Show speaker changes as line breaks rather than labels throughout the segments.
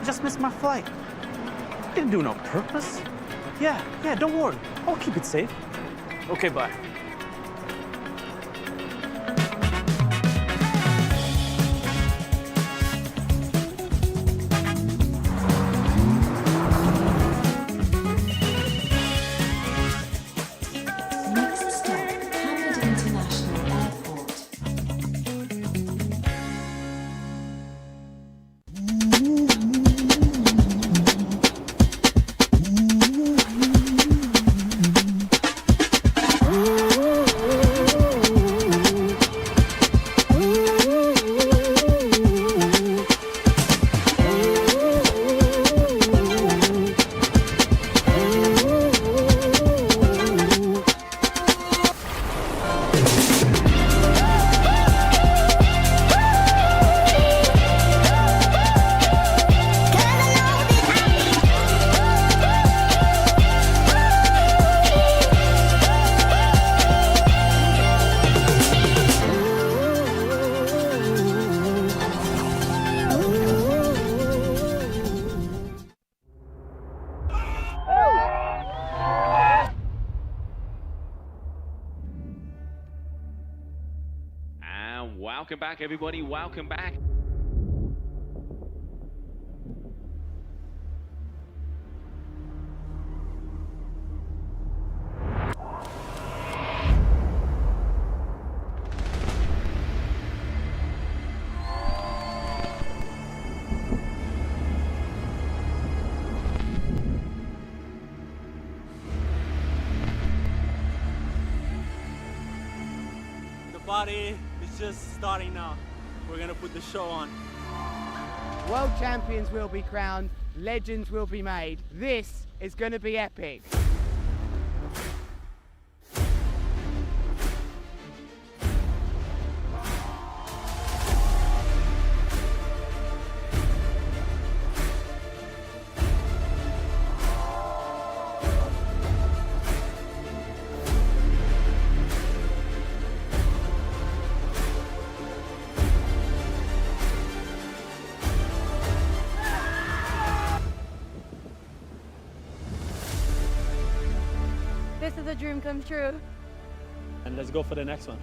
just missed my flight. Didn't do it on purpose. Yeah, don't worry. I'll keep it safe. Okay, bye.
Welcome back, everybody. Welcome back.
The party is just starting now. We're gonna put the show on.
World champions will be crowned, legends will be made. This is gonna be epic.
This is a dream come true.
And let's go for the next one.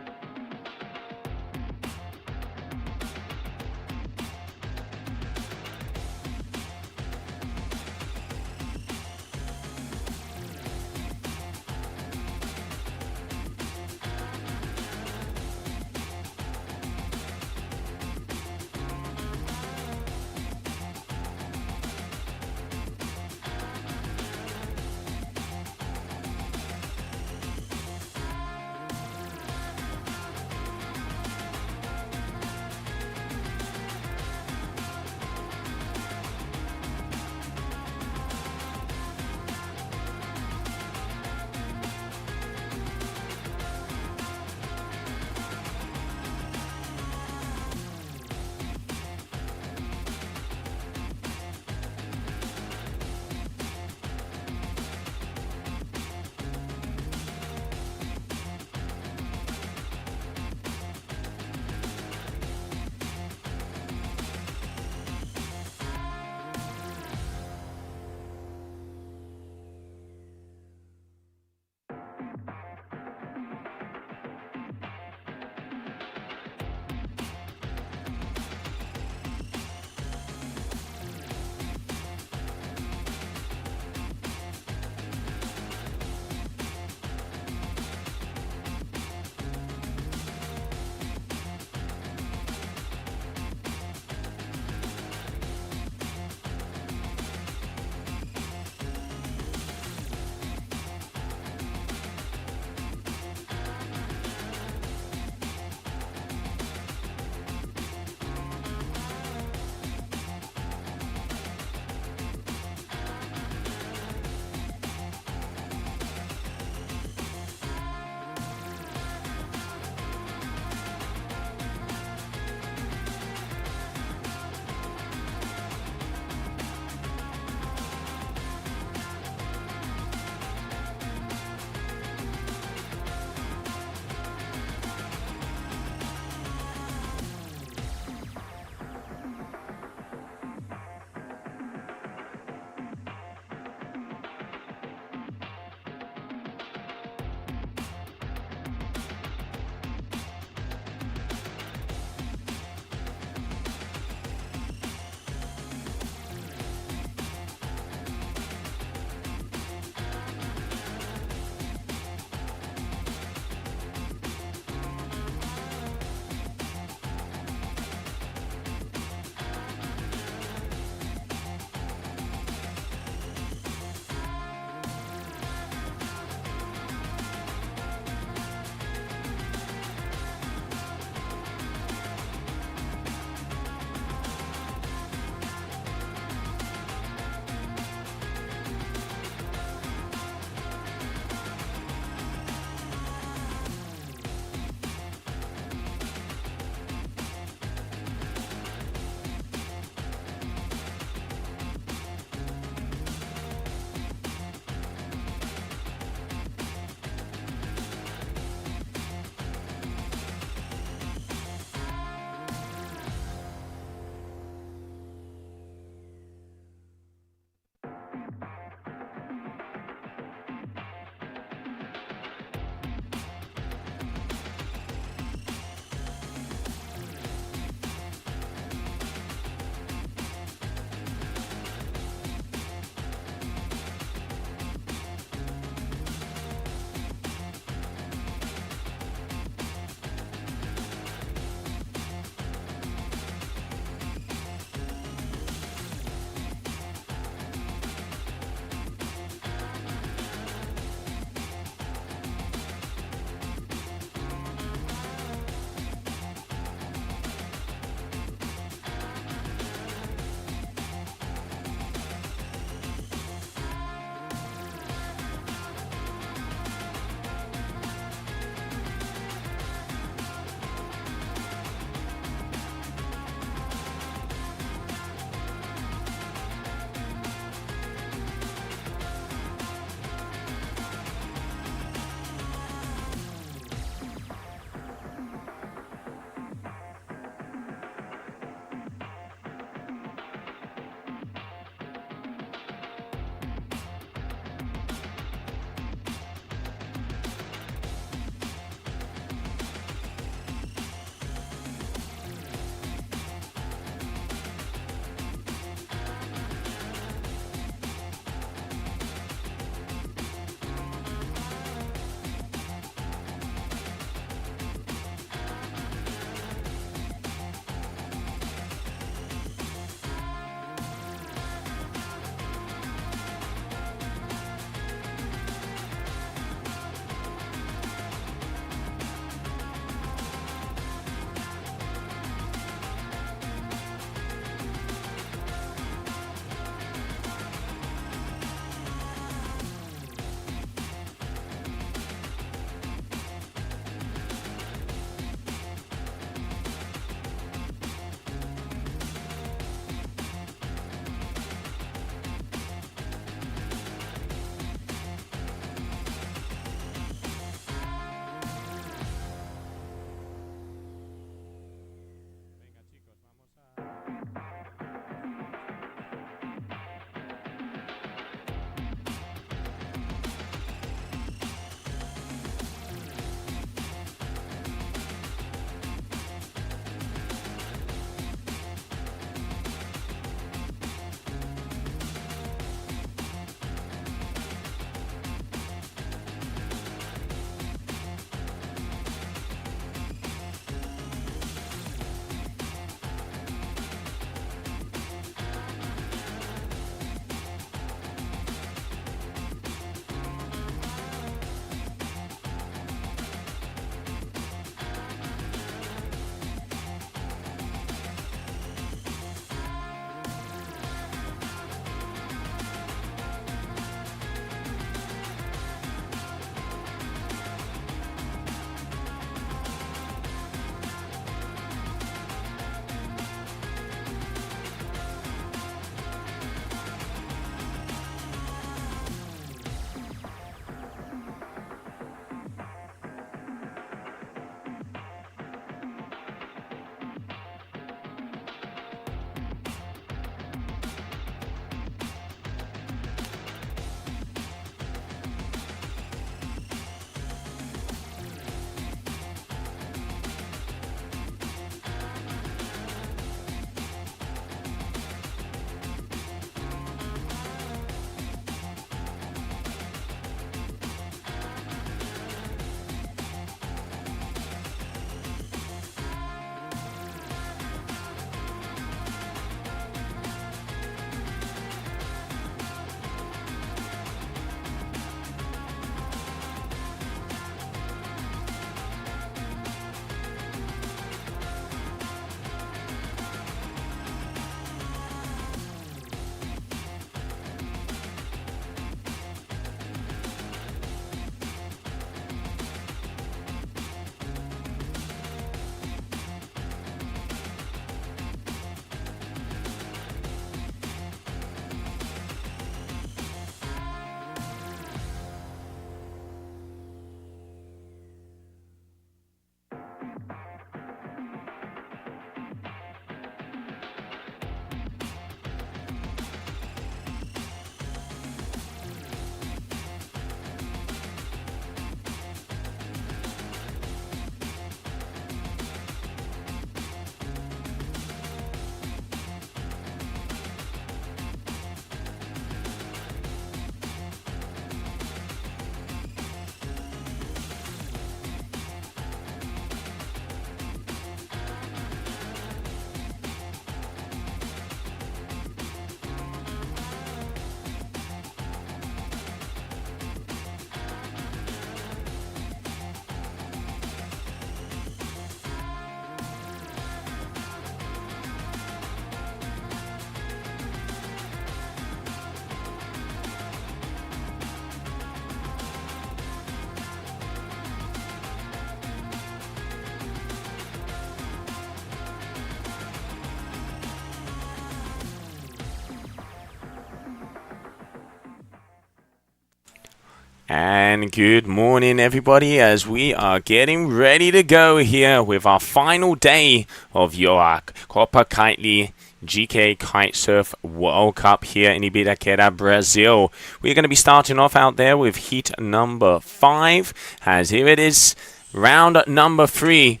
And good morning, everybody, as we are getting ready to go here with our final day of your Copa Kitley GKA Kite-Surf World Cup here in Ibiraquera, Brazil. We're going to be starting off out there with heat number 5, as here it is, round number 3.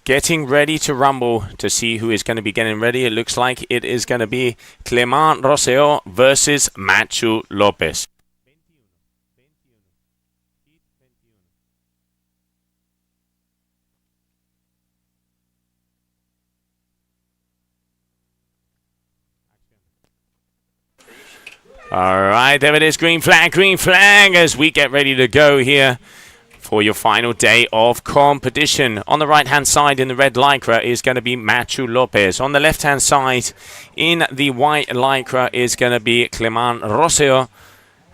Getting ready to rumble to see who is going to be getting ready. It looks like it is going to be Clement Roseo versus Machu Lopez. All right, there it is. Green flag, as we get ready to go here for your final day of competition. On the right-hand side in the red lycra is going to be Machu Lopez. On the left-hand side in the white lycra is going to be Clement Roseo,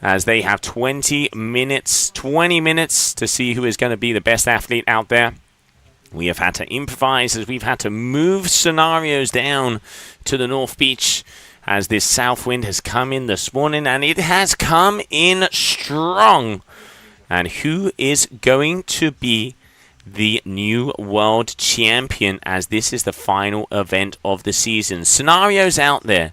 as they have 20 minutes to see who is going to be the best athlete out there. We have had to improvise as we've had to move scenarios down to the North Beach, as this south wind has come in this morning, and it has come in strong. And who is going to be the new world champion, as this is the final event of the season? Scenarios out there.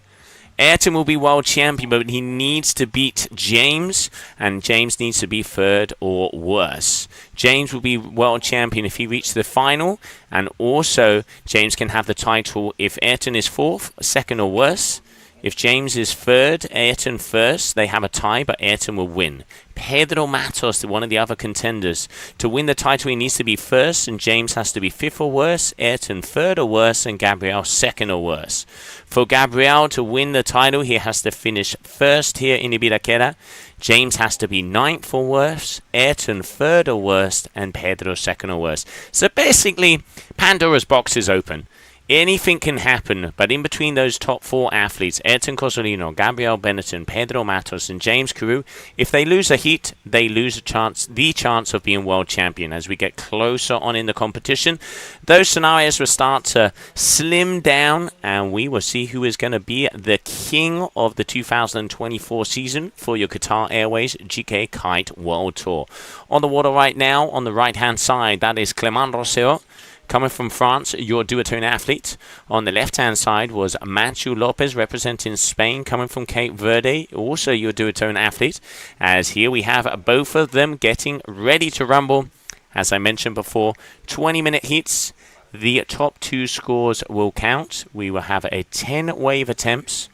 Ayrton will be world champion, but he needs to beat James, and James needs to be 3rd or worse. James will be world champion if he reaches the final, and also James can have the title if Ayrton is 4th, 2nd or worse. If James is 3rd, Ayrton 1st, they have a tie, but Ayrton will win. Pedro Matos, one of the other contenders. To win the title, he needs to be 1st, and James has to be 5th or worse, Ayrton 3rd or worse, and Gabriel 2nd or worse. For Gabriel to win the title, he has to finish 1st here in Ibiraquera. James has to be 9th or worse, Ayrton 3rd or worst, and Pedro 2nd or worse. So basically, Pandora's box is open. Anything can happen, but in between those top 4 athletes, Ayrton Cosolino, Gabriel Benetton, Pedro Matos, and James Carew, if they lose a heat, they lose the chance of being world champion. As we get closer on in the competition, those scenarios will start to slim down, and we will see who is going to be the king of the 2024 season for your Qatar Airways GKA Kite World Tour. On the water right now, on the right-hand side, that is Clement Roseo, coming from France, your duotone athlete. On the left-hand side was Machu Lopez, representing Spain, coming from Cape Verde, also your duotone athlete. As here we have both of them getting ready to rumble. As I mentioned before, 20-minute heats. The top 2 scores will count. We will have a 10 wave attempts.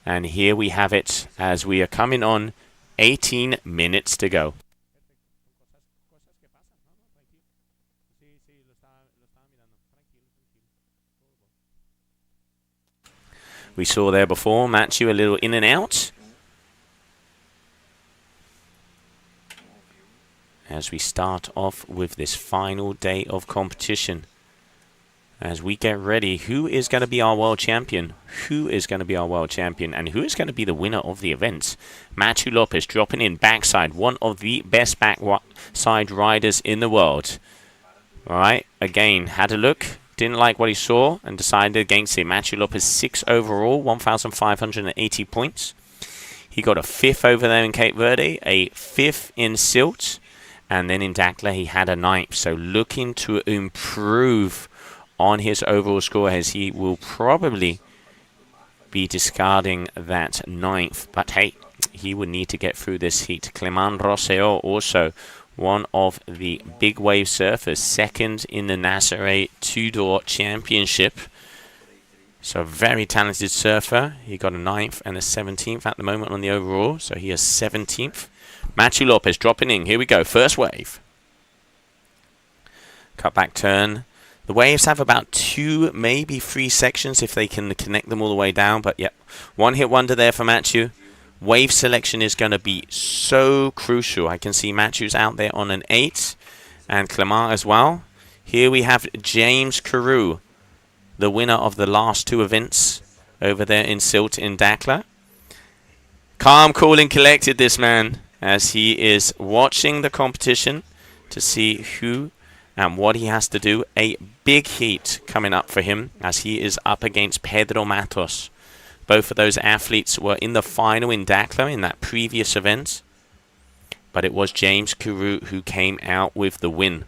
And here we have it as we are coming on 18 minutes to go. We saw there before, Machu a little in and out. As we start off with this final day of competition. As we get ready, who is going to be our world champion? Who is going to be our world champion? And who is going to be the winner of the event? Machu Lopez dropping in backside, one of the best backside riders in the world. Alright, again, had a look. Didn't like what he saw and decided against it. Machu Lopez 6 overall, 1,580 points. He got a 5th over there in Cape Verde, a 5th in Silt, and then in Dakla he had a 9th. So looking to improve on his overall score, as he will probably be discarding that 9th. But hey, he would need to get through this heat. Clement Roseo also one of the big wave surfers, 2nd in the Nazare two-door championship. So very talented surfer. He got a 9th and a 17th at the moment on the overall. So he is 17th. Machu Lopez dropping in. Here we go. First wave. Cut back turn. The waves have about 2, maybe 3 sections if they can connect them all the way down. But yep, one hit wonder there for Machu. Wave selection is going to be so crucial. I can see Machu's out there on an 8 and Clement as well. Here we have James Carew, the winner of the last 2 events over there in Silt in Dakla. Calm, cool and collected, this man, as he is watching the competition to see who and what he has to do. A big heat coming up for him as he is up against Pedro Matos. both of those athletes were in the final in Dakar in that previous event. But it was James Carew who came out with the win.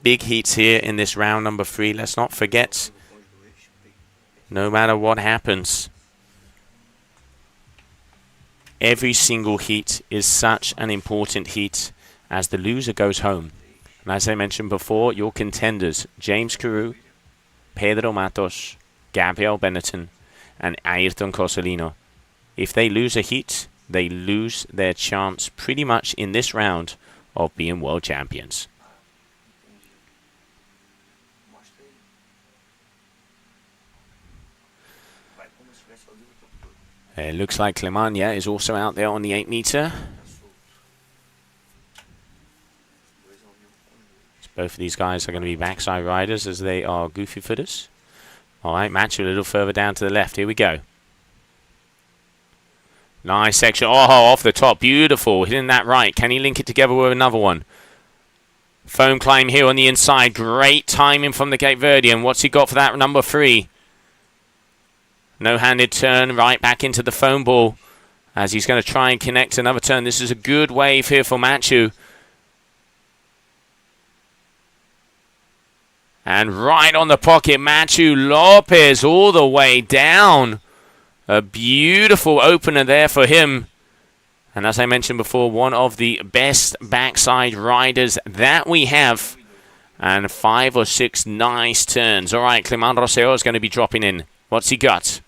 Big heats here in this round number 3. Let's not forget, no matter what happens, every single heat is such an important heat as the loser goes home. And as I mentioned before, your contenders, James Carew, Pedro Matos, Gabriel Benetton, and Ayrton Cosolino. If they lose a heat, they lose their chance pretty much in this round of being world champions. It looks like Clemania is also out there on the 8 meter. Both of these guys are going to be backside riders as they are goofy footers. Alright, Matthew a little further down to the left. Here we go. Nice section. Oh, off the top. Beautiful. Hitting that right. Can he link it together with another one? Foam climb here on the inside. Great timing from the Cape Verdean. What's he got for that number 3? No-handed turn right back into the foam ball as he's going to try and connect another turn. This is a good wave here for Matthew. And right on the pocket, Matthew Lopez all the way down. A beautiful opener there for him. And as I mentioned before, one of the best backside riders that we have. And 5 or 6 nice turns. All right, Clement Rosselló is going to be dropping in. What's he got?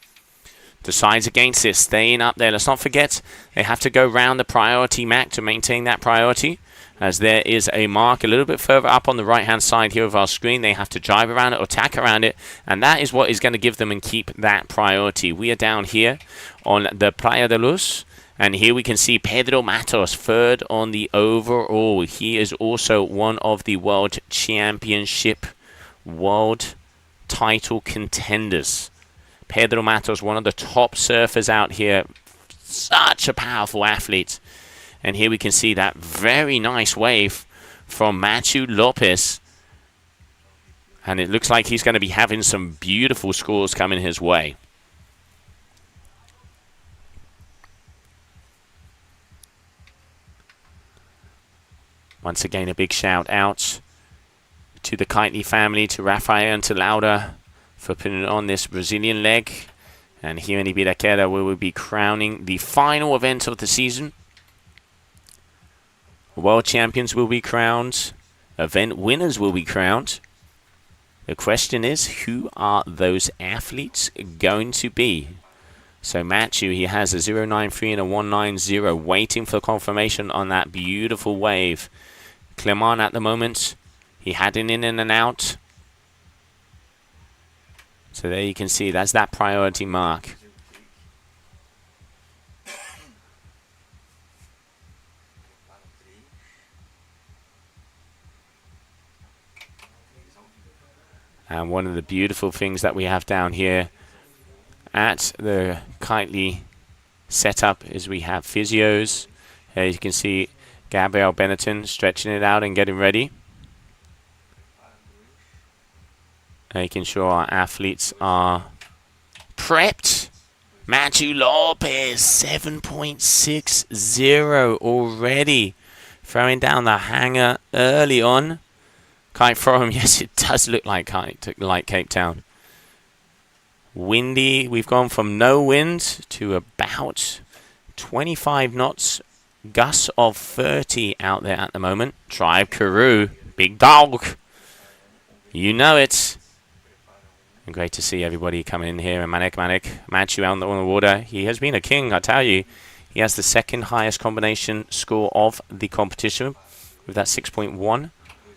Decides against it, staying up there. Let's not forget, they have to go round the priority mark to maintain that priority. As there is a mark a little bit further up on the right-hand side here of our screen. They have to drive around it or tack around it. And that is what is going to give them and keep that priority. We are down here on the Playa de Luz. And here we can see Pedro Matos, 3rd on the overall. He is also one of the World Championship World title contenders. Pedro Matos, one of the top surfers out here. Such a powerful athlete. And here we can see that very nice wave from Matthew Lopez. And it looks like he's going to be having some beautiful scores coming his way. Once again, a big shout out to the Kitley family, to Rafael and to Laura for putting on this Brazilian leg. And here in Ibiraquera, we will be crowning the final event of the season. World champions will be crowned. Event winners will be crowned. The question is, who are those athletes going to be? So Matthew, he has a 093 and a 190, waiting for confirmation on that beautiful wave. Clement at the moment, he had an in and an out. So there you can see, that's that priority mark. And one of the beautiful things that we have down here at the Kitley setup is we have physios. As you can see, Gabriel Benetton stretching it out and getting ready. Making sure our athletes are prepped. Matthew Lopez, 7.60 already. Throwing down the hanger early on. Kite Forum, yes, it does look like Cape Town. Windy, we've gone from no wind to about 25 knots. Gusts of 30 out there at the moment. Tribe Carew, big dog. You know it. And great to see everybody coming in here. And Manek, Matthew out on the water. He has been a king, I tell you. He has the 2nd highest combination score of the competition with that 6.1.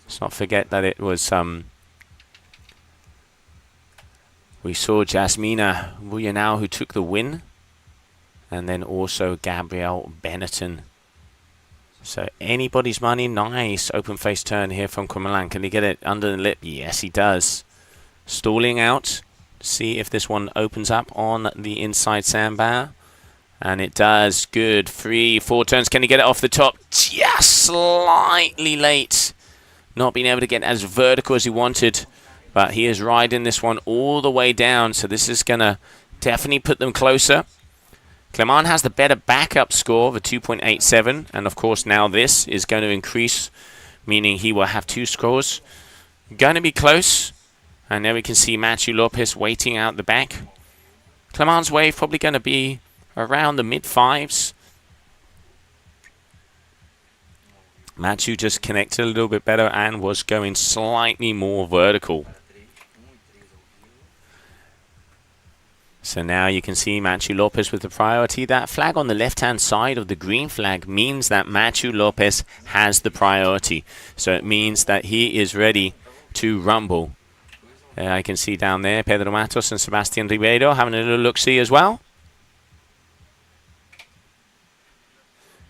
Let's not forget that it was, we saw Jasmina Wuyanao who took the win. And then also Gabriel Benetton. So anybody's money. Nice open face turn here from Kumalan. Can he get it under the lip? Yes, he does. Stalling out. See if this one opens up on the inside sandbar. And it does. Good. 3, 4 turns. Can he get it off the top? Just slightly late. Not being able to get as vertical as he wanted. But he is riding this one all the way down, so this is going to definitely put them closer. Clement has the better backup score of a 2.87, and of course now this is going to increase, meaning he will have 2 scores. Going to be close, and there we can see Matthew Lopez waiting out the back. Clement's wave probably going to be around the mid-5s. Matthew just connected a little bit better and was going slightly more vertical. So now you can see Matthew Lopez with the priority. That flag on the left-hand side of the green flag means that Matthew Lopez has the priority. So it means that he is ready to rumble. I can see down there Pedro Matos and Sebastian Ribeiro having a little look-see as well.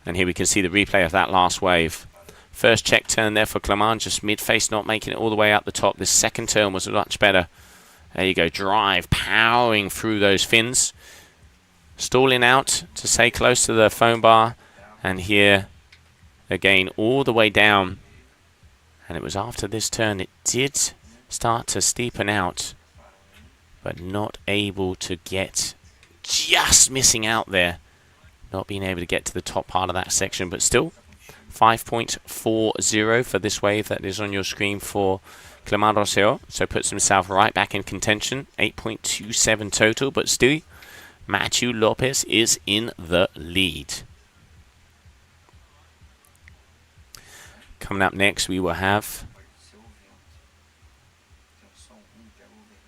And here we can see the replay of that last wave. First check turn there for Clement, just mid-face, not making it all the way up the top. This second turn was much better. There you go, drive, powering through those fins. Stalling out to stay close to the foam bar. And here, again, all the way down. And it was after this turn, it did start to steepen out. But not able to get, just missing out there. Not being able to get to the top part of that section, but still 5.40 for this wave that is on your screen for Clement Rosselló. So puts himself right back in contention. 8.27 total, but still Matthew Lopez is in the lead. Coming up next, we will have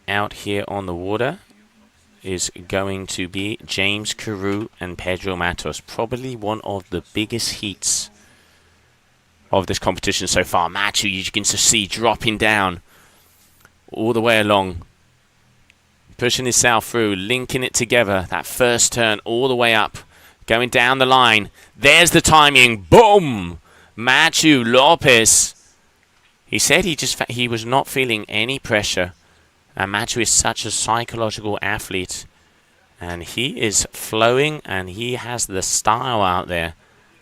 out here on the water is going to be James Carew and Pedro Matos. Probably one of the biggest heats of this competition so far. Matthew, you can see dropping down all the way along. Pushing himself through, linking it together. That first turn all the way up. Going down the line. There's the timing. Boom! Matthew Lopez. He said he was not feeling any pressure. And Matthew is such a psychological athlete. And he is flowing and he has the style out there.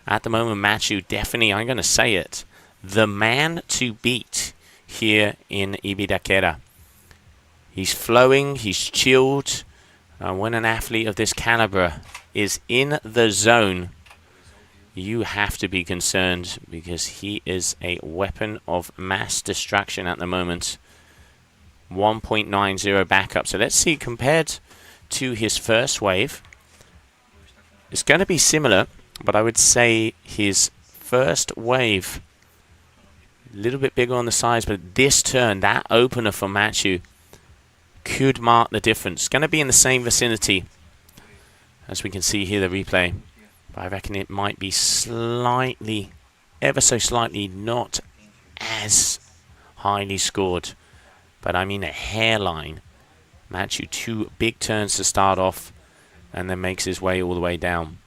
At the moment, Matthew definitely, I'm going to say it, the man to beat here in Ibiraquera. He's flowing, he's chilled. When an athlete of this caliber is in the zone, you have to be concerned because he is a weapon of mass destruction at the moment. 1.90 backup. So let's see, compared to his first wave, it's going to be similar, but I would say his first wave, a little bit bigger on the sides, but this turn, that opener for Matthew, could mark the difference. Going to be in the same vicinity, as we can see here, the replay. But I reckon it might be slightly, ever so slightly, not as highly scored. But I mean a hairline. Matthew, 2 big turns to start off, and then makes his way all the way down.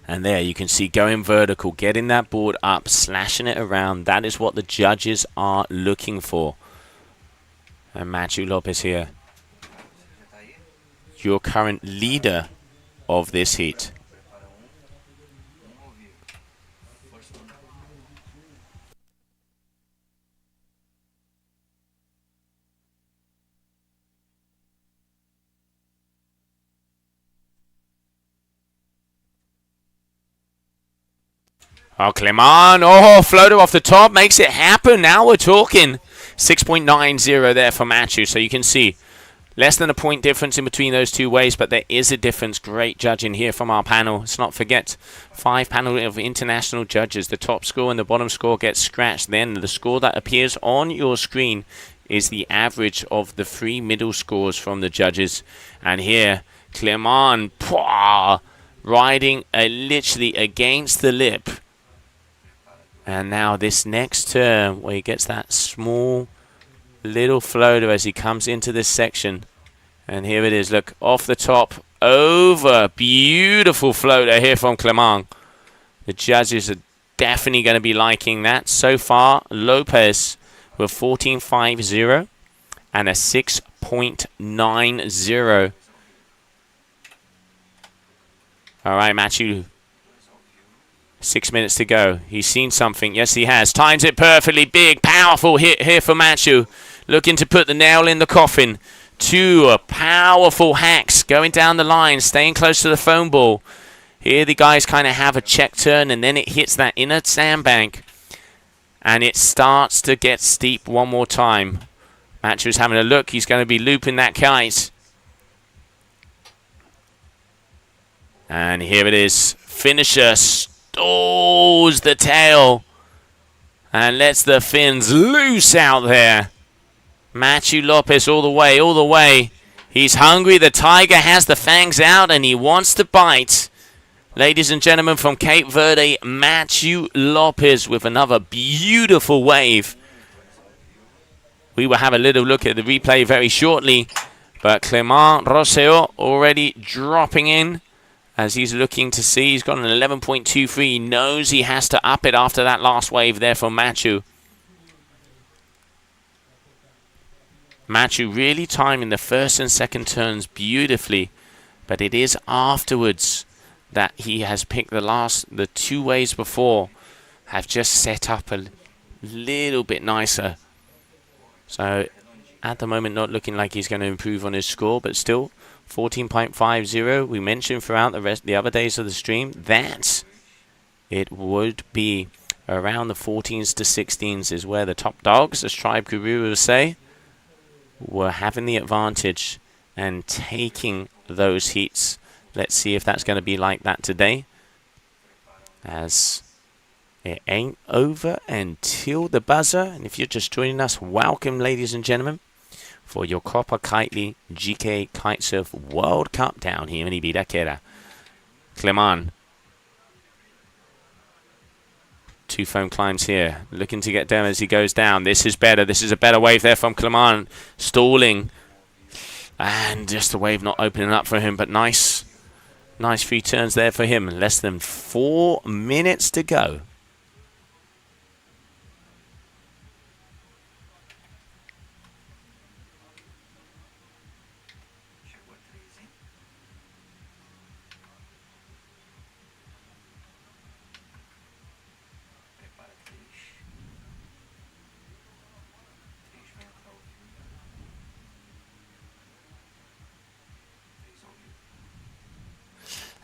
And there you can see going vertical, getting that board up, slashing it around. That is what the judges are looking for. And Matthew Lopez here, your current leader of this heat. Oh, Clement. Oh, floater off the top. Makes it happen. Now we're talking. 6.90 there for Matthew. So you can see less than a point difference in between those two waves, but there is a difference. Great judging here from our panel. Let's not forget, 5 panel of international judges. The top score and the bottom score gets scratched. Then the score that appears on your screen is the average of the 3 middle scores from the judges. And here, Clement, riding literally against the lip. And now this next turn where he gets that small little floater as he comes into this section. And here it is. Look, off the top, over. Beautiful floater here from Clement. The judges are definitely going to be liking that. So far, Lopez with 14.50 and a 6.90. All right, Matthew. 6 minutes to go. He's seen something. Yes, he has. Times it perfectly. Big, powerful hit here for Machu. Looking to put the nail in the coffin. 2 powerful hacks going down the line, staying close to the foam ball. Here the guys kind of have a check turn, and then it hits that inner sandbank. And it starts to get steep one more time. Machu's having a look. He's going to be looping that kite. And here it is. Finisher stalls the tail and lets the fins loose out there. Machu Lopez all the way, all the way. He's hungry. The tiger has the fangs out and he wants to bite. Ladies and gentlemen, from Cape Verde, Machu Lopez with another beautiful wave. We will have a little look at the replay very shortly. But Clement Rosseo already dropping in as he's looking to see. He's got an 11.23. He knows he has to up it after that last wave there for Machu. Machu really timing the first and second turns beautifully. But it is afterwards that he has picked the 2 waves before have just set up a little bit nicer. So at the moment not looking like he's going to improve on his score, but still 14.50. We mentioned throughout the other days of the stream that it would be around the 14s to 16s is where the top dogs, as Tribe Guru will say, were having the advantage and taking those heats. Let's see if that's going to be like that today, as it ain't over until the buzzer. And if you're just joining us, welcome, ladies and gentlemen, for your Copa Kitley GKA Kite-Surf World Cup down here in Ibiraquera. Clement. 2 foam climbs here, looking to get down as he goes down. This is better. This is a better wave there from Clement. Stalling. And just the wave not opening up for him, but nice. Nice 3 turns there for him. Less than 4 minutes to go.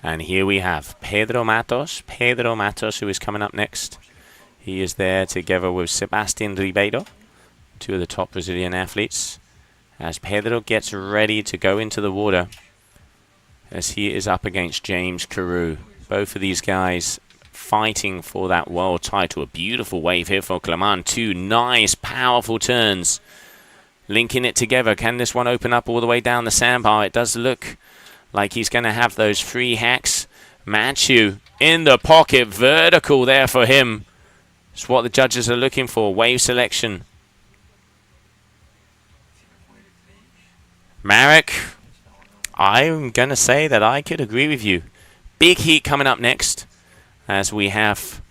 And here we have Pedro Matos. Pedro Matos, who is coming up next. He is there together with Sebastian Ribeiro, 2 of the top Brazilian athletes. As Pedro gets ready to go into the water, as he is up against James Carew. Both of these guys fighting for that world title. A beautiful wave here for Clement. 2 nice, powerful turns. Linking it together. Can this one open up all the way down the sandbar? It does look like he's going to have those 3 hacks. Machu in the pocket, vertical there for him. It's what the judges are looking for, wave selection. Marek, I'm going to say that I could agree with you. Big heat coming up next, as we have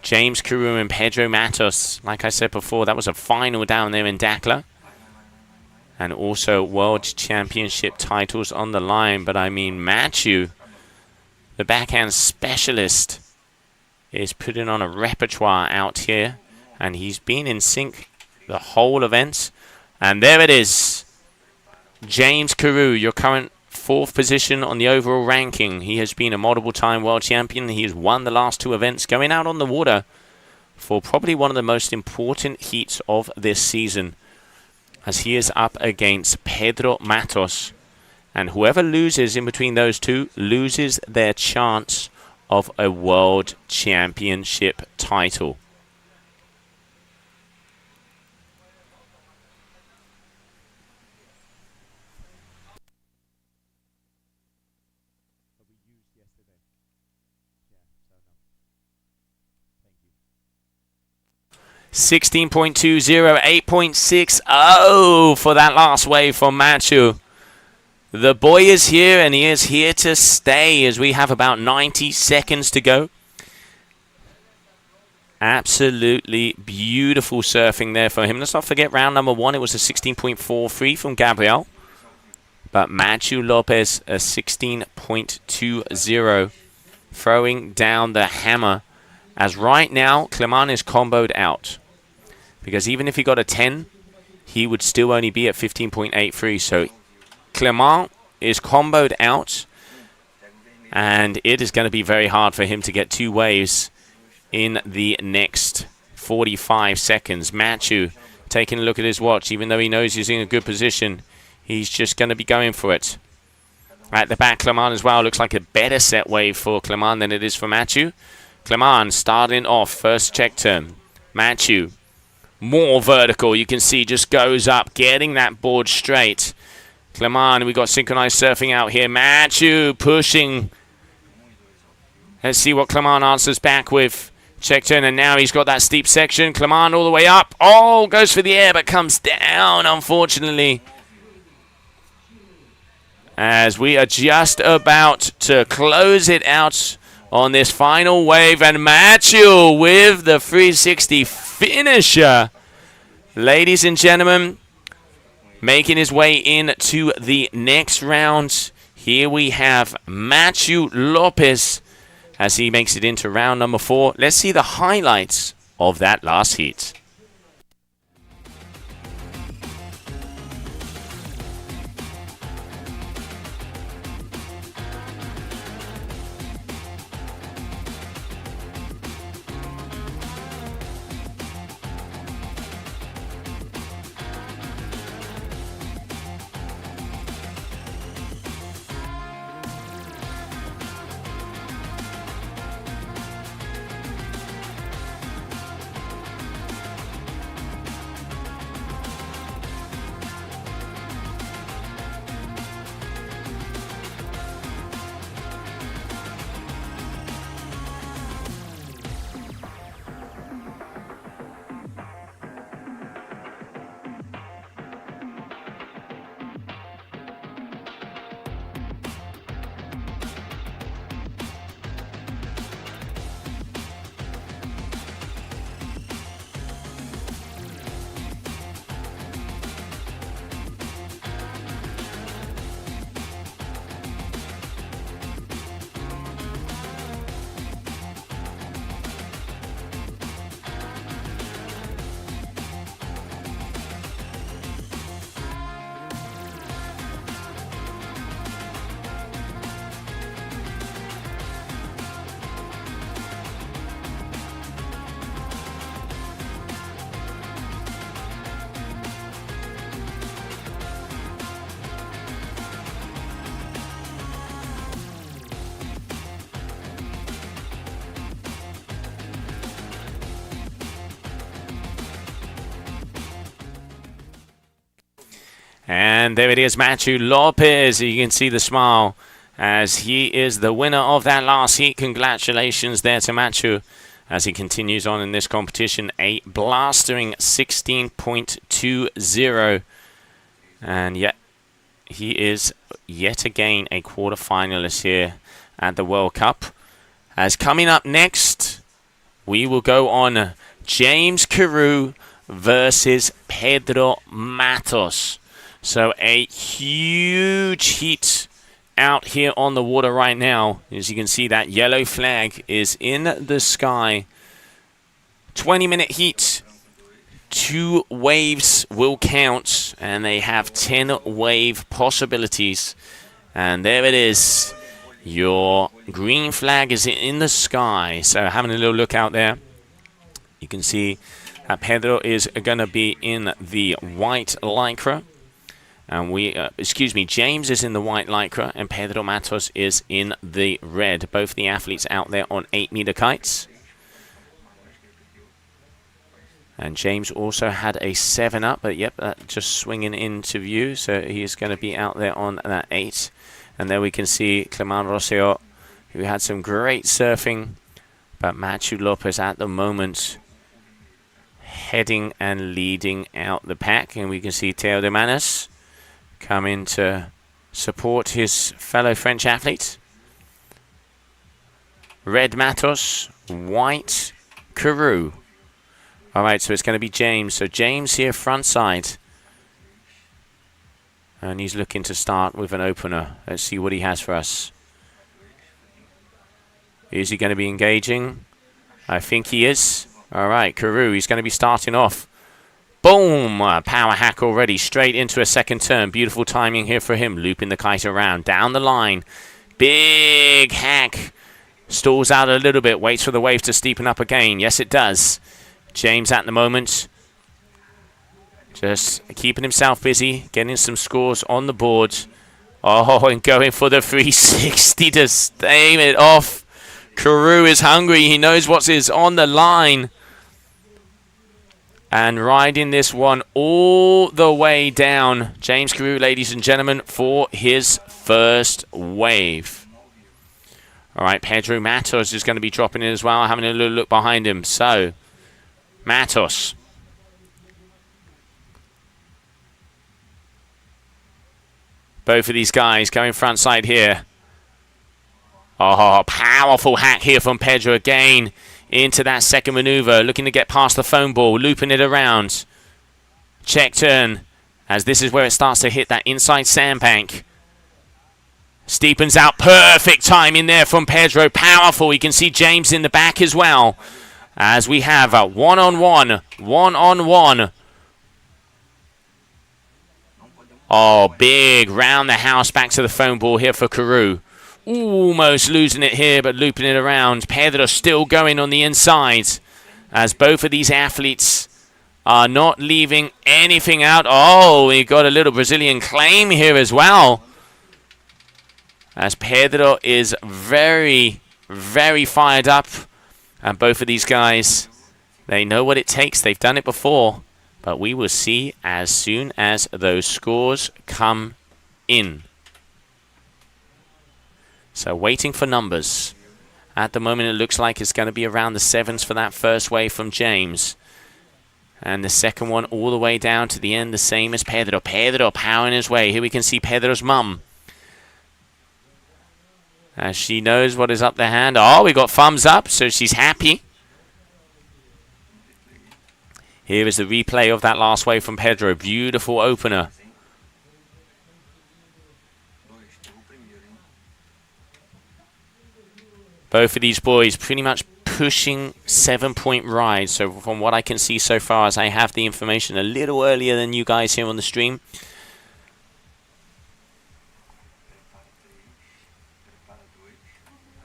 James Carew and Pedro Matos. Like I said before, that was a final down there in Dakla. And also World Championship titles on the line. But I mean, Machu, the backhand specialist, is putting on a repertoire out here. And he's been in sync the whole event. And there it is. James Carew, your current 4th position on the overall ranking. He has been a multiple-time world champion. He has won the last 2 events, going out on the water for probably one of the most important heats of this season, as he is up against Pedro Matos. And whoever loses in between those 2 loses their chance of a world championship title. $16.20, 8.60 for that last wave from Machu. The boy is here, and he is here to stay, as we have about 90 seconds to go. Absolutely beautiful surfing there for him. Let's not forget round number 1, it was a 16.43 from Gabriel. But Machu Lopez, a 16.20. throwing down the hammer. As right now, Clement is comboed out. Because even if he got a 10, he would still only be at 15.83. So Clement is comboed out. And it is going to be very hard for him to get 2 waves in the next 45 seconds. Matthew taking a look at his watch. Even though he knows he's in a good position, he's just going to be going for it. At the back, Clement as well. Looks like a better set wave for Clement than it is for Matthew. Clement starting off, first check turn. Matthew, more vertical. You can see just goes up, getting that board straight. Clement, we got synchronized surfing out here. Matthew pushing. Let's see what Clement answers back with. Check turn, and now he's got that steep section. Clement all the way up. Oh, goes for the air, but comes down, unfortunately. As we are just about to close it out on this final wave. And Matthew with the 360 finisher. Ladies and gentlemen, making his way into the next round. Here we have Matthew Lopez as he makes it into round number 4. Let's see the highlights of that last heat. And there it is, Matthew Lopez. You can see the smile as he is the winner of that last heat. Congratulations there to Matthew as he continues on in this competition. A blastering 16.20. And yet, he is yet again a quarterfinalist here at the World Cup. As coming up next, we will go on James Carew versus Pedro Matos. So a huge heat out here on the water right now. As you can see, that yellow flag is in the sky. 20-minute heat. 2 waves will count, and they have 10 wave possibilities. And there it is. Your green flag is in the sky. So having a little look out there, you can see that Pedro is going to be in the white lycra. And James is in the white lycra and Pedro Matos is in the red. Both the athletes out there on 8-meter kites. And James also had a 7-up, but yep, just swinging into view. So he is going to be out there on that 8. And there we can see Clement Rosselló, who had some great surfing. But Matthew Lopez at the moment heading and leading out the pack. And we can see Theo de Manas come in to support his fellow French athlete. Red Matos, white Carew. All right, so it's going to be James. So James here front side. And he's looking to start with an opener. Let's see what he has for us. Is he going to be engaging? I think he is. All right, Carew, he's going to be starting off. Boom! Power hack already, straight into a second turn. Beautiful timing here for him, looping the kite around, down the line. Big hack. Stalls out a little bit, waits for the wave to steepen up again. Yes, it does. James at the moment, just keeping himself busy, getting some scores on the board. Oh, and going for the 360 to stave it off. Carew is hungry. He knows what is on the line. And riding this one all the way down. James Carew, ladies and gentlemen, for his first wave. All right, Pedro Matos is going to be dropping in as well, having a little look behind him. So, Matos. Both of these guys going front side here. Oh, powerful hack here from Pedro again. Into that second maneuver, looking to get past the foam ball, looping it around. Check turn, as this is where it starts to hit that inside sandbank. Steepens out, perfect timing there from Pedro, powerful. You can see James in the back as well. As we have a one-on-one. Oh, big round the house, back to the foam ball here for Carew. Almost losing it here, but looping it around. Pedro still going on the inside, as both of these athletes are not leaving anything out. Oh, we got a little Brazilian claim here as well, as Pedro is very, very fired up. And both of these guys, they know what it takes. They've done it before. But we will see as soon as those scores come in. So waiting for numbers. At the moment, it looks like it's going to be around the 7s for that first wave from James. And the second one all the way down to the end, the same as Pedro. Pedro powering his way. Here we can see Pedro's mum, as she knows what is up their hand. Oh, we got thumbs up, so she's happy. Here is the replay of that last wave from Pedro. Beautiful opener. Both of these boys pretty much pushing 7-point rides. So from what I can see so far, as I have the information a little earlier than you guys here on the stream.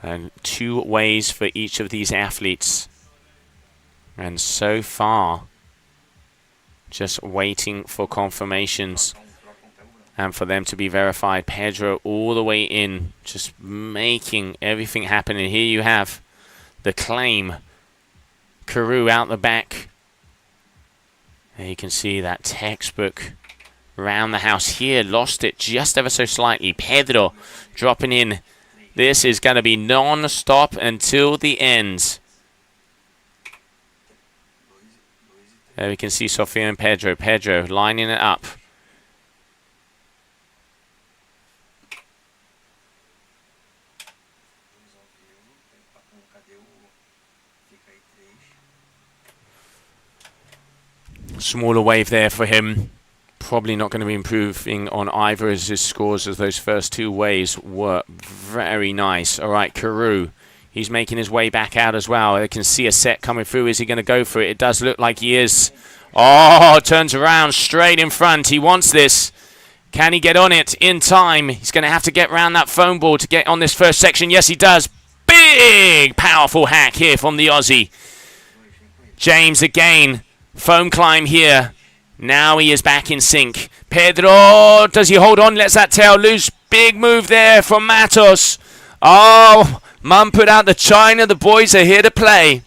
And 2 ways for each of these athletes. And so far, just waiting for confirmations and for them to be verified. Pedro all the way in, just making everything happen. And here you have the claim. Carew out the back. There you can see that textbook round the house here. Lost it just ever so slightly. Pedro dropping in. This is going to be non-stop until the end. There we can see Sofia and Pedro. Pedro lining it up. Smaller wave there for him. Probably not going to be improving on either of his scores, as those first 2 waves were very nice. All right, Carew. He's making his way back out as well. I can see a set coming through. Is he going to go for it? It does look like he is. Oh, turns around straight in front. He wants this. Can he get on it in time? He's going to have to get around that foam ball to get on this first section. Yes, he does. Big, powerful hack here from the Aussie. James again. Foam climb here. Now he is back in sync. Pedro, does he hold on? Lets that tail loose. Big move there from Matos. Oh, Mum put out the china. The boys are here to play.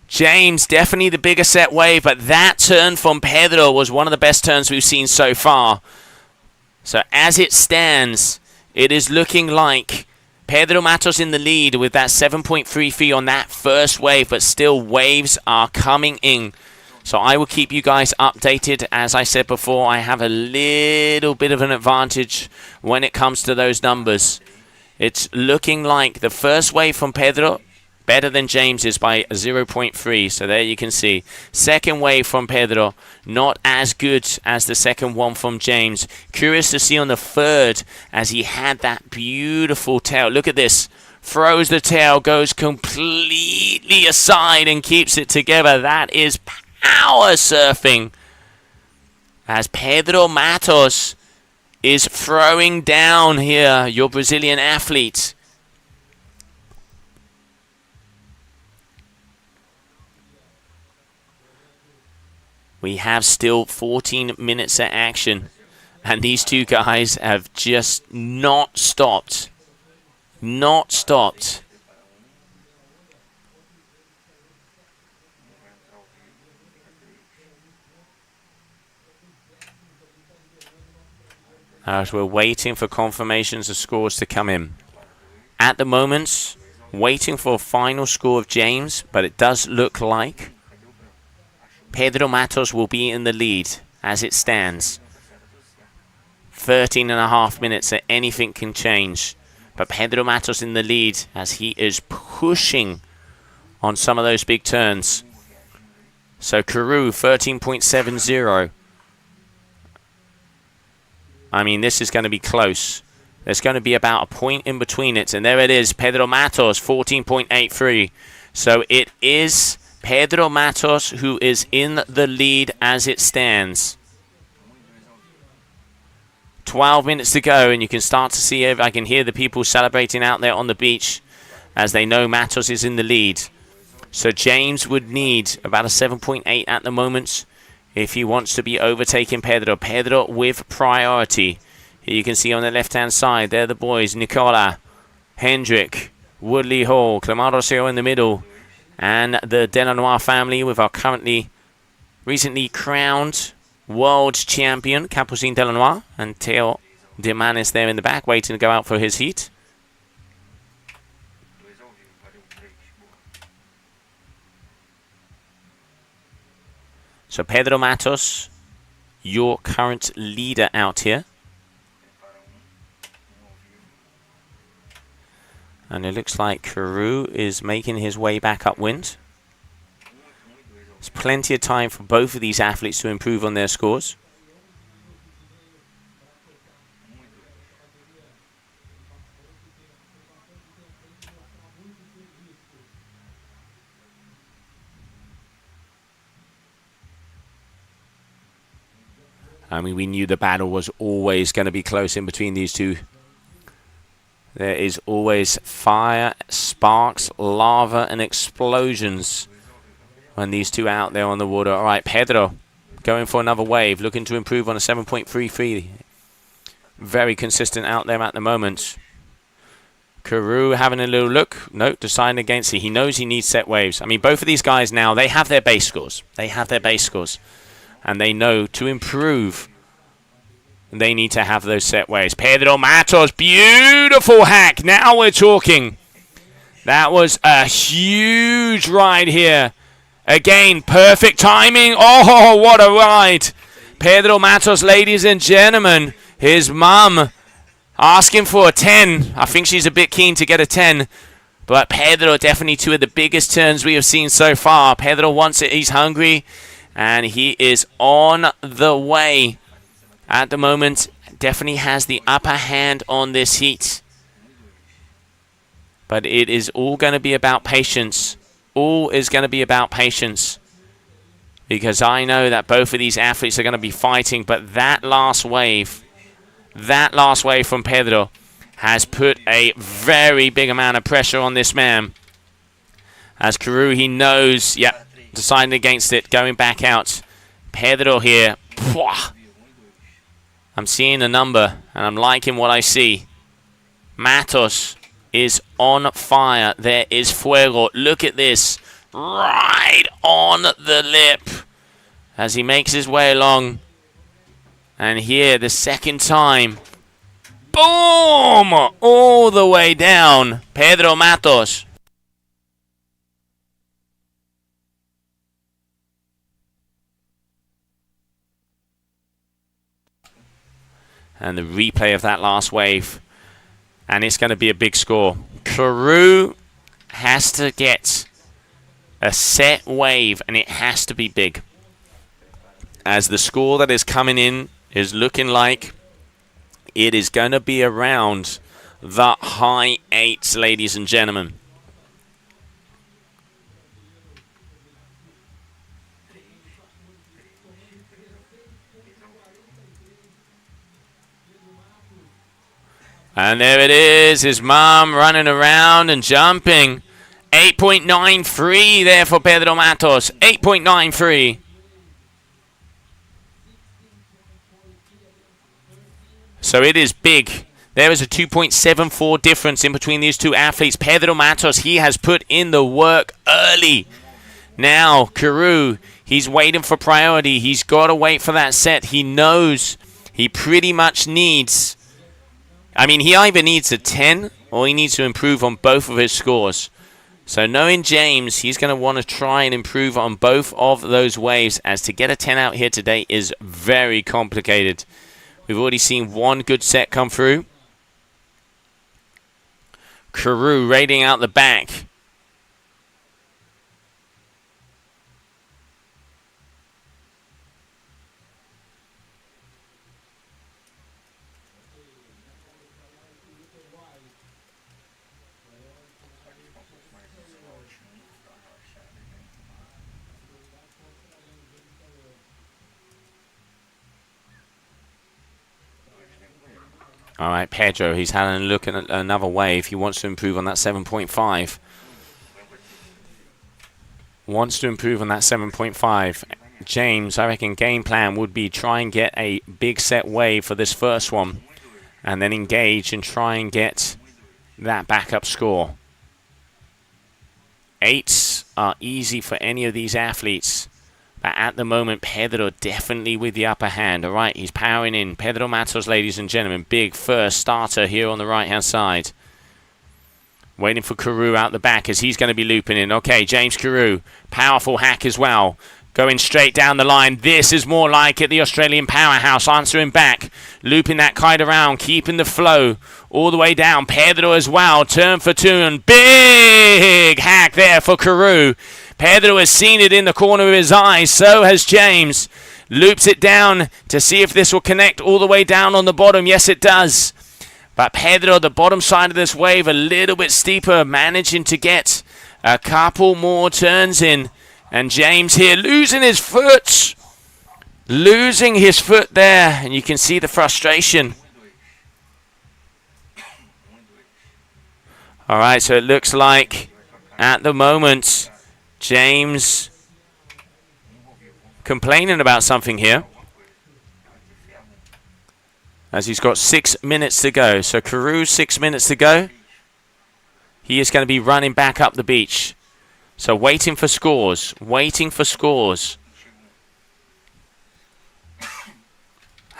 James, definitely the bigger set wave, but that turn from Pedro was one of the best turns we've seen so far. So as it stands, it is looking like Pedro Matos in the lead with that 7.3 fee on that first wave, but still waves are coming in. So I will keep you guys updated. As I said before, I have a little bit of an advantage when it comes to those numbers. It's looking like the first wave from Pedro, better than James's by 0.3. So there you can see. Second wave from Pedro, not as good as the second one from James. Curious to see on the third, as he had that beautiful tail. Look at this. throws the tail, goes completely aside and keeps it together. That is power surfing. As Pedro Matos is throwing down here, your Brazilian athlete. We have still 14 minutes of action, and these two guys have just not stopped. Not stopped. As we're waiting for confirmations of scores to come in. At the moment, waiting for a final score of James, but it does look like Pedro Matos will be in the lead as it stands. 13.5 minutes, so anything can change. But Pedro Matos in the lead as he is pushing on some of those big turns. So Carew, 13.70. I mean, this is going to be close. There's going to be about a point in between it. And there it is, Pedro Matos, 14.83. So it is Pedro Matos who is in the lead as it stands. 12 minutes to go, and you can start to see I can hear the people celebrating out there on the beach as they know Matos is in the lead. So James would need about a 7.8 at the moment if he wants to be overtaking Pedro. Pedro with priority. Here you can see on the left-hand side, they're the boys, Nicola, Hendrik, Woodley Hall, Clemar Roseo in the middle, and the Delanois family with our recently crowned world champion, Capucine Delanois, and Theo Demanis there in the back, waiting to go out for his heat. So Pedro Matos, your current leader out here. And it looks like Carew is making his way back upwind. There's plenty of time for both of these athletes to improve on their scores. I mean, we knew the battle was always going to be close in between these two. There is always fire, sparks, lava, and explosions when these two are out there on the water. All right, Pedro going for another wave, looking to improve on a 7.33. Very consistent out there at the moment. Carew having a little look. No, deciding against it. He knows he needs set waves. I mean, both of these guys now, they have their base scores. They have their base scores. And they know to improve, they need to have those set waves. Pedro Matos, beautiful hack. Now we're talking. That was a huge ride here. Again, perfect timing. Oh, what a ride. Pedro Matos, ladies and gentlemen. His mum asking for a 10. I think she's a bit keen to get a 10. But Pedro, definitely two of the biggest turns we have seen so far. Pedro wants it. He's hungry. And he is on the way. At the moment, definitely has the upper hand on this heat. But it is all going to be about patience. All is going to be about patience. Because I know that both of these athletes are going to be fighting. But that last wave from Pedro has put a very big amount of pressure on this man. As Carew, he knows, yep, deciding against it, going back out. Pedro here. I'm seeing a number, and I'm liking what I see. Matos is on fire. There is fuego. Look at this. Right on the lip. As he makes his way along. And here, the second time. Boom! All the way down. Pedro Matos. And the replay of that last wave. And it's going to be a big score. Carew has to get a set wave, and it has to be big. As the score that is coming in is looking like it is going to be around the high 8s, ladies and gentlemen. And there it is, his mom running around and jumping. 8.93 there for Pedro Matos. 8.93. So it is big. There is a 2.74 difference in between these two athletes. Pedro Matos, he has put in the work early. Now, Carew, he's waiting for priority. He's got to wait for that set. He knows he pretty much needs... I mean, he either needs a 10 or he needs to improve on both of his scores. So knowing James, he's going to want to try and improve on both of those waves, as to get a 10 out here today is very complicated. We've already seen one good set come through. Carew raiding out the back. All right, Pedro, he's having a look at another wave. He wants to improve on that 7.5. Wants to improve on that 7.5. James, I reckon game plan would be try and get a big set wave for this first one, and then engage and try and get that backup score. 8s are easy for any of these athletes. But at the moment, Pedro definitely with the upper hand. All right, he's powering in. Pedro Matos, ladies and gentlemen. Big first starter here on the right-hand side. Waiting for Carew out the back as he's going to be looping in. Okay, James Carew. Powerful hack as well. Going straight down the line. This is more like it. The Australian powerhouse answering back. Looping that kite around. Keeping the flow all the way down. Pedro as well. Turn for two. And big hack there for Carew. Pedro has seen it in the corner of his eye. So has James. Loops it down to see if this will connect all the way down on the bottom. Yes, it does. But Pedro, the bottom side of this wave, a little bit steeper. Managing to get a couple more turns in. And James here losing his foot. Losing his foot there. And you can see the frustration. All right, so it looks like at the moment... James complaining about something here, as he's got 6 minutes to go. So Carew, 6 minutes to go. He is going to be running back up the beach. So waiting for scores. Waiting for scores.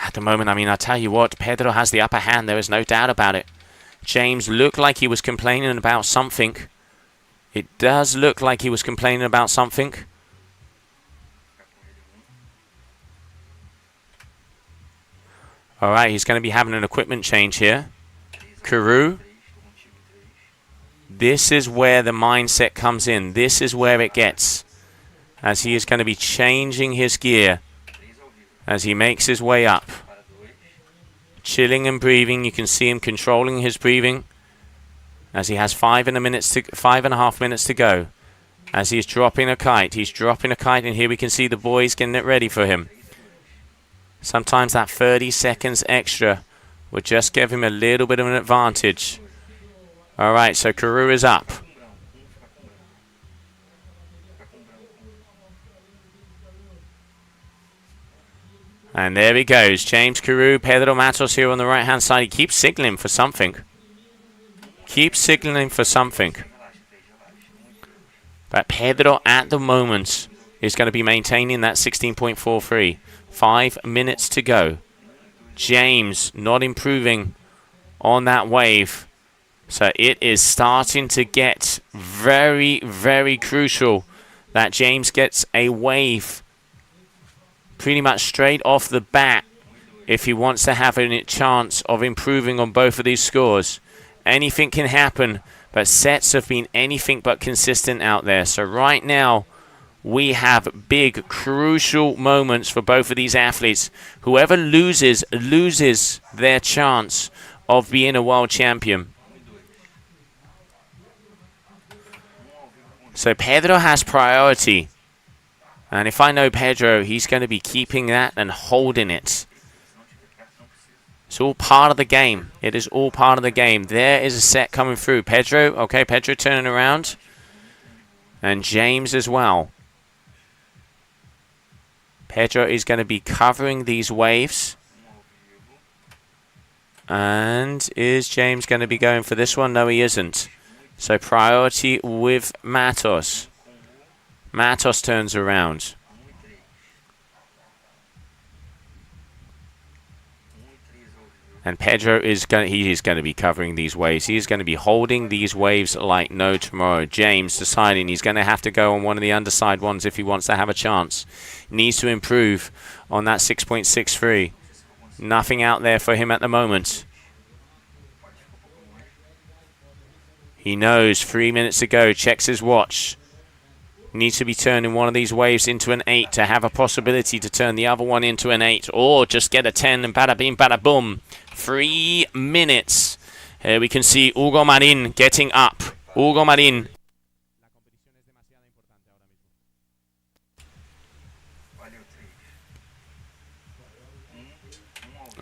At the moment, I mean, I tell you what, Pedro has the upper hand. There is no doubt about it. James looked like he was complaining about something. It does look like he was complaining about something. All right, he's going to be having an equipment change here. Carew. This is where the mindset comes in. This is where it gets. As he is going to be changing his gear as he makes his way up. Chilling and breathing. You can see him controlling his breathing. As he has 5.5 minutes to go. As he's dropping a kite. He's dropping a kite, and here we can see the boys getting it ready for him. Sometimes that 30 seconds extra would just give him a little bit of an advantage. All right, so Carew is up. And there he goes. James Carew, Pedro Matos here on the right-hand side. He keeps signaling for something. Keep signaling for something. But Pedro at the moment is going to be maintaining that 16.43. 5 minutes to go. James not improving on that wave. So it is starting to get very, very crucial that James gets a wave pretty much straight off the bat if he wants to have a chance of improving on both of these scores. Anything can happen, but sets have been anything but consistent out there. So right now, we have big, crucial moments for both of these athletes. Whoever loses their chance of being a world champion. So Pedro has priority. And if I know Pedro, he's going to be keeping that and holding it. It's all part of the game. It is all part of the game. There is a set coming through. Pedro, okay, Pedro turning around. And James as well. Pedro is going to be covering these waves. And is James going to be going for this one? No, he isn't. So priority with Matos. Matos turns around. And Pedro is going to be covering these waves. He is going to be holding these waves like no tomorrow. James deciding he's going to have to go on one of the underside ones if he wants to have a chance. Needs to improve on that 6.63. Nothing out there for him at the moment. He knows 3 minutes to go. Checks his watch. Needs to be turning one of these waves into an 8 to have a possibility to turn the other one into an 8. Or just get a 10 and bada bing, bada boom. 3 minutes. Here we can see Hugo Marin getting up. Hugo Marin.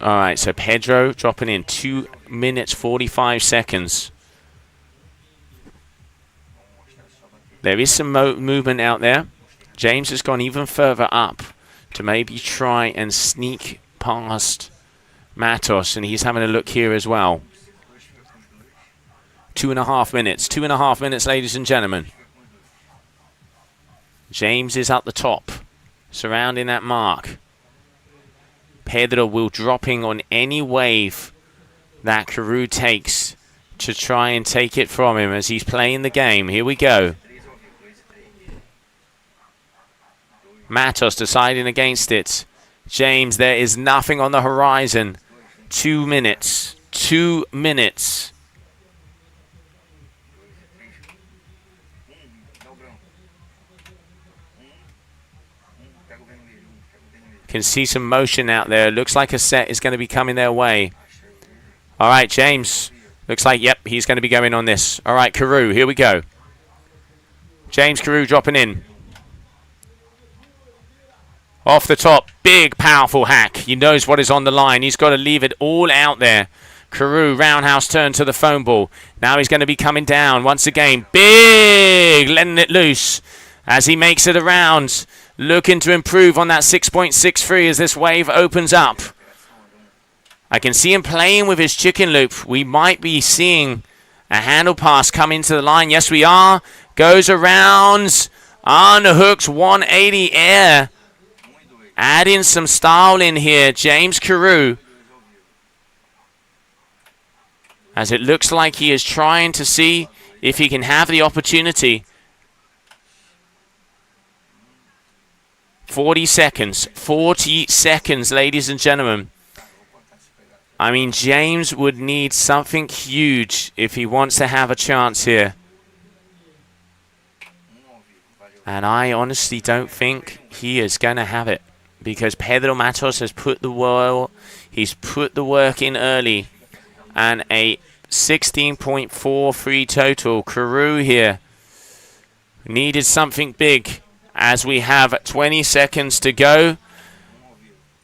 Alright, so Pedro dropping in 2 minutes 45 seconds. There is some movement out there. James has gone even further up to maybe try and sneak past Matos, and he's having a look here as well. 2.5 minutes. 2.5 minutes, ladies and gentlemen. James is at the top, surrounding that mark. Pedro will dropping on any wave that Carew takes to try and take it from him as he's playing the game. Here we go. Matos deciding against it. James, there is nothing on the horizon. 2 minutes. 2 minutes. Can see some motion out there. Looks like a set is going to be coming their way. All right, James. Looks like, yep, he's going to be going on this. All right, Carew, here we go. James Carew dropping in. Off the top, big, powerful hack. He knows what is on the line. He's got to leave it all out there. Carew, roundhouse turn to the foam ball. Now he's going to be coming down once again. Big, letting it loose as he makes it around. Looking to improve on that 6.63 as this wave opens up. I can see him playing with his chicken loop. We might be seeing a handle pass come into the line. Yes, we are. Goes around. Underhooks 180 air. Adding some style in here. James Carew. As it looks like he is trying to see if he can have the opportunity. 40 seconds. 40 seconds, ladies and gentlemen. I mean, James would need something huge if he wants to have a chance here. And I honestly don't think he is going to have it. Because Pedro Matos has put the work in early. And a 16.43 total. Carew here needed something big. As we have 20 seconds to go.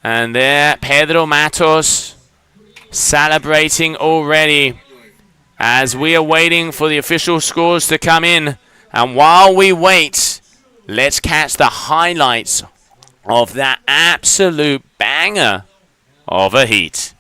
And there, Pedro Matos celebrating already. As we are waiting for the official scores to come in. And while we wait, let's catch the highlights of that absolute banger of a heat.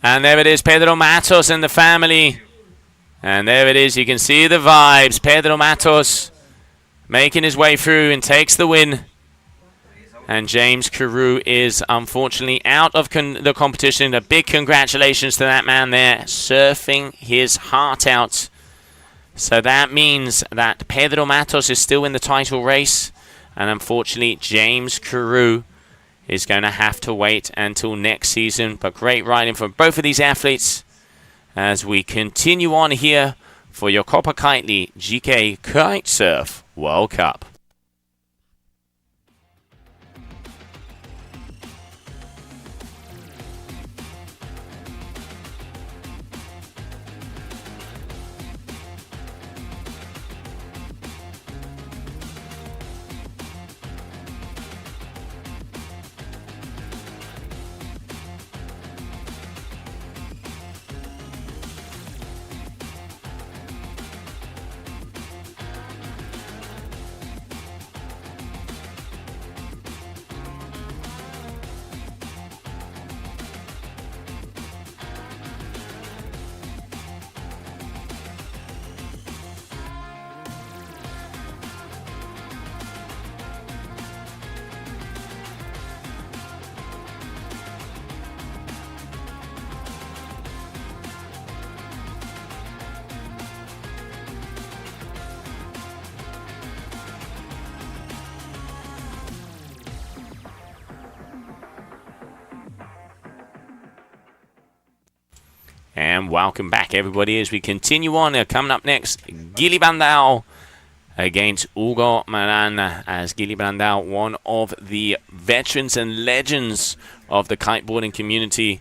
And there it is, Pedro Matos and the family. And there it is, you can see the vibes. Pedro Matos making his way through and takes the win. And James Carew is unfortunately out of the competition. A big congratulations to that man there, surfing his heart out. So that means that Pedro Matos is still in the title race. And unfortunately, James Carew is going to have to wait until next season. But great riding from both of these athletes as we continue on here for your Copa Kitley GKA Kite-Surf World Cup. And welcome back, everybody, as we continue on. Coming up next, Gili Brandao against Hugo Maran, as Gili Brandao, one of the veterans and legends of the kiteboarding community,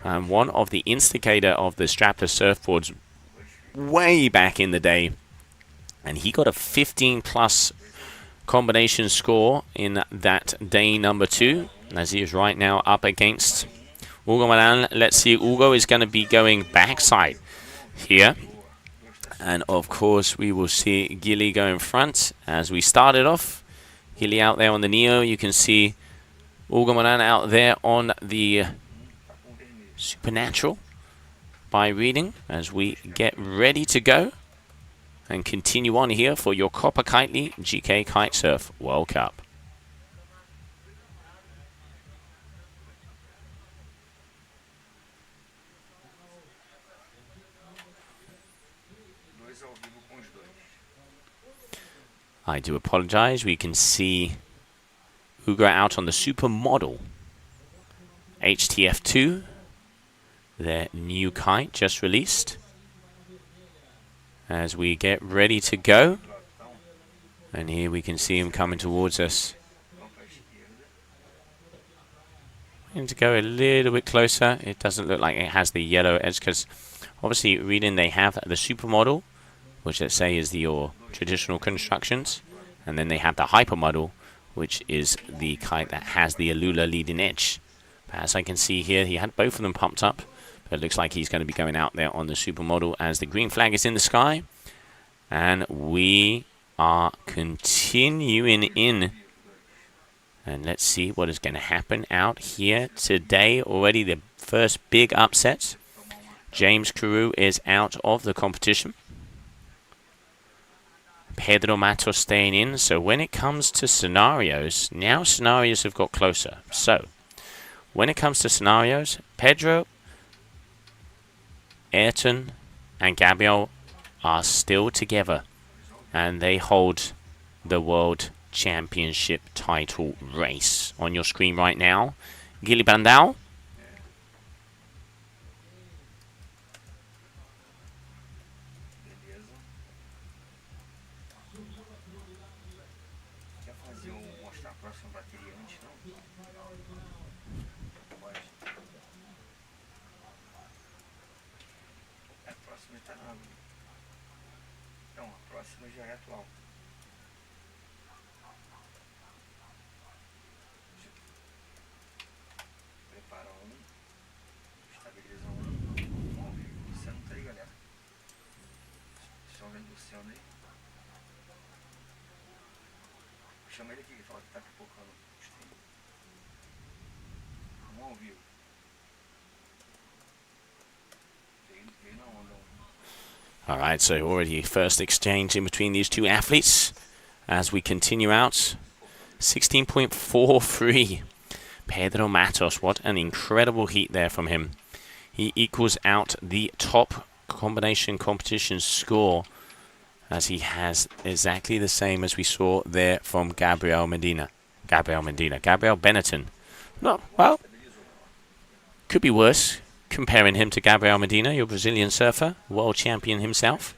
and one of the instigator of the strapless surfboards way back in the day. And he got a 15+ combination score in that day number 2, as he is right now up against Hugo Maran. Let's see, Hugo is going to be going backside here. And of course, we will see Gili go in front as we started off. Gili out there on the Neo. You can see Hugo Maran out there on the Supernatural by reading as we get ready to go and continue on here for your Copa Kitley GKA Kite-Surf World Cup. I do apologize. We can see Hugo out on the Supermodel HTF2, their new kite just released. As we get ready to go, and here we can see him coming towards us. We need to go a little bit closer. It doesn't look like it has the yellow edge, because obviously reading they have the Supermodel, which let's say is your traditional constructions, and then they have the Hypermodel, which is the kite that has the Alula leading edge. But as I can see here, he had both of them pumped up, but it looks like he's going to be going out there on the Supermodel as the green flag is in the sky. And we are continuing in. And let's see what is going to happen out here today. Already the first big upset. James Carew is out of the competition. Pedro Matos staying in. So when it comes to scenarios, now scenarios have got closer. So when it comes to scenarios, Pedro, Ayrton, and Gabriel are still together, and they hold the World Championship title race. On your screen right now, Gili Brandao. All right, so already first exchange in between these two athletes as we continue out. 16.43. Pedro Matos, what an incredible heat there from him. He equals out the top combination competition score as he has exactly the same as we saw there from Gabriel Benetton. No, well, could be worse comparing him to Gabriel Medina, your Brazilian surfer, world champion himself.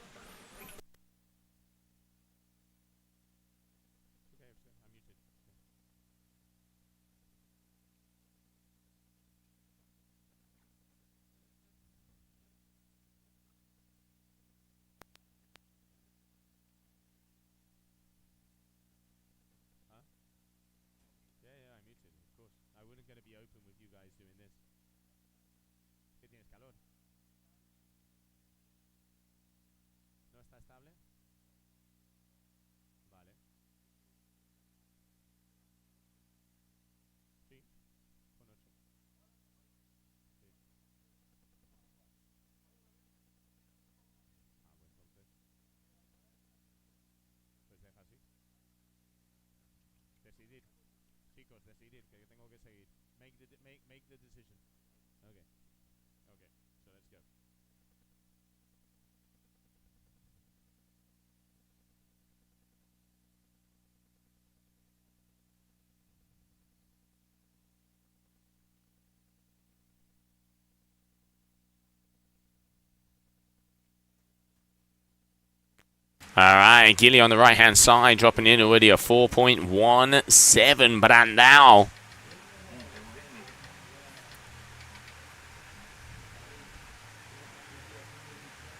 All right, Gilly on the right-hand side, dropping in already a 4.17 Brandao.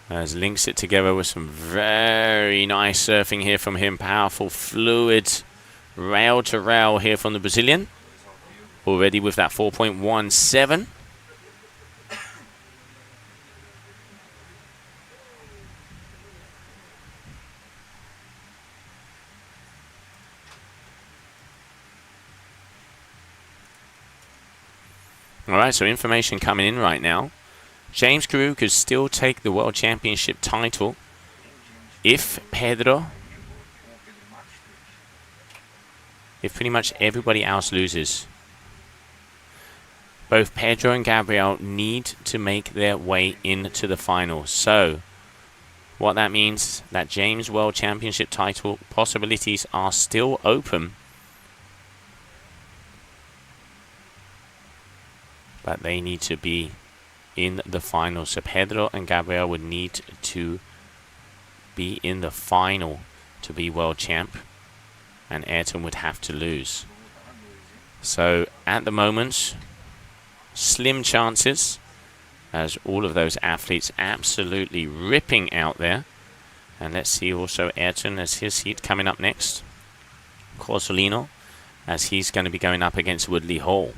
As links it together with some very nice surfing here from him. Powerful, fluid, rail to rail here from the Brazilian. Already with that 4.17. All right, so information coming in right now. James Carew could still take the World Championship title if pretty much everybody else loses. Both Pedro and Gabriel need to make their way into the final. So, what that means, that James World Championship title possibilities are still open. But they need to be in the final. So Pedro and Gabriel would need to be in the final to be world champ. And Ayrton would have to lose. So at the moment, slim chances, as all of those athletes absolutely ripping out there. And let's see also Ayrton as his heat coming up next. Corsolino, as he's going to be going up against Woodley Hall.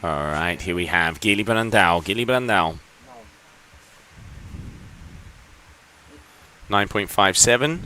All right, here we have Gilly Brandao. 9.57.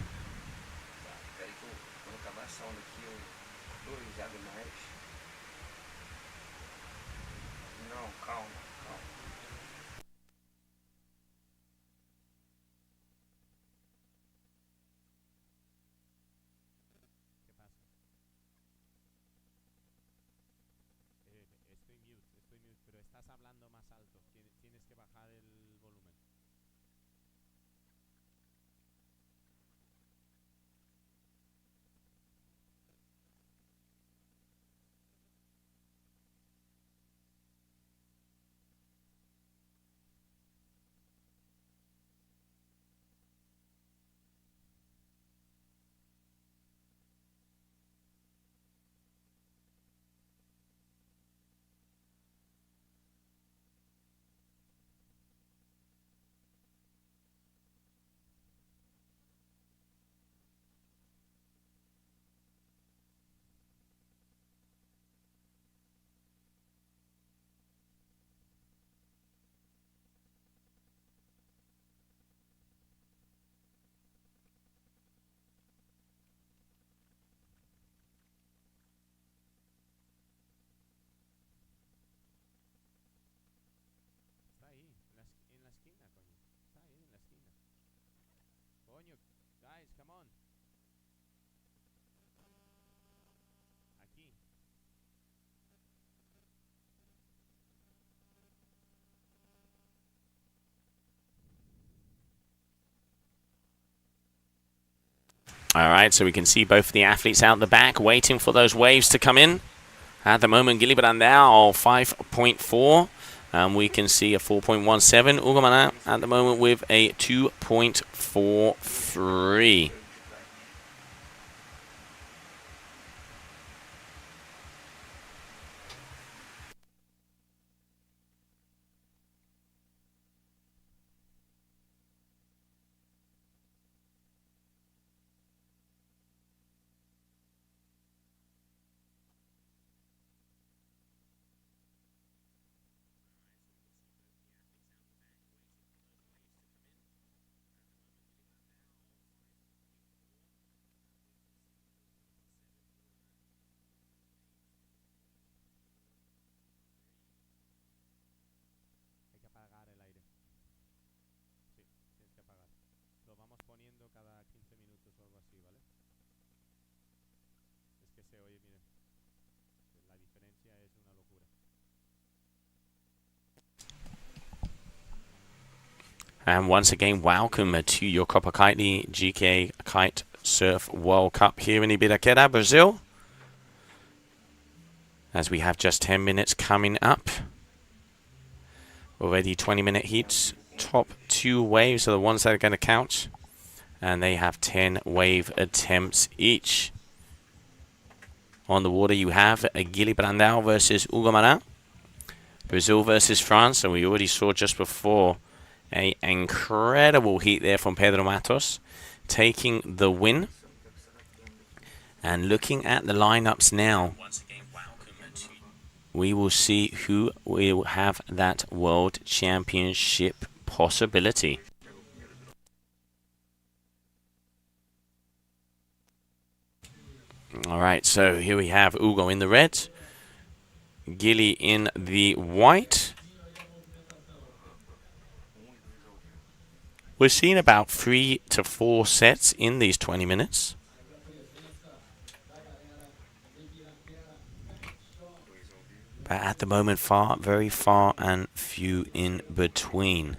All right, so we can see both of the athletes out the back waiting for those waves to come in. At the moment, Gili Brandao 5.4. And we can see a 4.17. Ugo Marin at the moment with a 2.43. And once again, welcome to your Copa Kitley GKA Kite-Surf World Cup here in Ibiraquera, Brazil. As we have just 10 minutes coming up. Already 20-minute heats. Top 2 waves are the ones that are going to count. And they have 10 wave attempts each. On the water you have Gili Brandao versus Ugo Marin. Brazil versus France. And we already saw just before an incredible heat there from Pedro Matos, taking the win. And looking at the lineups now, we will see who will have that World Championship possibility. All right, so here we have Ugo in the red, Gili in the white. We're seeing about 3 to 4 sets in these 20 minutes. But at the moment, very far and few in between.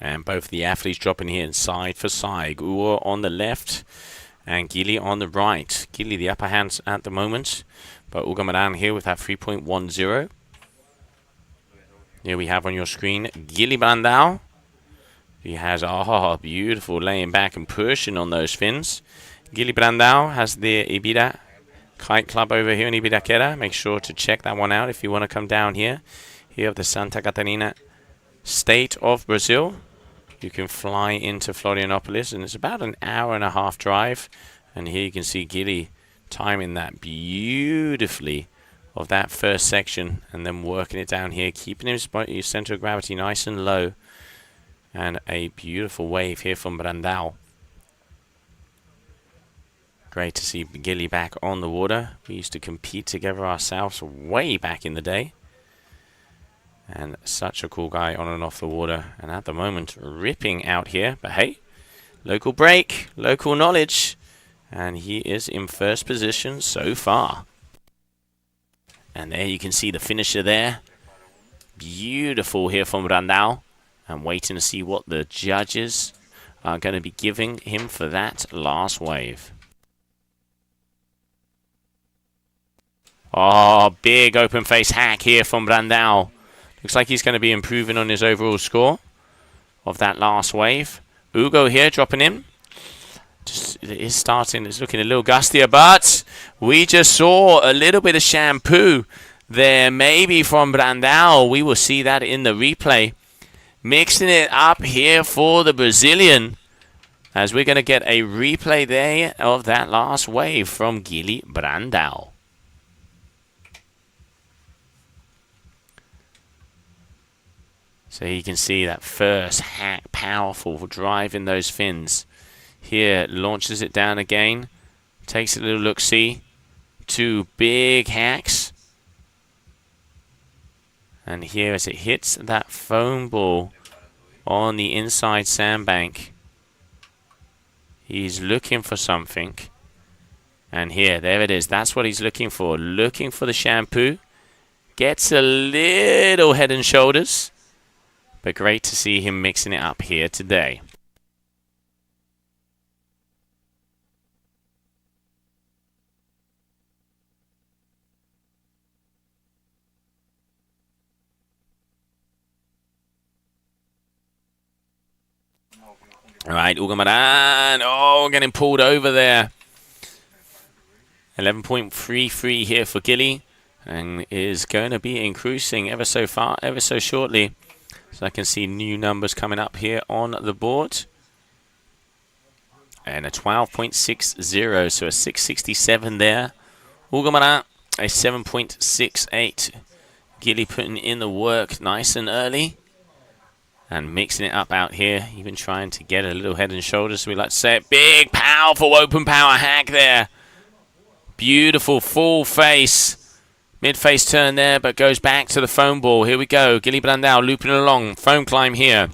And both the athletes dropping here side for side. Ugo on the left and Gili on the right. Gili the upper hands at the moment. But Ugo Marin here with that 3.10. Here we have on your screen Gili Brandao. He has, beautiful laying back and pushing on those fins. Gili Brandao has the Ibira Kite Club over here in Ibiraquera. Make sure to check that one out if you want to come down here. Here of the Santa Catarina state of Brazil. You can fly into Florianopolis, and it's about an hour-and-a-half drive. And here you can see Gili timing that beautifully of that first section, and then working it down here, keeping his center of gravity nice and low. And a beautiful wave here from Brandao. Great to see Gili back on the water. We used to compete together ourselves way back in the day. And such a cool guy on and off the water. And at the moment, ripping out here. But hey, local break, local knowledge. And he is in first position so far. And there you can see the finisher there. Beautiful here from Brandao. And waiting to see what the judges are going to be giving him for that last wave. Oh, big open face hack here from Brandao. Looks like he's going to be improving on his overall score of that last wave. Ugo here dropping in. It is starting, it's looking a little gustier, but we just saw a little bit of shampoo there, maybe from Brandao. We will see that in the replay. Mixing it up here for the Brazilian, as we're going to get a replay there of that last wave from Guilherme Brandao. So you can see that first hack, powerful drive in those fins. Here, launches it down again. Takes a little look-see. 2 big hacks. And here as it hits that foam ball on the inside sandbank. He's looking for something. And here, there it is. That's what he's looking for. Looking for the shampoo. Gets a little head and shoulders. But great to see him mixing it up here today. All right, Ugamaran. Oh, getting pulled over there. 11.33 here for Gilly. And is going to be increasing ever so shortly. So I can see new numbers coming up here on the board. And a 12.60, so a 6.67 there. Ugamaran, a 7.68. Gilly putting in the work nice and early. And mixing it up out here, even trying to get a little head and shoulders, we like to say it. Big, powerful open power hack there. Beautiful full face. Mid-face turn there, but goes back to the foam ball. Here we go. Guilherme Brandao looping along. Foam climb here.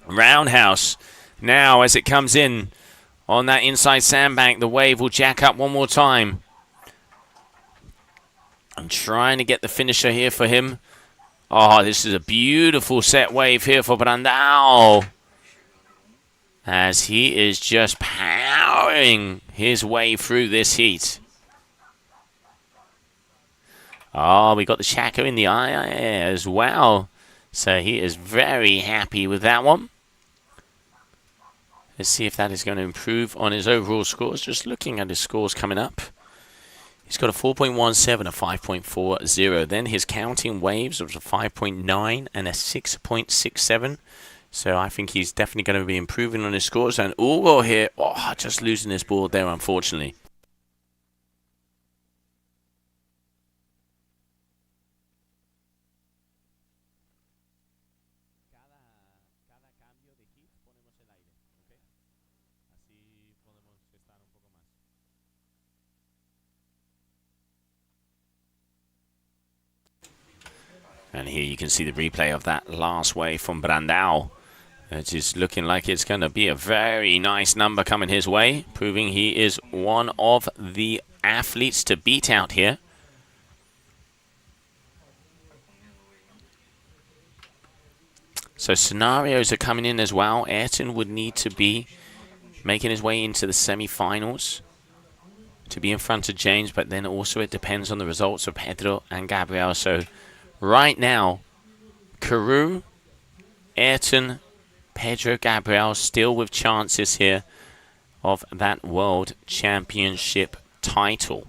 Roundhouse. Now, as it comes in on that inside sandbank, the wave will jack up one more time. I'm trying to get the finisher here for him. Oh, this is a beautiful set wave here for Brandao. As he is just powering his way through this heat. Oh, we got the Shaka in the eye as well. So he is very happy with that one. Let's see if that is going to improve on his overall scores. Just looking at his scores coming up. He's got a 4.17, a 5.40. Then his counting waves was a 5.9 and a 6.67. So I think he's definitely going to be improving on his scores. And Ugo here, oh, just losing his board there, unfortunately. And here you can see the replay of that last wave from Brandao. It is looking like it's going to be a very nice number coming his way, proving he is one of the athletes to beat out here. So scenarios are coming in as well. Ayrton would need to be making his way into the semi-finals to be in front of James, but then also it depends on the results of Pedro and Gabriel. So right now, Carew, Ayrton, Pedro, Gabriel still with chances here of that World Championship title.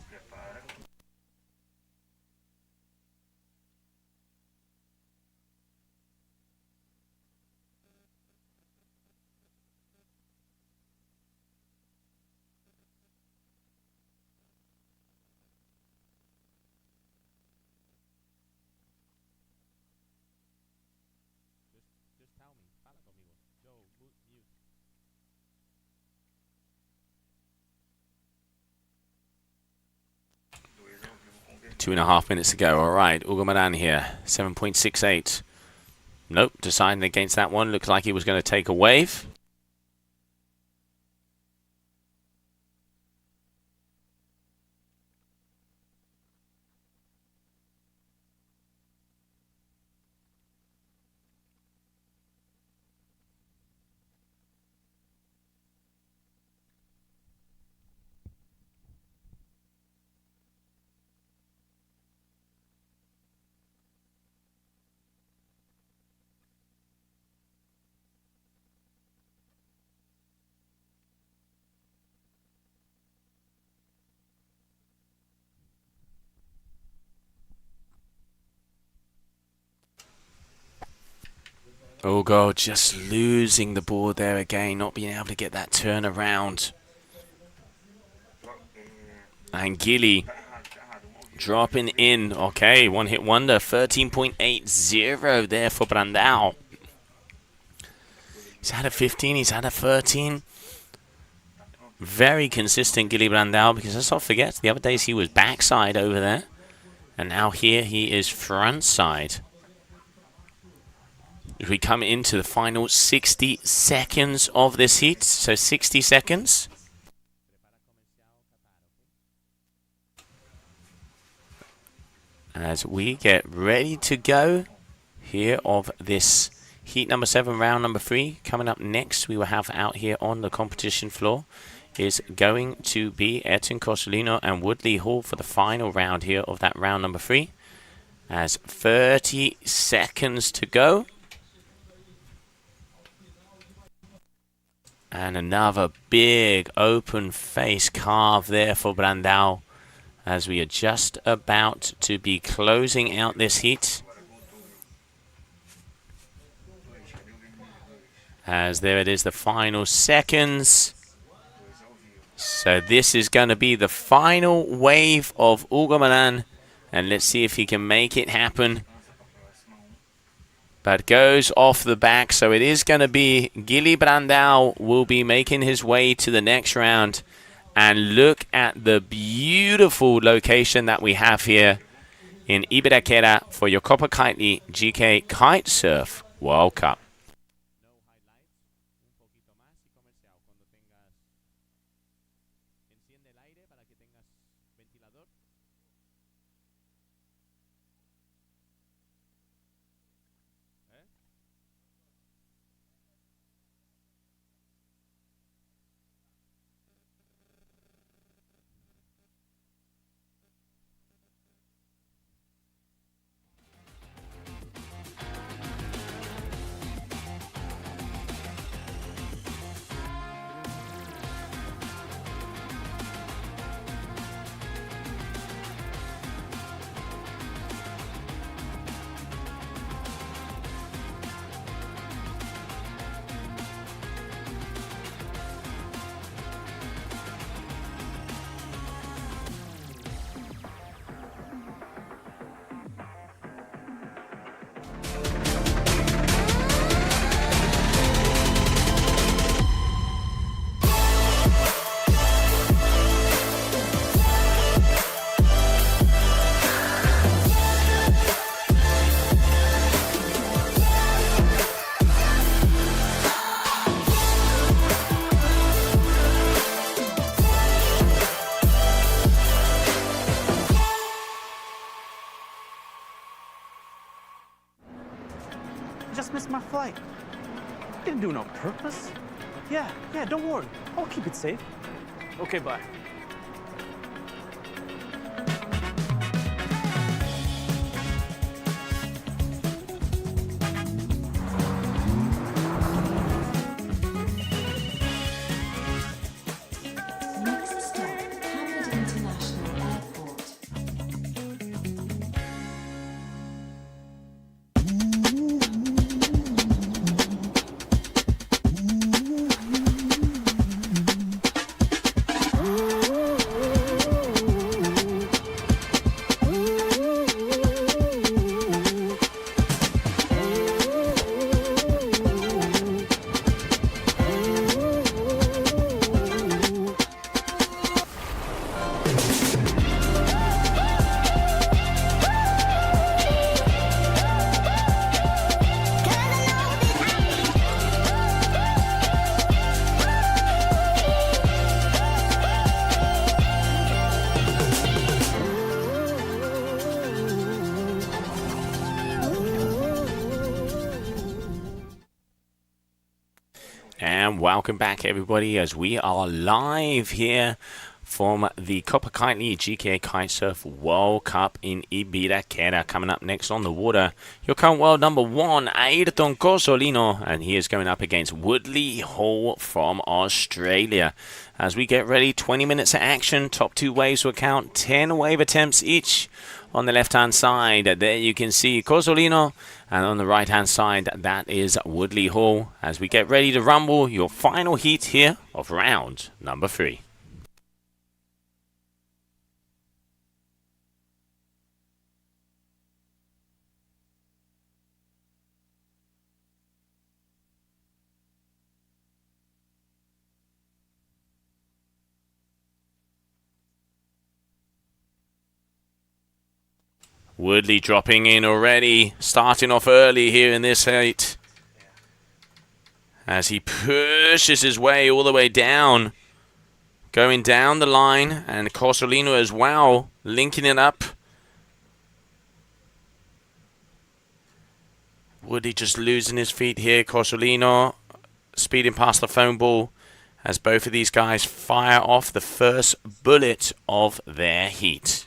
Two and a half minutes to go. All right, Ugamaran here, 7.68. Nope, deciding against that one. Looks like he was going to take a wave. Oh God, just losing the board there again, not being able to get that turn around. And Gilly dropping in. Okay, one hit wonder. 13.80 there for Brandao. He's had a 15, he's had a 13. Very consistent Gilly Brandao, because let's not forget, the other days he was backside over there. And now here he is front side. As we come into the final 60 seconds of this heat. So 60 seconds. As we get ready to go here of this heat number 7, round number 3. Coming up next, we will have out here on the competition floor is going to be Ayrton Costellino and Woodley Hall for the final round here of that round number 3. As 30 seconds to go. And another big open face carve there for Brandao, as we are just about to be closing out this heat. As there it is, the final seconds. So this is going to be the final wave of Hugo Malan, and let's see if he can make it happen. But goes off the back, so it is going to be Gilly Brandao will be making his way to the next round. And look at the beautiful location that we have here in Ibiraquera for your Copa Kitley GKA Kite-Surf World Cup.
I just missed my flight. Didn't do it on purpose. Yeah, don't worry. I'll keep it safe. Okay, bye.
Next stop, Hamid International Airport.
And welcome back, everybody, as we are live here from the Copa Kitley GKA Kite-Surf World Cup in Ibiraquera. Coming up next on the water, your current world number 1, Ayrton Cosolino, and he is going up against Woodley Hall from Australia. As we get ready, 20 minutes of action, top 2 waves will count, 10 wave attempts each. On the left-hand side, there you can see Cosolino, and on the right-hand side, that is Woodley Hall. As we get ready to rumble, your final heat here of round number 3. Woodley dropping in already, starting off early here in this heat. As he pushes his way all the way down. Going down the line, and Cosolino as well, linking it up. Woodley just losing his feet here. Cosolino speeding past the foam ball as both of these guys fire off the first bullet of their heat.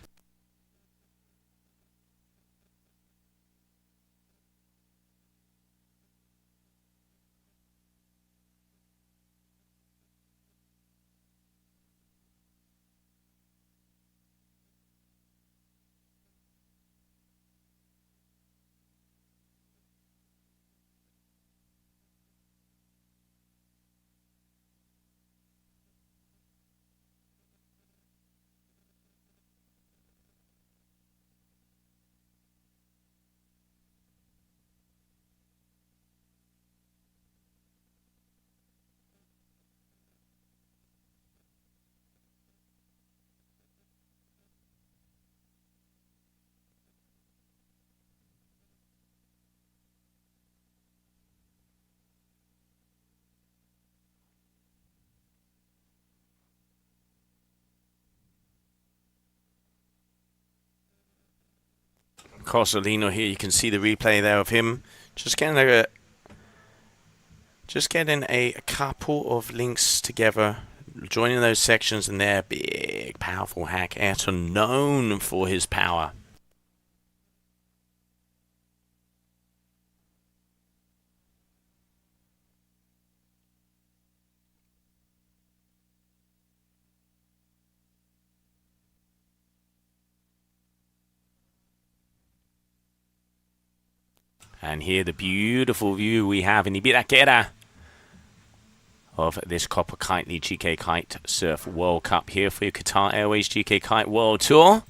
Cosolino here, you can see the replay there of him just getting a couple of links together, joining those sections, and their big powerful hack. Ayrton known for his power. And here the beautiful view we have in Ibiraquera of this Copa Kitley GK Kite Surf World Cup here for your Qatar Airways GK Kite World Tour.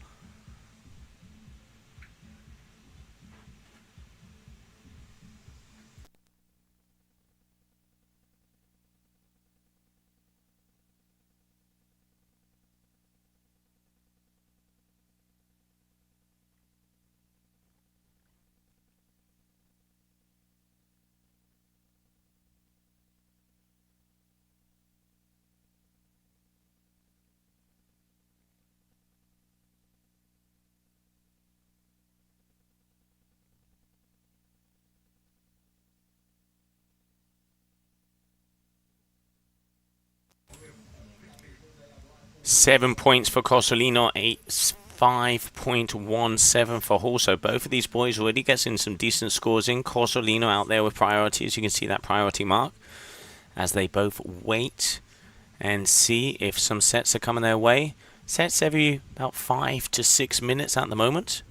Seven points for Cosolino, 5.17 for Hall. So both of these boys already getting some decent scores in. Cosolino out there with priority, as you can see that priority mark, as they both wait and see if some sets are coming their way. Sets every about 5 to 6 minutes at the moment.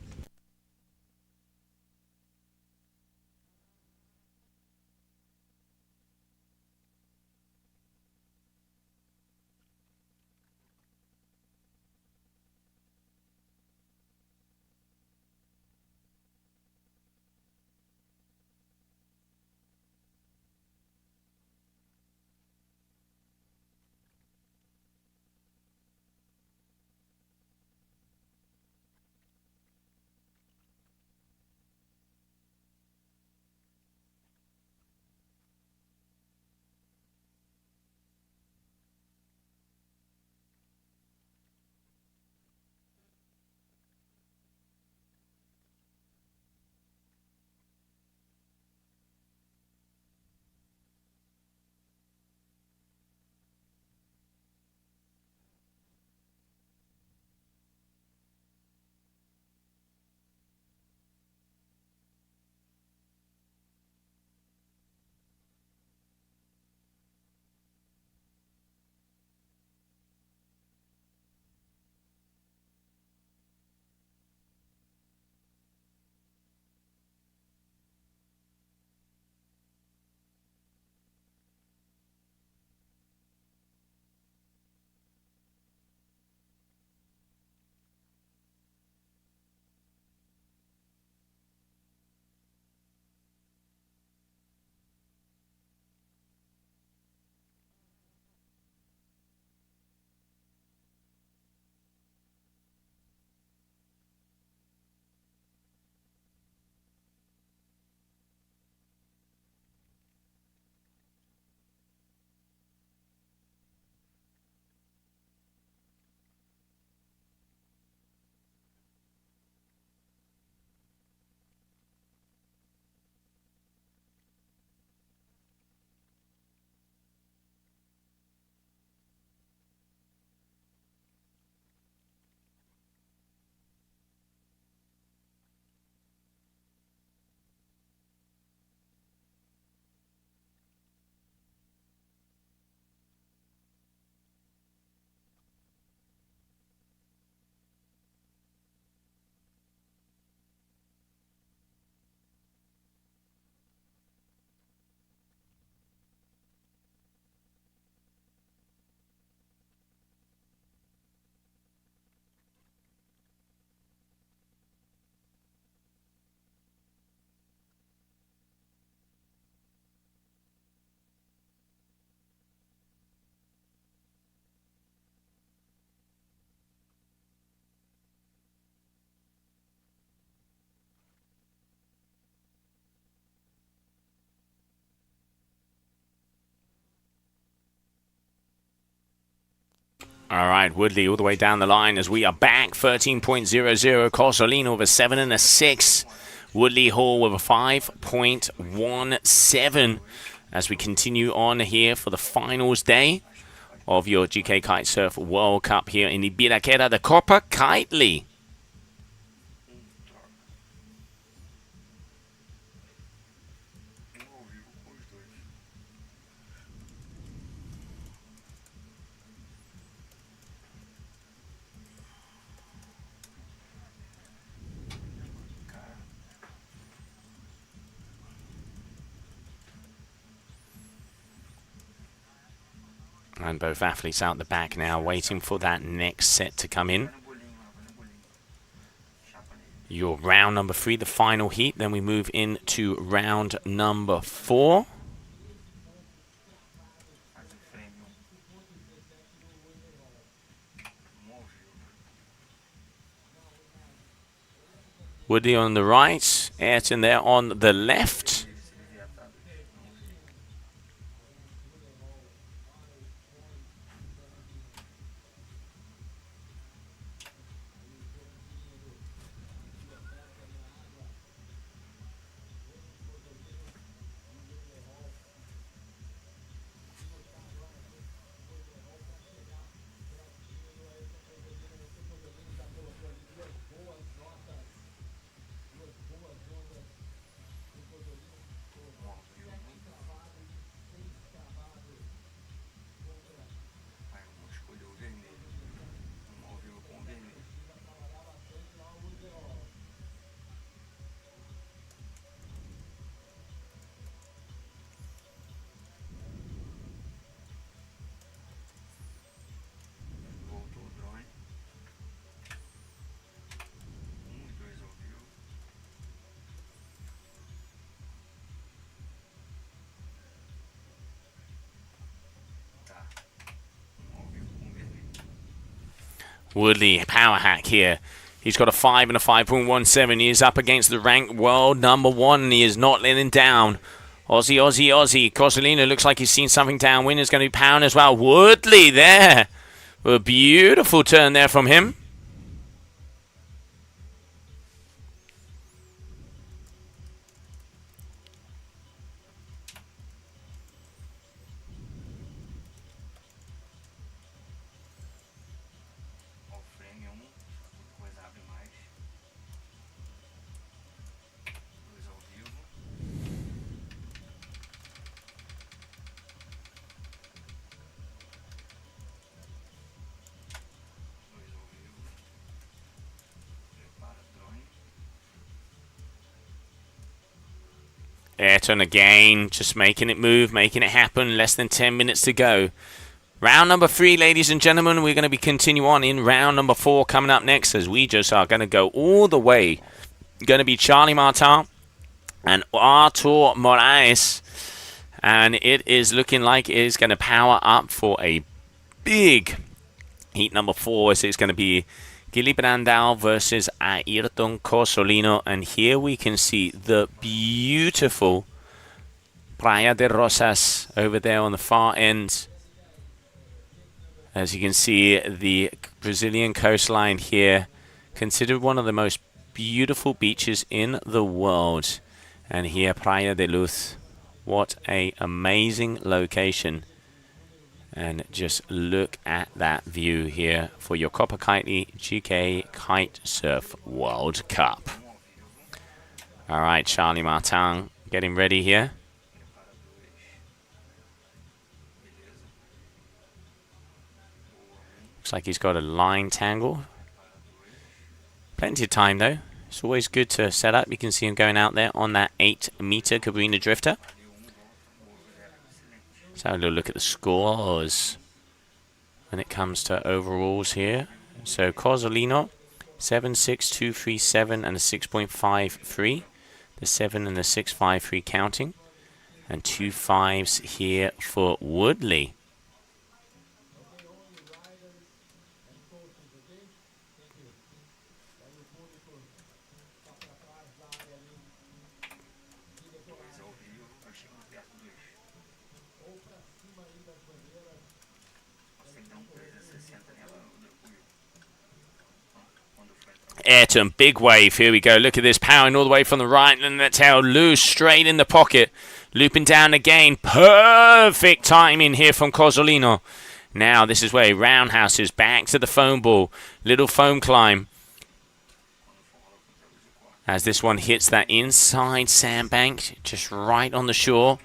All right, Woodley all the way down the line as we are back. 13.00. Cosolino with a 7 and a 6. Woodley Hall with a 5.17 as we continue on here for the finals day of your GK Kite-Surf World Cup here in Ibiraquera, the Copa Kitley. And both athletes out the back now, waiting for that next set to come in. Your round number 3, the final heat. Then we move into round number 4. Woody on the right, Ayrton there on the left. Woodley, power hack here. He's got a 5 and a 5.17. He is up against the ranked world number 1. He is not letting down. Aussie, Aussie, Aussie. Cosolino looks like he's seen something downwind. It's going to be pound as well. Woodley there. A beautiful turn there from him. Ayrton again, just making it move, making it happen. Less than 10 minutes to go. Round number 3, ladies and gentlemen. We're going to be continue on in round number 4 coming up next as we just are going to go all the way. Going to be Charlie Martin and Artur Moraes. And it is looking like it is going to power up for a big heat number 4. As it's going to be Gilly Brandao versus Ayrton Cosolino. And here we can see the beautiful Praia de Rosas over there on the far end. As you can see, the Brazilian coastline here, considered one of the most beautiful beaches in the world. And here, Praia de Luz. What an amazing location. And just look at that view here for your Copa Kitley GKA Kite-Surf World Cup. All right, Charlie Martin getting ready here. Looks like he's got a line tangle. Plenty of time though. It's always good to set up. You can see him going out there on that 8-meter Cabrini drifter. Let's have a little look at the scores when it comes to overalls here. So Cosolino, 7.6237 and a 6.53. The 7 and the 6.53 counting. And 2 5s here for Woodley. Ayrton, big wave. Here we go. Look at this, powering all the way from the right, and the tail loose, straight in the pocket. Looping down again. Perfect timing here from Cozzolino. Now this is where he roundhouses back to the foam ball. Little foam climb. As this one hits that inside sandbank, just right on the shore.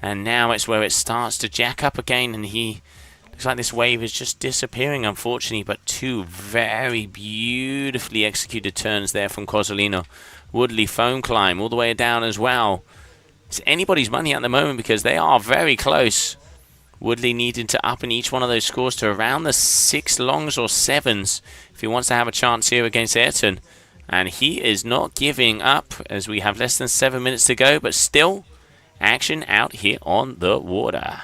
And now it's where it starts to jack up again, and he... Looks like this wave is just disappearing, unfortunately, but two very beautifully executed turns there from Cozzolino. Woodley foam climb all the way down as well. It's anybody's money at the moment because they are very close. Woodley needing to up in each one of those scores to around the 6 longs or 7s if he wants to have a chance here against Ayrton. And he is not giving up as we have less than 7 minutes to go, but still action out here on the water.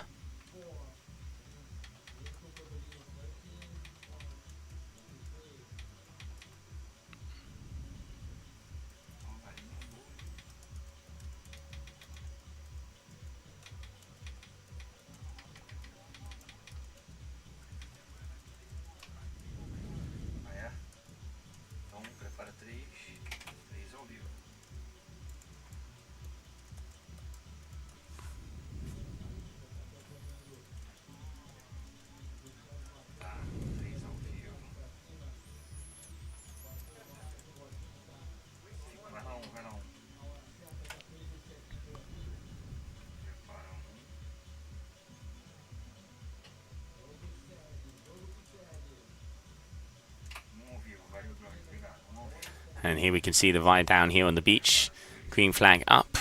And here we can see the vibe down here on the beach. Green flag up.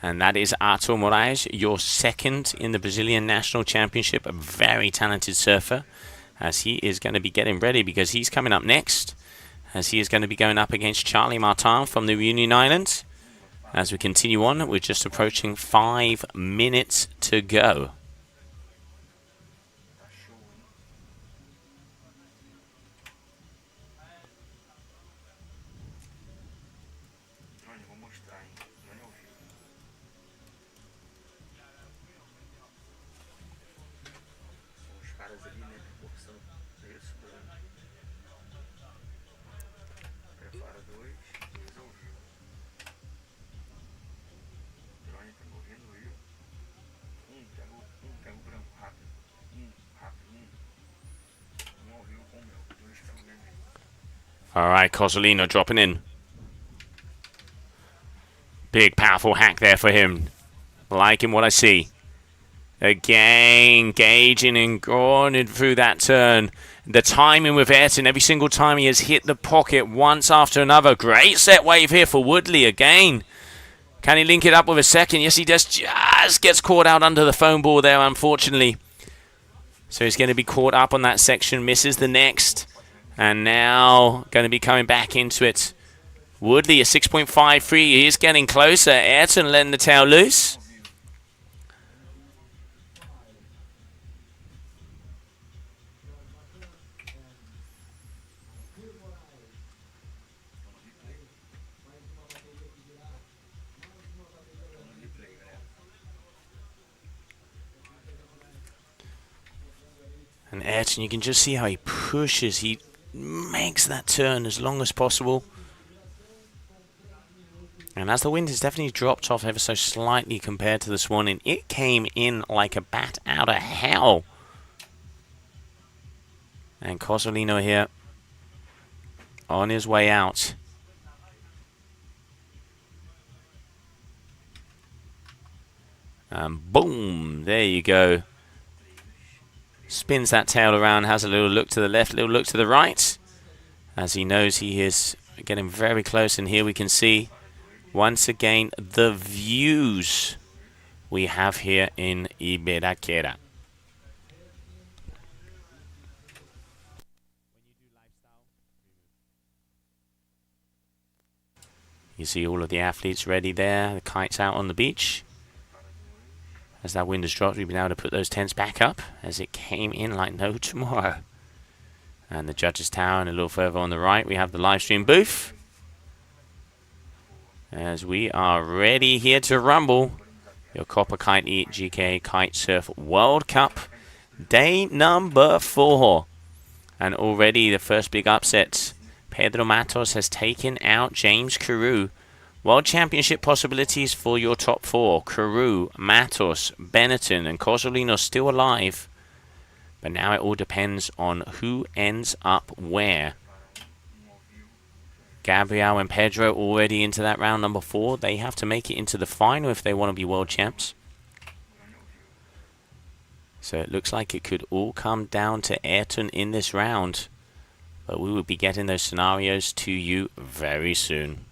And that is Artur Moraes, your second in the Brazilian National Championship. A very talented surfer. As he is going to be getting ready because he's coming up next. As he is going to be going up against Charlie Martin from the Reunion Islands. As we continue on, we're just approaching 5 minutes to go. Alright, Cozzolino dropping in. Big powerful hack there for him. Liking what I see. Again, gauging and going through that turn. The timing with Ayrton, every single time he has hit the pocket once after another. Great set wave here for Woodley again. Can he link it up with a second? Yes, he does. Just gets caught out under the foam ball there, unfortunately. So he's going to be caught up on that section. Misses the next. And now going to be coming back into it. Woodley, a 6.53. He is getting closer. Ayrton letting the tail loose. And Ayrton, you can just see how he pushes. He makes that turn as long as possible. And as the wind has definitely dropped off ever so slightly compared to this morning, it came in like a bat out of hell. And Cozzolino here on his way out. And boom, there you go. Spins that tail around, has a little look to the left, little look to the right. As he knows he is getting very close. And here we can see, once again, the views we have here in Ibiraquera. You see all of the athletes ready there, the kites out on the beach. As that wind has dropped, we've been able to put those tents back up as it came in like no tomorrow. And the judges' tower, and a little further on the right, we have the live stream booth. As we are ready here to rumble your Copa Kitley GKA Kite-Surf World Cup, day number 4. And already the first big upset Pedro Matos has taken out James Carew. World Championship possibilities for your top 4. Carew, Matos, Benetton and Cosolino still alive. But now it all depends on who ends up where. Gabriel and Pedro already into that round number 4. They have to make it into the final if they want to be world champs. So it looks like it could all come down to Ayrton in this round. But we will be getting those scenarios to you very soon.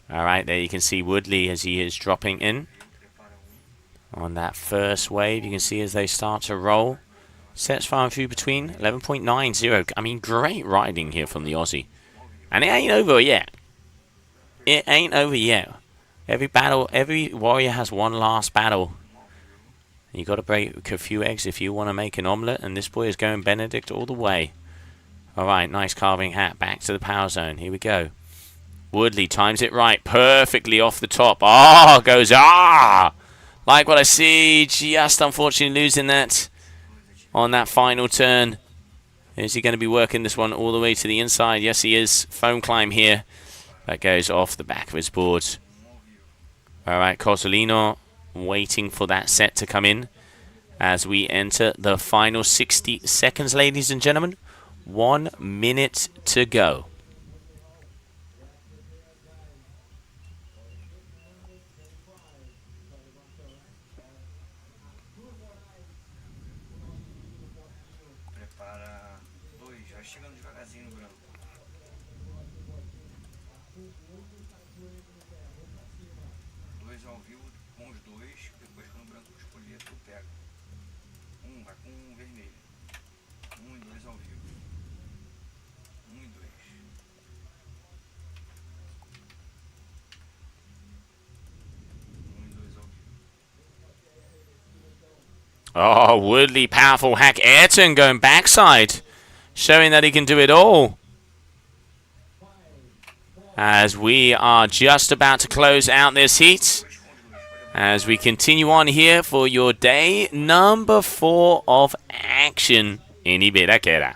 Alright, there you can see Woodley as he is dropping in. On that first wave, you can see as they start to roll. Sets far and few between 11.90. I mean, great riding here from the Aussie. And it ain't over yet. It ain't over yet. Every battle, every warrior has one last battle. You got to break a few eggs if you want to make an omelette. And this boy is going Benedict all the way. Alright, nice carving hat. Back to the power zone. Here we go. Woodley times it right. Perfectly off the top. Ah, goes, like what I see. Just unfortunately losing that on that final turn. Is he going to be working this one all the way to the inside? Yes, he is. Foam climb here. That goes off the back of his board. Alright, Cosolino waiting for that set to come in as we enter the final 60 seconds, ladies and gentlemen. 1 minute to go. Oh, Woodley, powerful hack. Ayrton going backside, showing that he can do it all. As we are just about to close out this heat, as we continue on here for your day number 4 of action in Ibiraquera.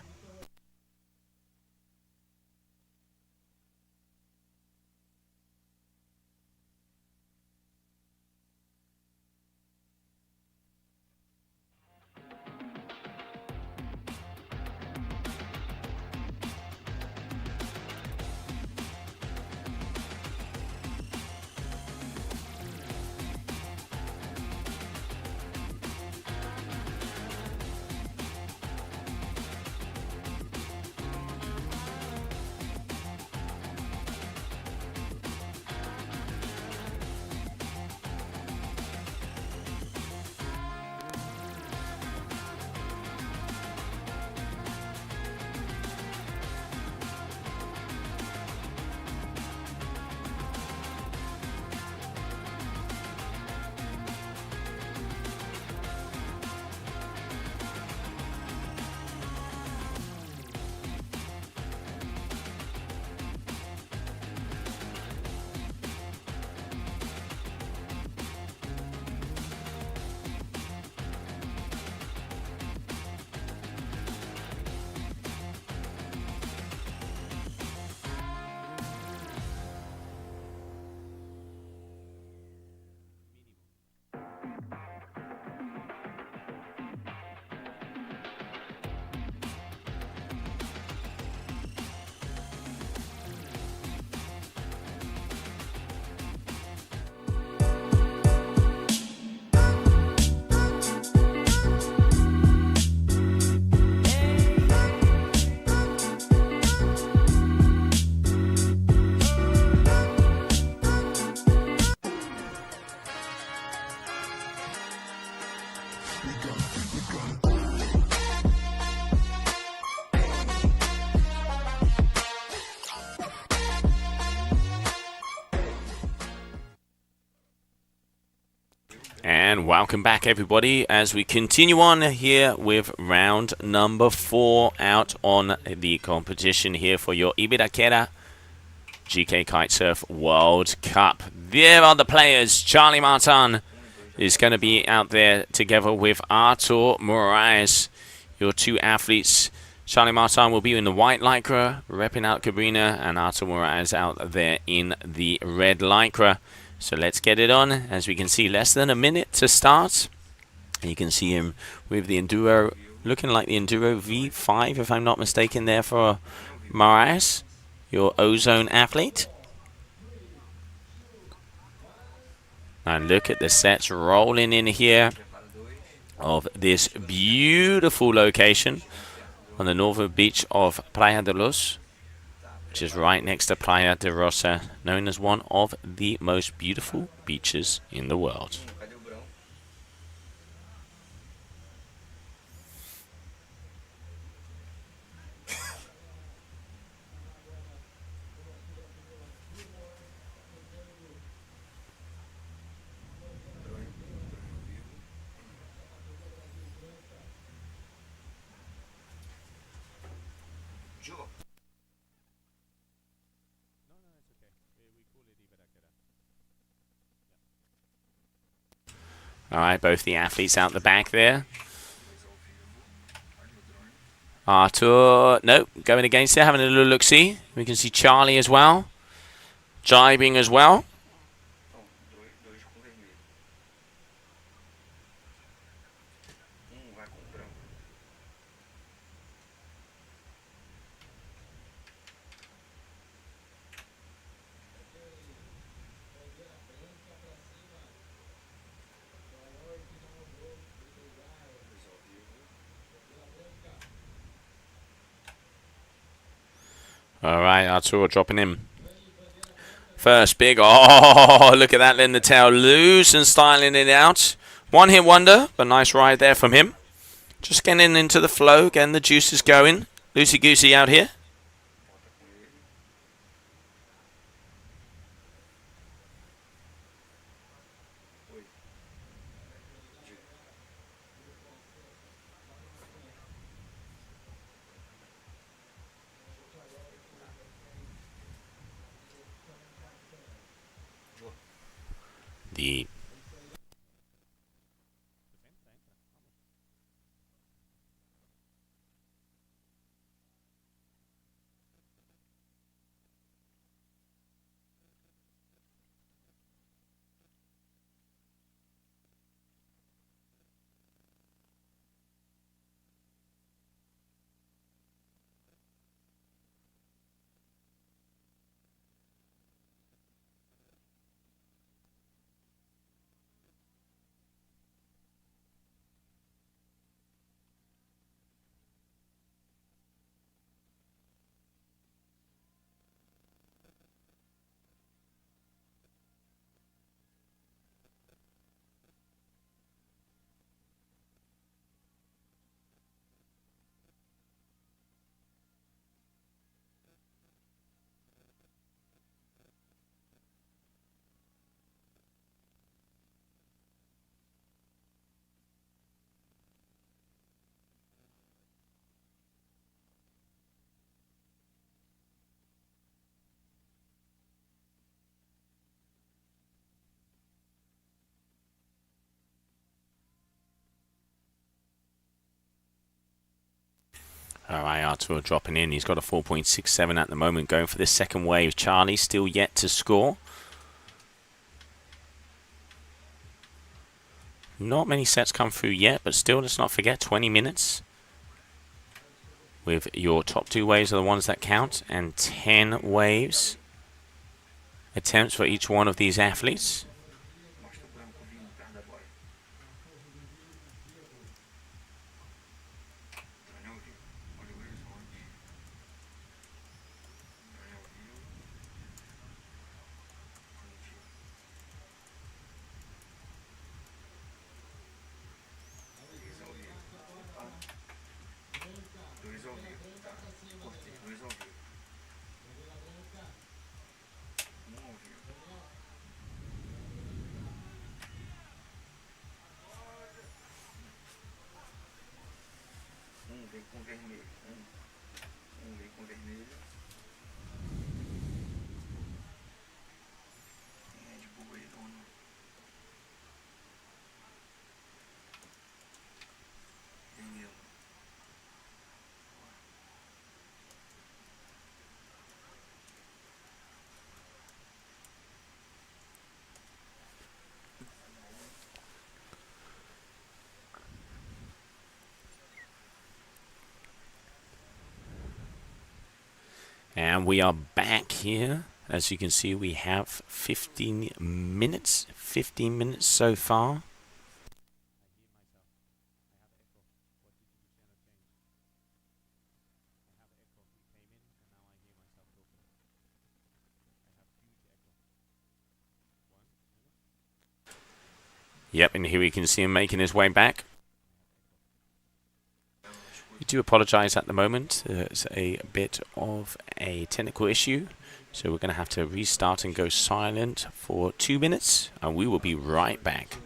And welcome back, everybody, as we continue on here with round number 4 out on the competition here for your Ibiraquera GK Kite-Surf World Cup. There are the players. Charlie Martin is going to be out there together with Artur Moraes. Your two athletes, Charlie Martin will be in the white lycra, repping out Cabrina, and Artur Moraes out there in the red lycra. So let's get it on. As we can see, less than a minute to start. You can see him with the Enduro, looking like the Enduro V5, if I'm not mistaken, there for Moraes, your Ozone athlete. And look at the sets rolling in here of this beautiful location on the northern beach of Playa de Luz, which is right next to Playa de Rosa, known as one of the most beautiful beaches in the world. All right, both the athletes out the back there. Artur, nope, going against it, having a little look-see. We can see Charlie as well, jibing as well. All right, Artur dropping in. First big, oh, look at that, letting the tail loose and styling it out. One hit wonder, but nice ride there from him. Just getting into the flow, getting the juices going. Loosey-goosey out here. The all right, Artur dropping in. He's got a 4.67 at the moment, going for this second wave. Charlie still yet to score. Not many sets come through yet, but still, let's not forget, 20 minutes. With your top two waves are the ones that count, and 10 waves attempts for each one of these athletes. And we are back here. As you can see, we have 15 minutes so far. Yep, and here we can see him making his way back. We do apologize at the moment. There's a bit of a technical issue. So we're going to have to restart and go silent for 2 minutes. And we will be right back.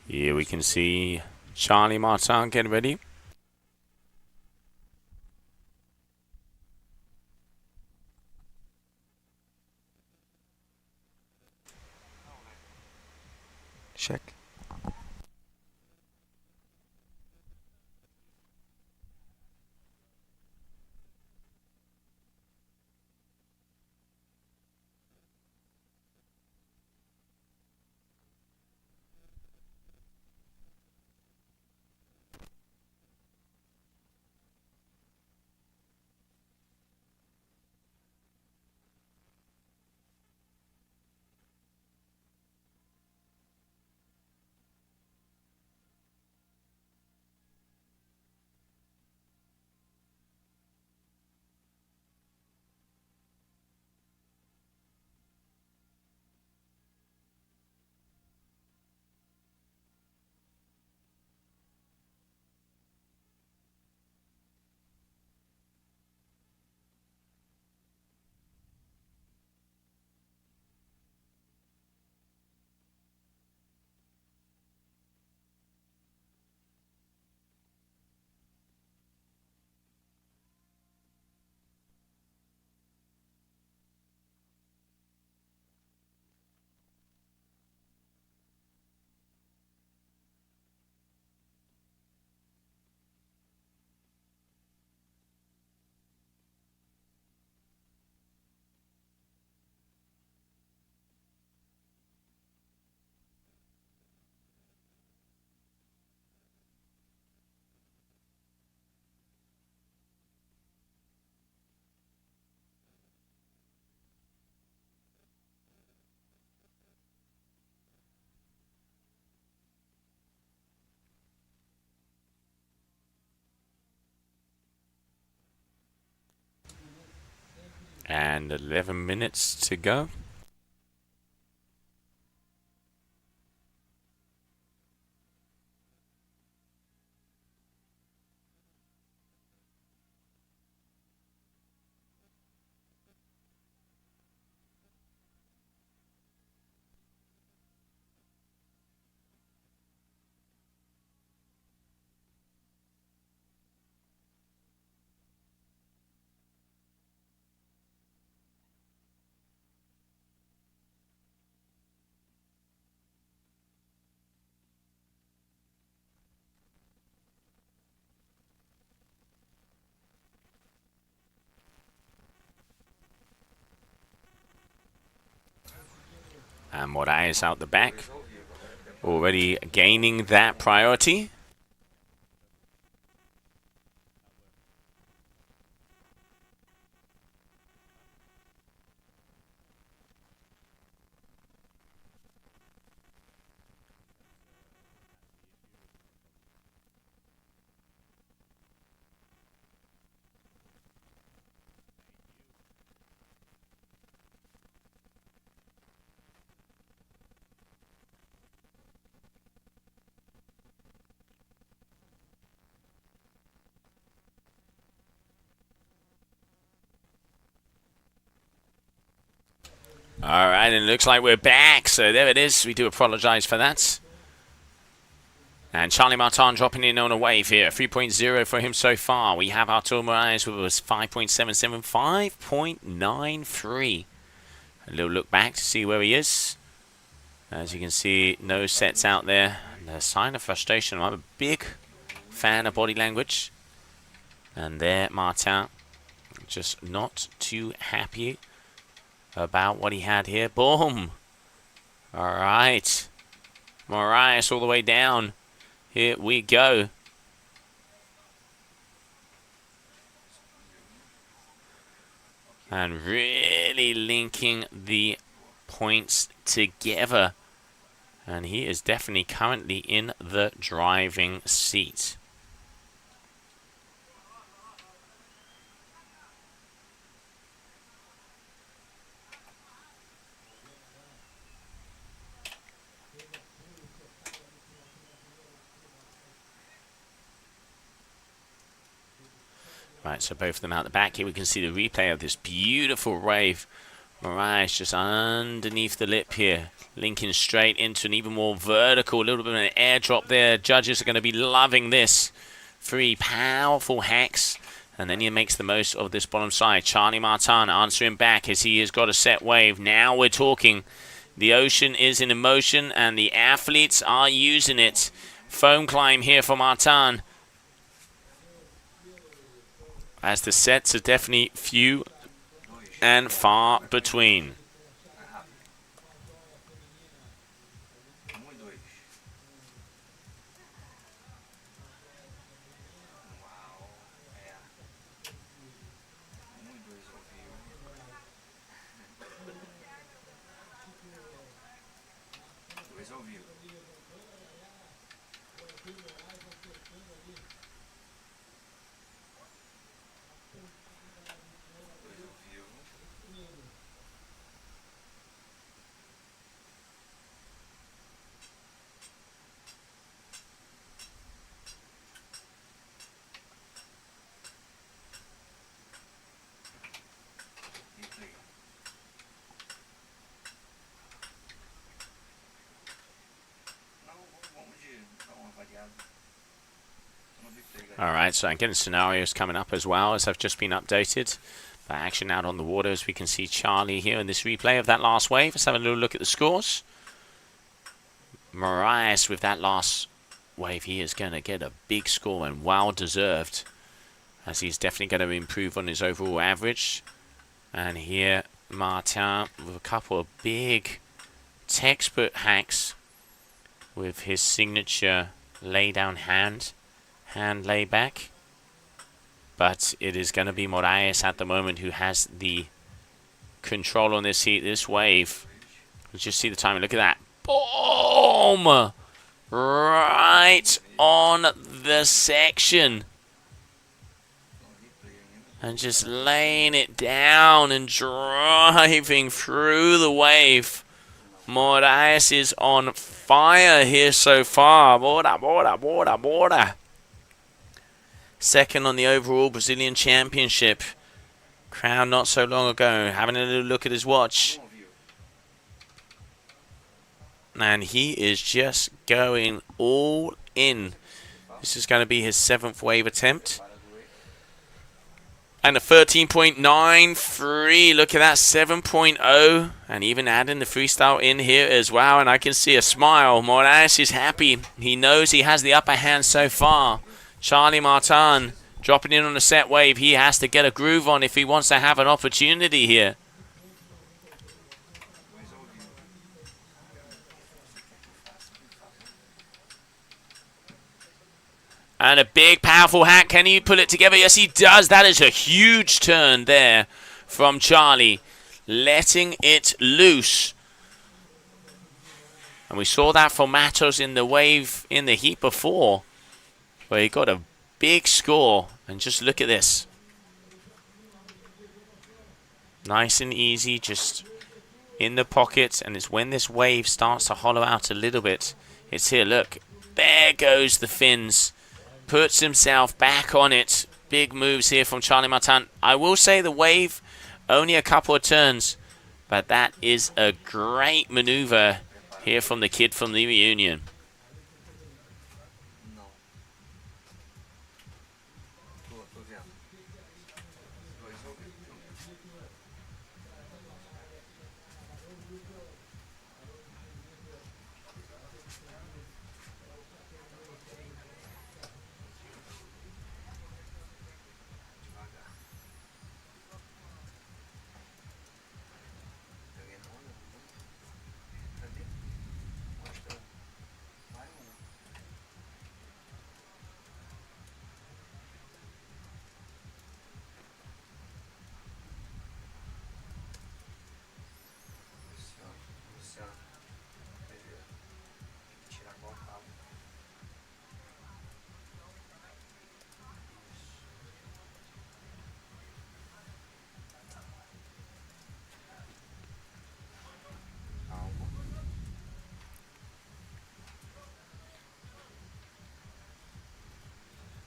Here we can see Charlie Martin get ready.
Check.
And 11 minutes to go. And Moraes out the back, already gaining that priority. All right, and it looks like we're back. So there it is. We do apologize for that. And Charlie Martin dropping in on a wave here. 3.0 for him so far. We have Artur Moraes with us 5.77, 5.93. A little look back to see where he is. As you can see, no sets out there. And a sign of frustration. I'm a big fan of body language. And there, Martin, just not too happy about what he had here. Boom! All right. Moraes all the way down. Here we go. And really linking the points together. And he is definitely currently in the driving seat. Right, so both of them out the back here. We can see the replay of this beautiful wave. Moraes just underneath the lip here. Linking straight into an even more vertical, a little bit of an airdrop there. Judges are going to be loving this. 3 powerful hacks. And then he makes the most of this bottom side. Charlie Martin answering back as he has got a set wave. Now we're talking. The ocean is in motion and the athletes are using it. Foam climb here for Martin. As the sets are definitely few and far between. Alright, so I'm getting scenarios coming up as well as I've just been updated. But action out on the water as we can see Charlie here in this replay of that last wave. Let's have a little look at the scores. Moraes with that last wave, he is going to get a big score and well deserved. As he's definitely going to improve on his overall average. And here Martin with a couple of big textbook hacks with his signature lay down hand lay back. But it is going to be Moraes at the moment who has the control on this heat, this wave. Let's just see the timing. Look at that. Boom! Right on the section. And just laying it down and driving through the wave. Moraes is on fire here so far. Bora. Second on the overall Brazilian Championship. Crowned not so long ago. Having a little look at his watch. And he is just going all in. This is going to be his 7th wave attempt. And a 13.93. Look at that, 7.0. And even adding the freestyle in here as well. And I can see a smile. Moraes is happy. He knows he has the upper hand so far. Charlie Martin dropping in on a set wave. He has to get a groove on if he wants to have an opportunity here. And a big, powerful hack. Can he pull it together? Yes, he does. That is a huge turn there from Charlie. Letting it loose. And we saw that from Matos in the wave in the heat before. Where he got a big score. And just look at this. Nice and easy. Just in the pocket. And it's when this wave starts to hollow out a little bit. It's here, look. There goes the fins. Puts himself back on it. Big moves here from Charlie Martin. I will say the wave, only a couple of turns. But that is a great maneuver here from the kid from the reunion.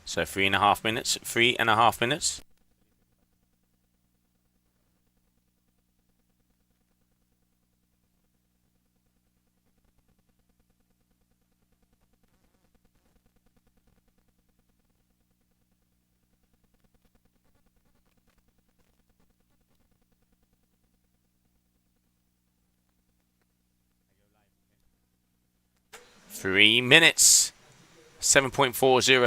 So 3.5 minutes. 3.5 minutes. Three minutes. 7.40,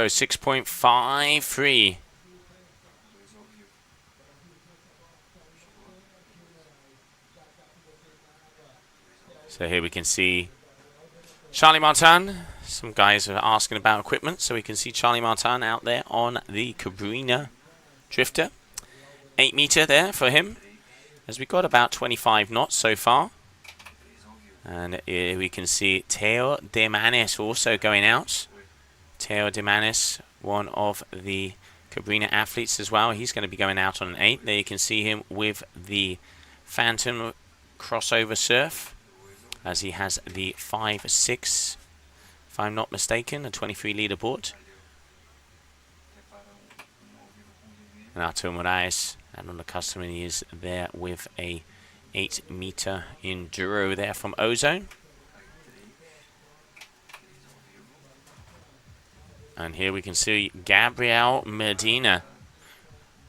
6.53. So here we can see Charlie Martin. Some guys are asking about equipment, so we can see Charlie Martin out there on the Cabrina Drifter. 8 meter there for him, as we got about 25 knots so far. And here we can see Teo De Manis also going out. Teo De Manis, one of the Cabrina athletes as well. He's going to be going out on an 8. There you can see him with the Phantom crossover surf, as he has the 5.6, if I'm not mistaken, a 23 leaderboard. And Artur Moraes, and on the custom, he is there with a 8 meter enduro there from Ozone. And here we can see Gabriel Medina.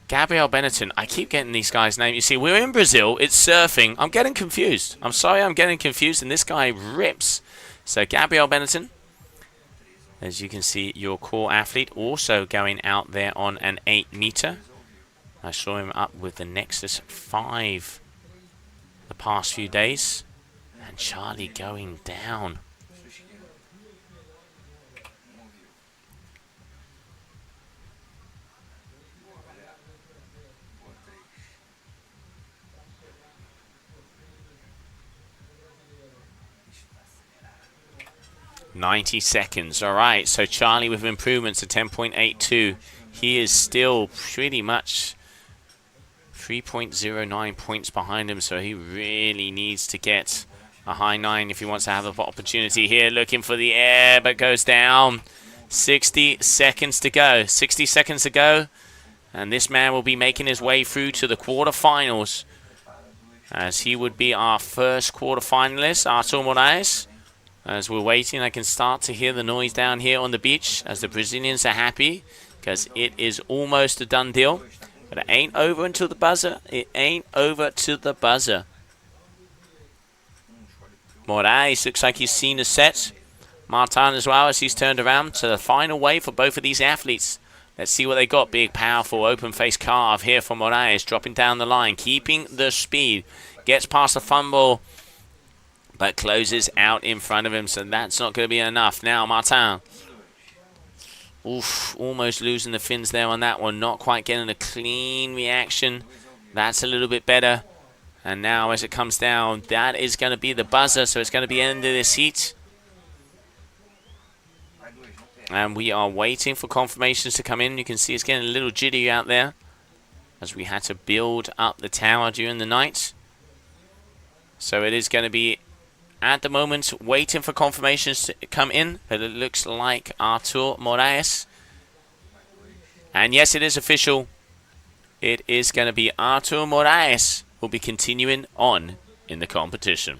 Gabriel Benetton. I keep getting these guys' names. You see, we're in Brazil. It's surfing. I'm getting confused. I'm sorry, I'm getting confused. And this guy rips. So Gabriel Benetton, as you can see, your core athlete, also going out there on an 8 meter. I saw him up with the Nexus 5 the past few days. And Charlie going down. .90 seconds. All right, so Charlie with improvements to 10.82. He is still pretty much 3.09 points behind him, so he really needs to get a high 9 if he wants to have an opportunity here. Looking for the air, but goes down. 60 seconds to go. 60 seconds to go, and this man will be making his way through to the quarterfinals, as he would be our first quarterfinalist, Artur Moraes. As we're waiting, I can start to hear the noise down here on the beach, as the Brazilians are happy, because it is almost a done deal. But it ain't over until the buzzer. It ain't over to the buzzer. Moraes looks like he's seen a set. Martin as well, as he's turned around to the final wave for both of these athletes. Let's see what they got. Big, powerful, open-face carve here from Moraes, dropping down the line, keeping the speed. Gets past the fumble, but closes out in front of him, so that's not going to be enough. Now, Martin. Oof, almost losing the fins there on that one. Not quite getting a clean reaction. That's a little bit better. And now, as it comes down, that is going to be the buzzer, so it's going to be end of this heat. And we are waiting for confirmations to come in. You can see it's getting a little jittery out there, as we had to build up the tower during the night. So it is going to be, at the moment, waiting for confirmations to come in, but it looks like Artur Moraes. And yes, it is official. It is going to be Artur Moraes will be continuing on in the competition.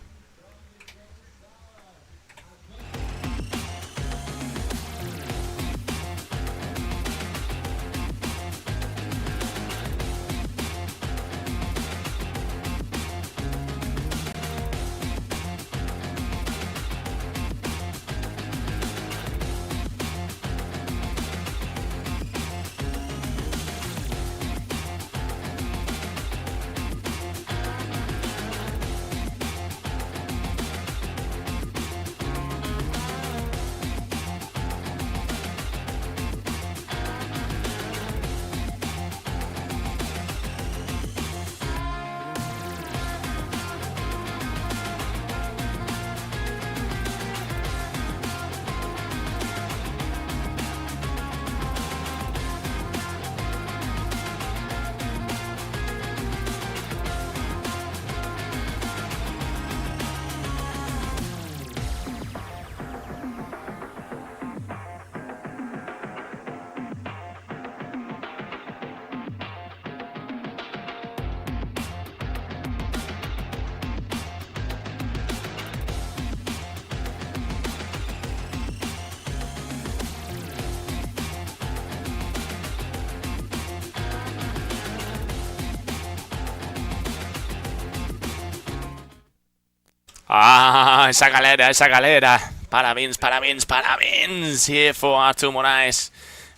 Ah, esa galera. Parabéns, parabéns, parabéns here for Artur Moraes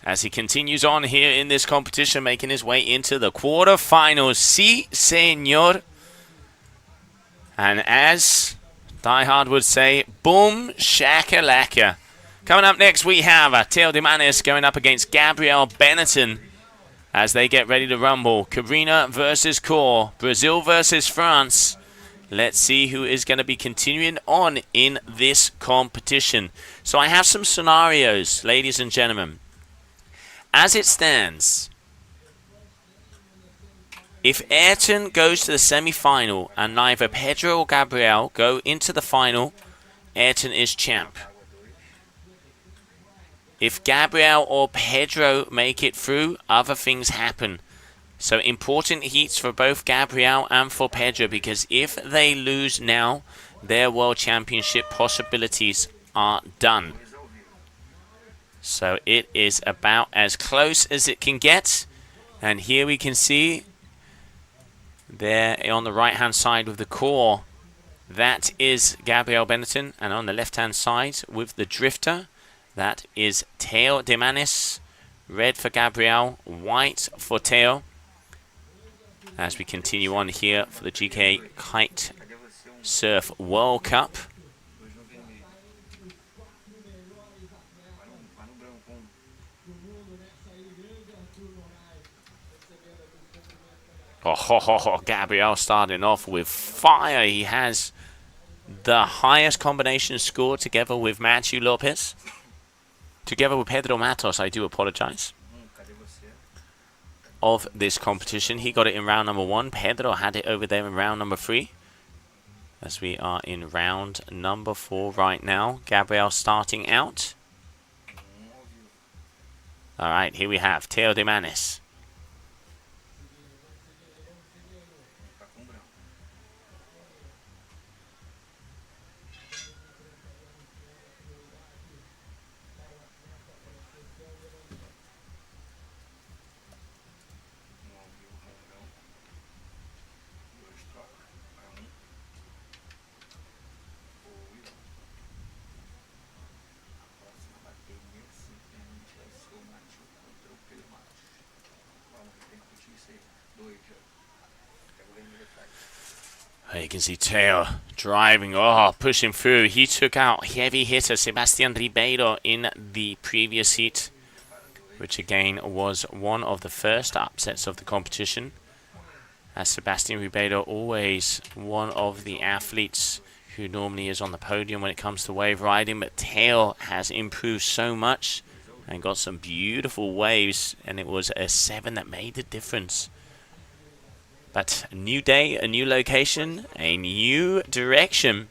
as he continues on here in this competition, making his way into the quarterfinals. Sí, señor. And as Die Hard would say, boom, shakalaka. Coming up next, we have Teo de Manis going up against Gabriel Benetton as they get ready to rumble. Karina versus Core, Brazil versus France. Let's see who is going to be continuing on in this competition. So I have some scenarios, ladies and gentlemen. As it stands, if Ayrton goes to the semi-final and neither Pedro or Gabriel go into the final, Ayrton is champ. If Gabriel or Pedro make it through, other things happen. So important heats for both Gabriel and for Pedro, because if they lose now, their World Championship possibilities are done. So it is about as close as it can get. And here we can see there on the right hand side with the Core, that is Gabriel Benetton. And on the left hand side with the Drifter, that is Teo de Manis. Red for Gabriel, white for Teo. As we continue on here for the GKA Kite-Surf World Cup. Gabriel starting off with fire. He has the highest combination score together with Matthew Lopez. Together with Pedro Matos, I do apologize. Of this competition. He got it in round number 1. Pedro had it over there in round number 3. As we are in round number 4 right now. Gabriel starting out. Alright, here we have Teo de Manis. You can see Teo driving, pushing through. He took out heavy hitter Sebastian Ribeiro in the previous heat, which again was one of the first upsets of the competition. As Sebastian Ribeiro, always one of the athletes who normally is on the podium when it comes to wave riding, but Teo has improved so much and got some beautiful waves, and it was a 7 that made the difference. But a new day, a new location, a new direction.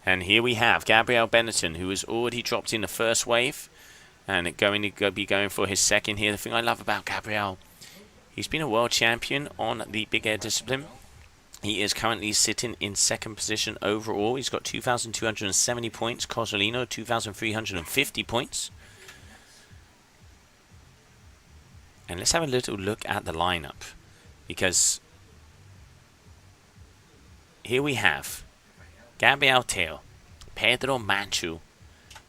And here we have Gabriel Benetton, who has already dropped in the first wave and going to be going for his second here. The thing I love about Gabriel, he's been a world champion on the big air discipline. He is currently sitting in second position overall. He's got 2,270 points. Cosolino, 2,350 points. And let's have a little look at the lineup, because here we have Gabriel Teo, Pedro Machu,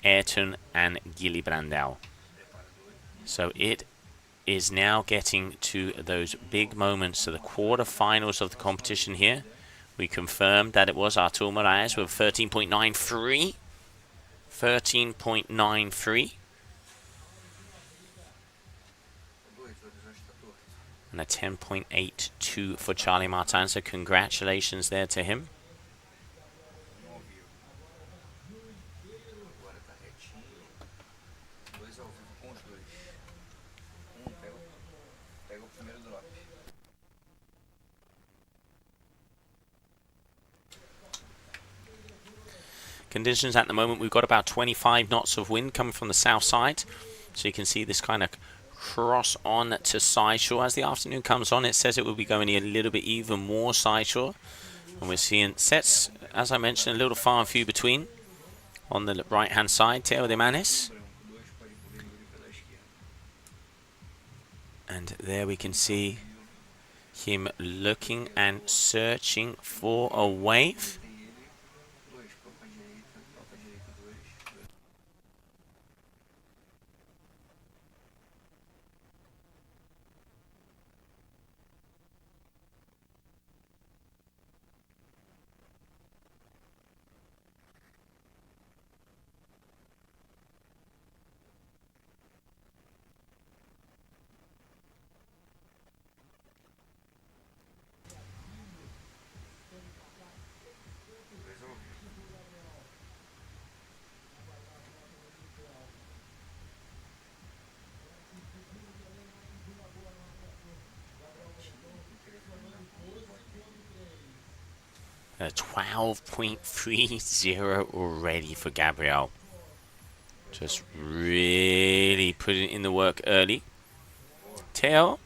Ayrton, and Gilly Brandao. So it is now getting to those big moments, so the quarterfinals of the competition here. We confirmed that it was Artur Moraes with 13.93. 13.93. And a 10.82 for Charlie Martin, so congratulations there to him. Conditions at the moment, we've got about 25 knots of wind coming from the south side. So you can see this kind of cross on to side shore. As the afternoon comes on, it says it will be going a little bit even more side shore. And we're seeing sets, as I mentioned, a little far and few between. On the right-hand side, Teo de Manis. And there we can see him looking and searching for a wave. A 12.30 already for Gabriel. Just really putting in the work early. Teo,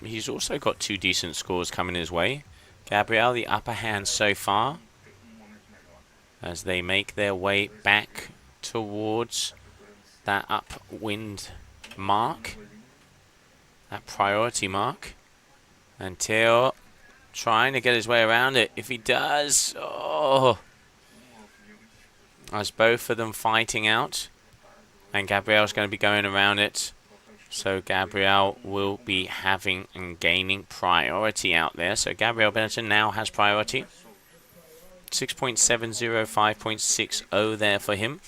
he's also got 2 decent scores coming his way. Gabriel, the upper hand so far, as they make their way back towards that upwind mark, that priority mark. And Teo trying to get his way around it. If he does, oh, as both of them fighting out, and Gabriel's going to be going around it, so Gabriel will be having and gaining priority out there. So Gabriel Benetton now has priority. 6.70, 5.60 there for him.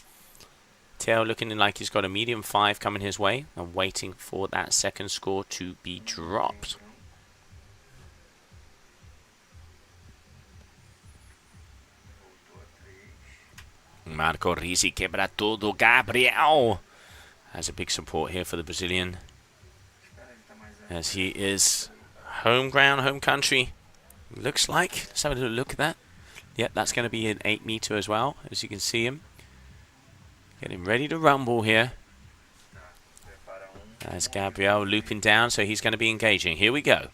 Teo looking like he's got a medium 5 coming his way, and waiting for that second score to be dropped. Marco Risi quebra todo. Gabriel has a big support here for the Brazilian, as he is home ground, home country. Looks like. Let's have a little look at that. Yep, that's going to be an 8 meter as well, as you can see him getting ready to rumble here. As Gabriel looping down, so he's going to be engaging. Here we go.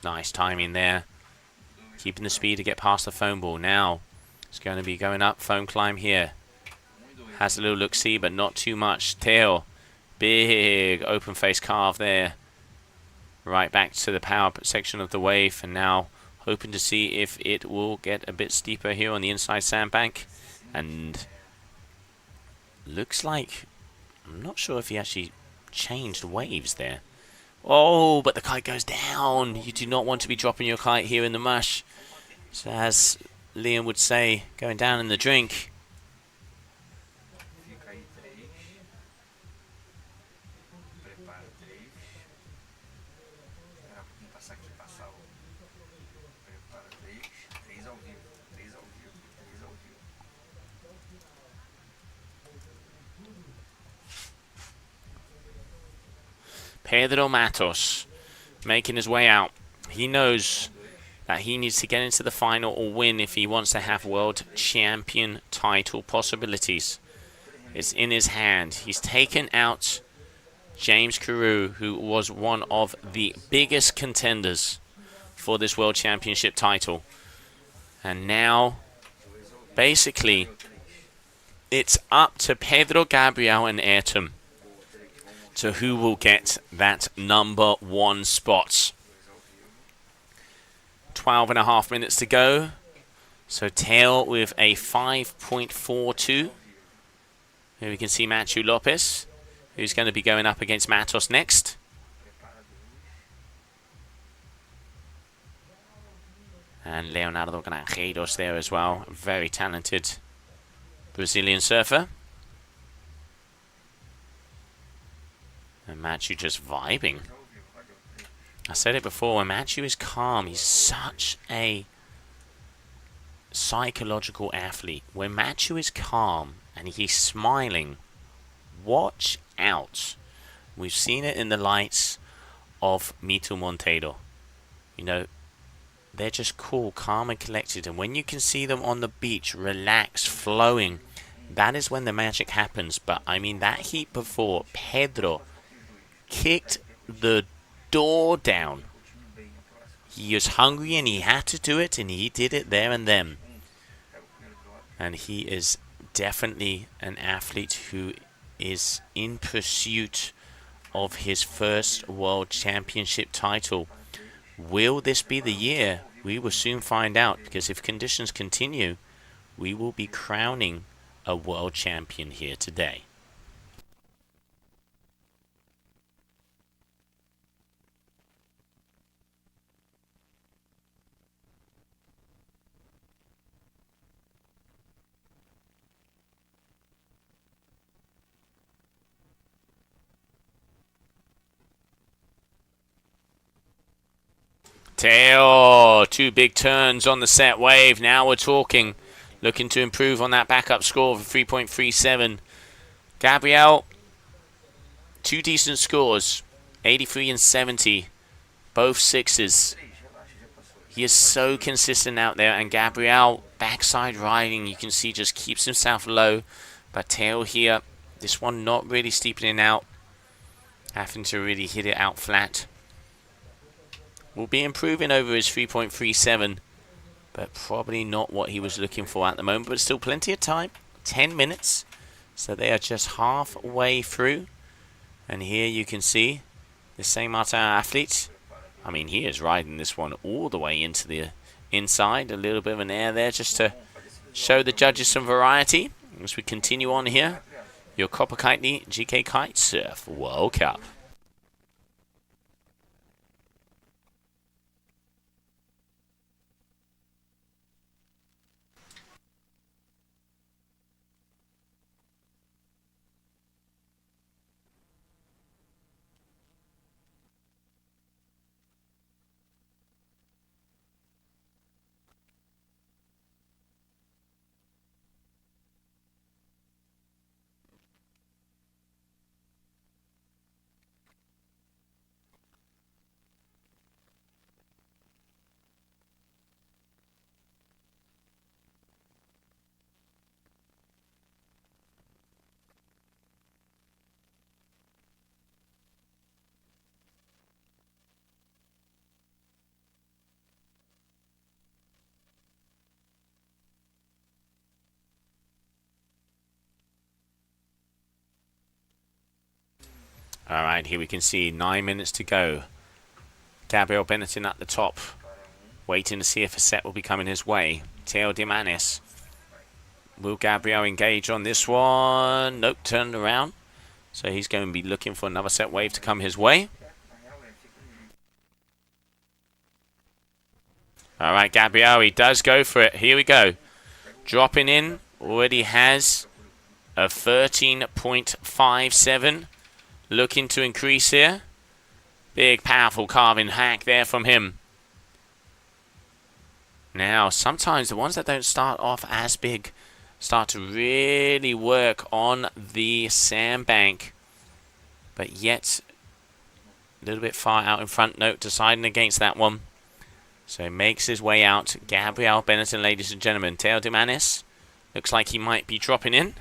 Nice timing there, keeping the speed to get past the foam ball. Now it's going to be going up, foam climb here. Has a little look-see, but not too much. Teo, big open face carve there. Right back to the power section of the wave, and now hoping to see if it will get a bit steeper here on the inside sandbank. And looks like, I'm not sure if he actually changed waves there. Oh, but the kite goes down. You do not want to be dropping your kite here in the mush. So as Liam would say, going down in the drink. Pedro Matos making his way out. He knows that he needs to get into the final or win if he wants to have world champion title possibilities. It's in his hand. He's taken out James Carew, who was one of the biggest contenders for this World Championship title. And now, basically, it's up to Pedro, Gabriel, and Ayrton to who will get that number 1 spot. 12.5 minutes to go. So Teo with a 5.42. Here we can see Matthew Lopez, who's going to be going up against Matos next. And Leonardo Granjeiros there as well. Very talented Brazilian surfer. And Matthew just vibing. I said it before, when Matthew is calm, he's such a psychological athlete. When Matthew is calm and he's smiling, watch out. We've seen it in the lights of Mito Monteiro. You know, they're just cool, calm and collected. And when you can see them on the beach, relaxed, flowing, that is when the magic happens. But I mean, that heat before, Pedro kicked the door down. He was hungry and he had to do it, and he did it there and then. And he is definitely an athlete who is in pursuit of his first World Championship title. Will this be the year? We will soon find out, because if conditions continue, we will be crowning a world champion here today. Teo, 2 big turns on the set wave. Now we're talking. Looking to improve on that backup score of 3.37. Gabriel, 2 decent scores. 83 and 70. Both 6s. He is so consistent out there. And Gabriel, backside riding, you can see just keeps himself low. But Teo here, this one not really steepening out. Having to really hit it out flat. Will be improving over his 3.37, but probably not what he was looking for at the moment. But still plenty of time, 10 minutes. So they are just halfway through. And here you can see the Saint Martin athlete. I mean, he is riding this one all the way into the inside. A little bit of an air there just to show the judges some variety. As we continue on here, your Copa Kitley GK Kite-Surf World Cup. Alright, here we can see 9 minutes to go. Gabriel Benetton at the top, waiting to see if a set will be coming his way. Teo de Manis. Will Gabriel engage on this one? Nope, turned around. So he's going to be looking for another set wave to come his way. Alright, Gabriel, he does go for it. Here we go. Dropping in, already has a 13.57. Looking to increase here. Big, powerful carving hack there from him. Now, sometimes the ones that don't start off as big start to really work on the sandbank. But yet, a little bit far out in front. Note, deciding against that one. So he makes his way out. Gabriel Benetton, ladies and gentlemen. Teo de Manis. Looks like he might be dropping in.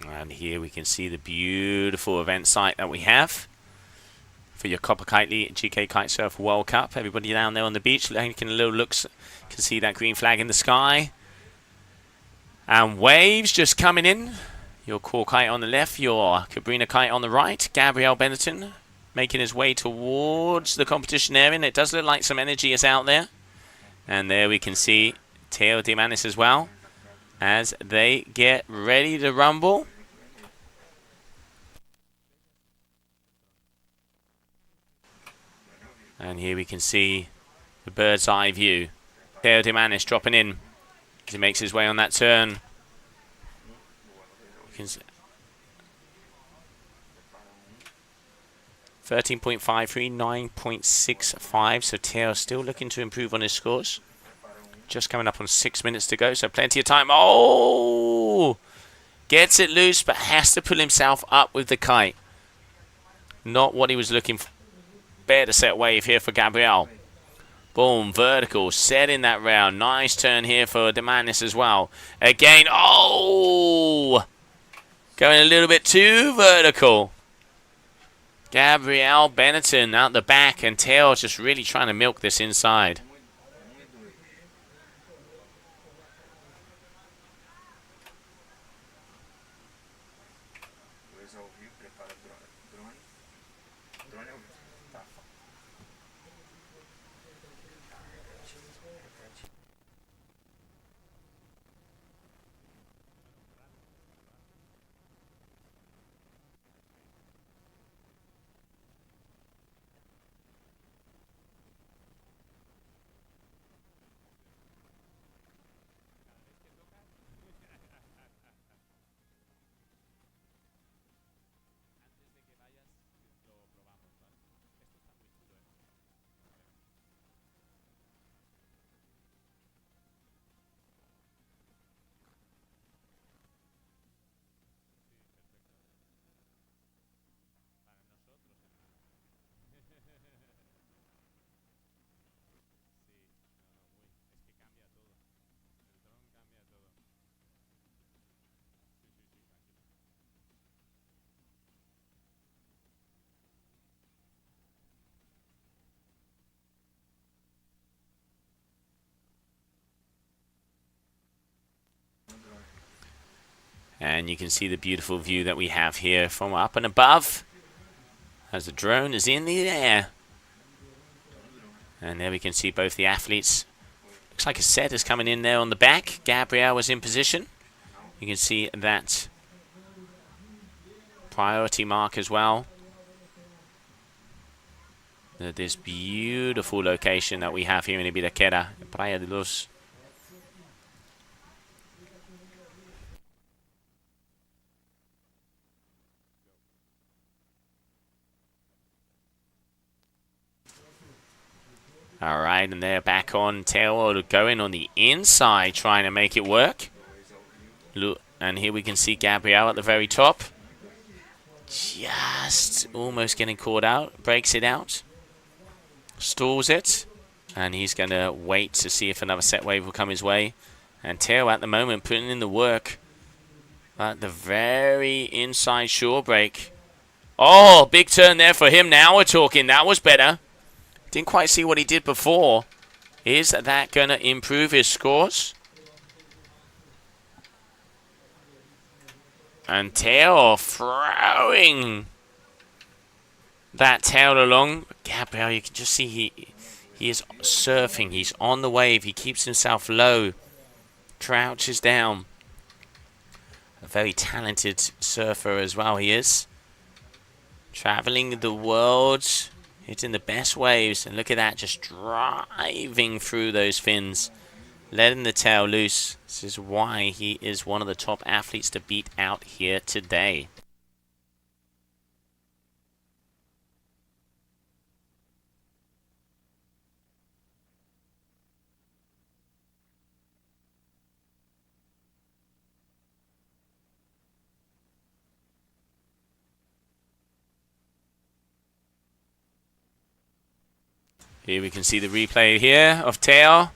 And here we can see the beautiful event site that we have for your Copa Kitley GK Kite-Surf World Cup. Everybody down there on the beach taking a little look, can see that green flag in the sky. And waves just coming in. Your core kite on the left, your Cabrina kite on the right. Gabriel Benetton making his way towards the competition area, and it does look like some energy is out there. And there we can see Teo Dimanis as well, as they get ready to rumble. And here we can see the bird's eye view. Teo Dimanis dropping in as he makes his way on that turn. 13.53, 9.65. So Teo still looking to improve on his scores. Just coming up on 6 minutes to go, so plenty of time. Oh! Gets it loose, but has to pull himself up with the kite. Not what he was looking for. Better set wave here for Gabriel. Boom, vertical, set in that round. Nice turn here for Dimanis as well. Again, oh! Going a little bit too vertical. Gabriel Benetton out the back, and Teo just really trying to milk this inside. And you can see the beautiful view that we have here from up and above as the drone is in the air. And there we can see both the athletes. Looks like a set is coming in there on the back. Gabriel was in position. You can see that priority mark as well. This beautiful location that we have here in Ibiraquera, Playa de Luz. All right, and they're back on. Teo going on the inside, trying to make it work. Look, and here we can see Gabriel at the very top. Just almost getting caught out. Breaks it out. Stalls it. And he's going to wait to see if another set wave will come his way. And Teo at the moment putting in the work at the very inside shore break. Oh, big turn there for him. Now we're talking. That was better. Didn't quite see what he did before. Is that going to improve his scores? And Teo throwing that tail along. Gabriel, you can just see he is surfing. He's on the wave. He keeps himself low. Crouches down. A very talented surfer as well he is. Traveling the world. Hitting the best waves, and look at that, just driving through those fins, letting the tail loose. This is why he is one of the top athletes to beat out here today. Here we can see the replay here of tail.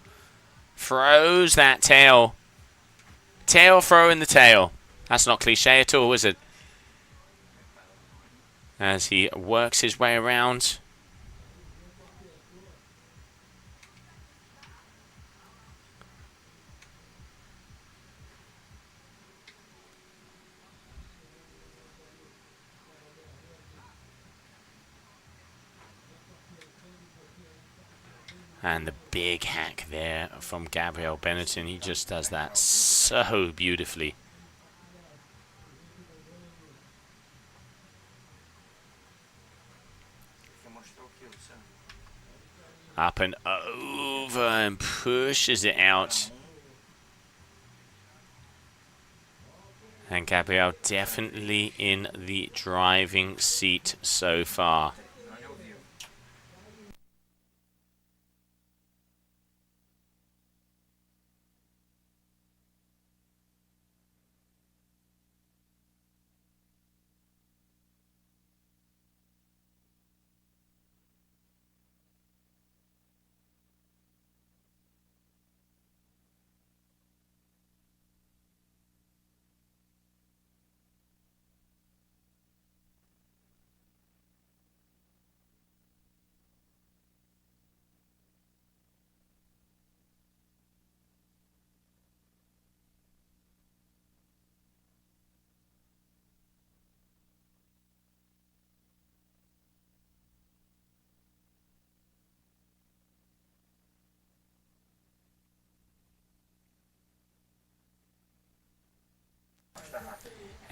Throws that tail. Tail throwing the tail. That's not cliche at all, is it? As he works his way around. And the big hack there from Gabriel Benetton. He just does that so beautifully. Up and over and pushes it out. And Gabriel definitely in the driving seat so far.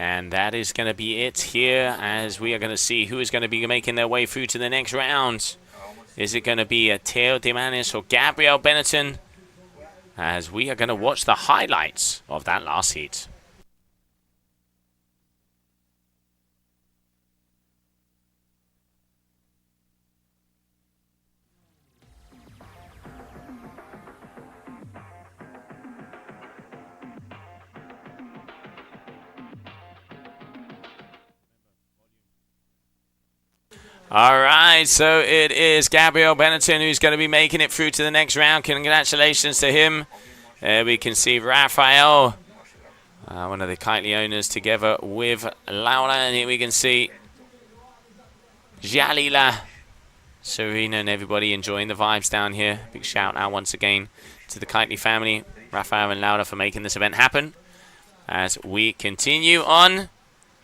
And that is going to be it here, as we are going to see who is going to be making their way through to the next round. Is it going to be Theo Demanis or Gabriel Benetton? As we are going to watch the highlights of that last heat. All right, so it is Gabriel Benetton who's going to be making it through to the next round. Congratulations to him. We can see Rafael, one of the Kitley owners, together with Laura. And here we can see Jalila, Serena, and everybody enjoying the vibes down here. Big shout out once again to the Kitley family, Rafael and Laura, for making this event happen. As we continue on.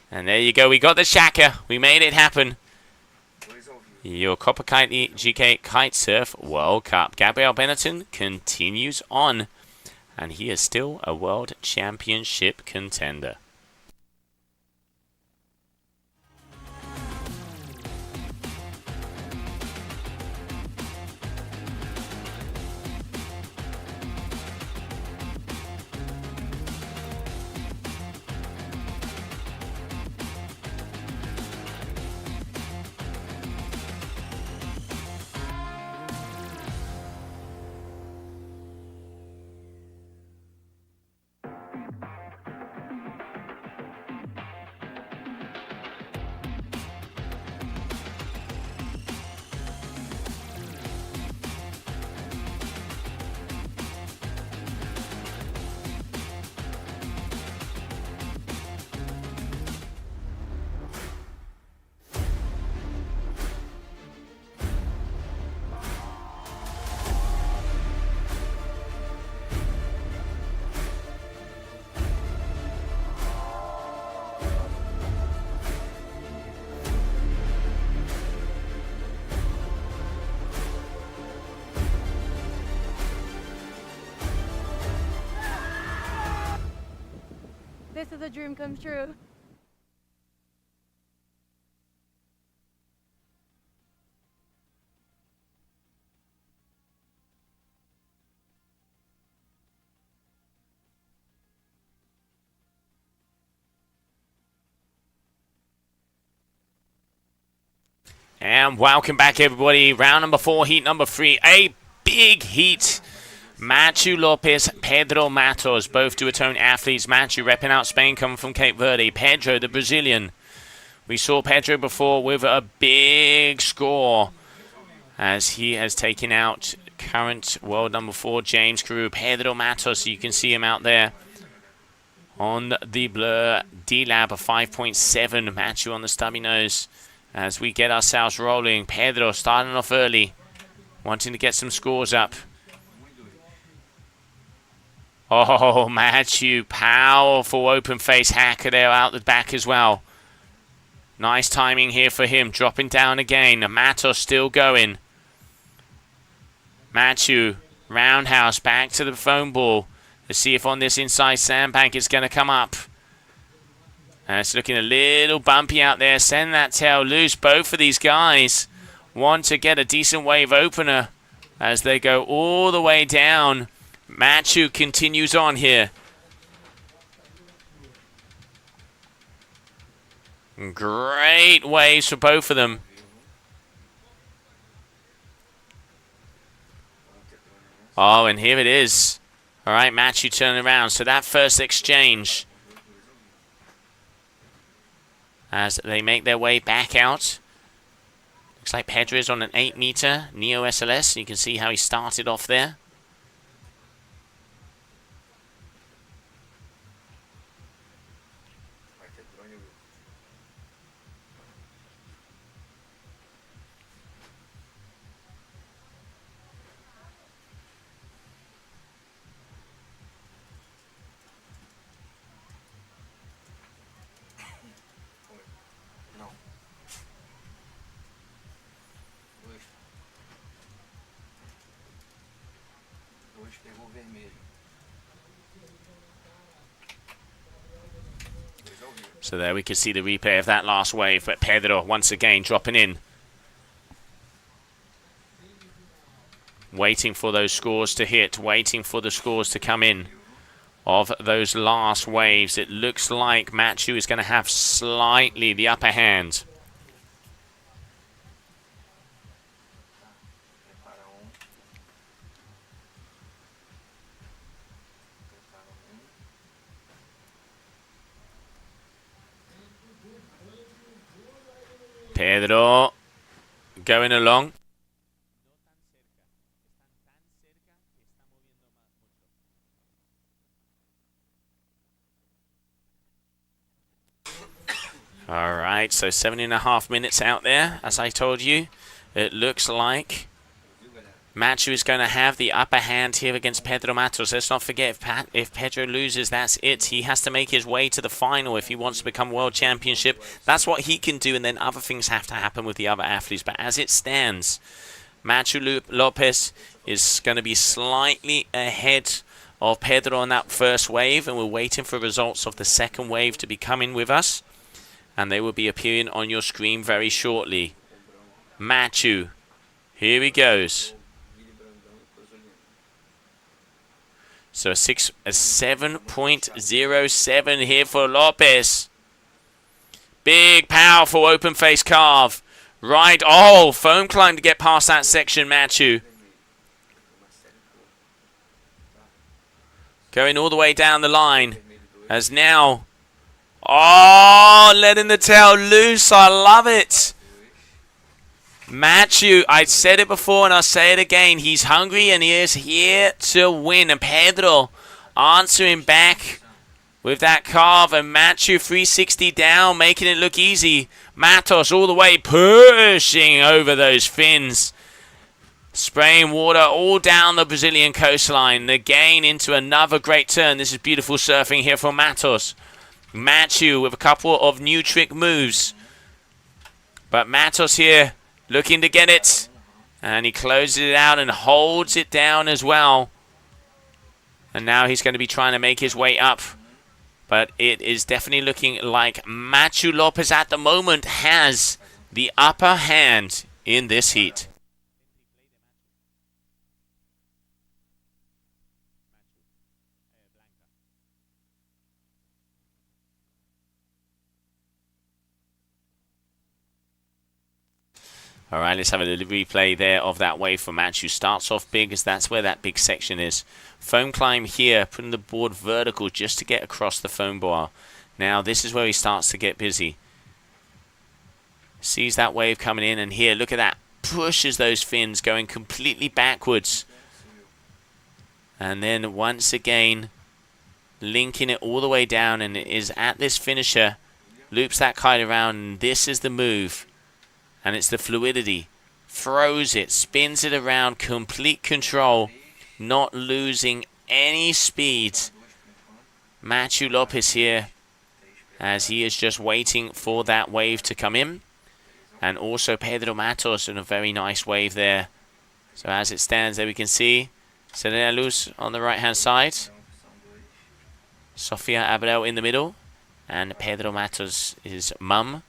And there you go. We got the Shaka. We made it happen. Your Copa Kitley GKA Kite-Surf World Cup. Gabriel Benetton continues on, and he is still a World Championship contender.
This is a dream come true.
And welcome back, everybody. Round number 4, heat number 3. A big heat. Machu Lopez, Pedro Matos, both duotone athletes. Machu repping out Spain, coming from Cape Verde. Pedro, the Brazilian. We saw Pedro before with a big score as he has taken out current world number 4, James Carew. Pedro Matos, you can see him out there on the blur. D-Lab, a 5.7. Machu on the stubby nose. As we get ourselves rolling, Pedro starting off early, wanting to get some scores up. Oh, Machu, powerful open face hacker there out the back as well. Nice timing here for him, dropping down again. Matos still going. Machu, roundhouse, back to the foam ball. Let's see if on this inside sandbank it's going to come up. And it's looking a little bumpy out there. Send that tail loose. Both of these guys want to get a decent wave opener as they go all the way down. Machu continues on here. Great waves for both of them. Oh, and here it is. All right, Machu turning around. So that first exchange, as they make their way back out. Looks like Pedro is on an 8-meter Neo SLS. You can see how he started off there. So there we can see the replay of that last wave, but Pedro once again dropping in. Waiting for those scores to hit, waiting for the scores to come in of those last waves. It looks like Machu is going to have slightly the upper hand. Pedro going along. All right, so 7.5 minutes out there, as I told you. It looks like Machu is going to have the upper hand here against Pedro Matos. Let's not forget, if Pedro loses, that's it. He has to make his way to the final if he wants to become world championship. That's what he can do, and then other things have to happen with the other athletes. But as it stands, Machu Lopez is going to be slightly ahead of Pedro on that first wave, and we're waiting for results of the second wave to be coming with us. And they will be appearing on your screen very shortly. Machu, here he goes. So a 7.07 here for Lopez. Big, powerful open face carve. Right, oh, foam climb to get past that section, Machu. Going all the way down the line. As now, oh, letting the tail loose. I love it. Machu, I said it before and I'll say it again. He's hungry and he is here to win. And Pedro answering back with that carve. And Machu 360 down, making it look easy. Matos all the way pushing over those fins. Spraying water all down the Brazilian coastline. Again into another great turn. This is beautiful surfing here from Matos. Machu with a couple of new trick moves. But Matos here looking to get it. And he closes it out and holds it down as well. And now he's going to be trying to make his way up. But it is definitely looking like Machu Lopez at the moment has the upper hand in this heat. All right, let's have a little replay there of that wave for Matthew. Starts off big as that's where that big section is. Foam climb here, putting the board vertical just to get across the foam bar. Now this is where he starts to get busy. Sees that wave coming in, and here, look at that. Pushes those fins going completely backwards. And then once again, linking it all the way down, and it is at this finisher. Loops that kite around, and this is the move. And it's the fluidity. Throws it, spins it around, complete control. Not losing any speed. Matthew Lopez here, as he is just waiting for that wave to come in. And also Pedro Matos in a very nice wave there. So as it stands there, we can see Serena Luz on the right hand side. Sofia Abreu in the middle. And Pedro Matos, his mum,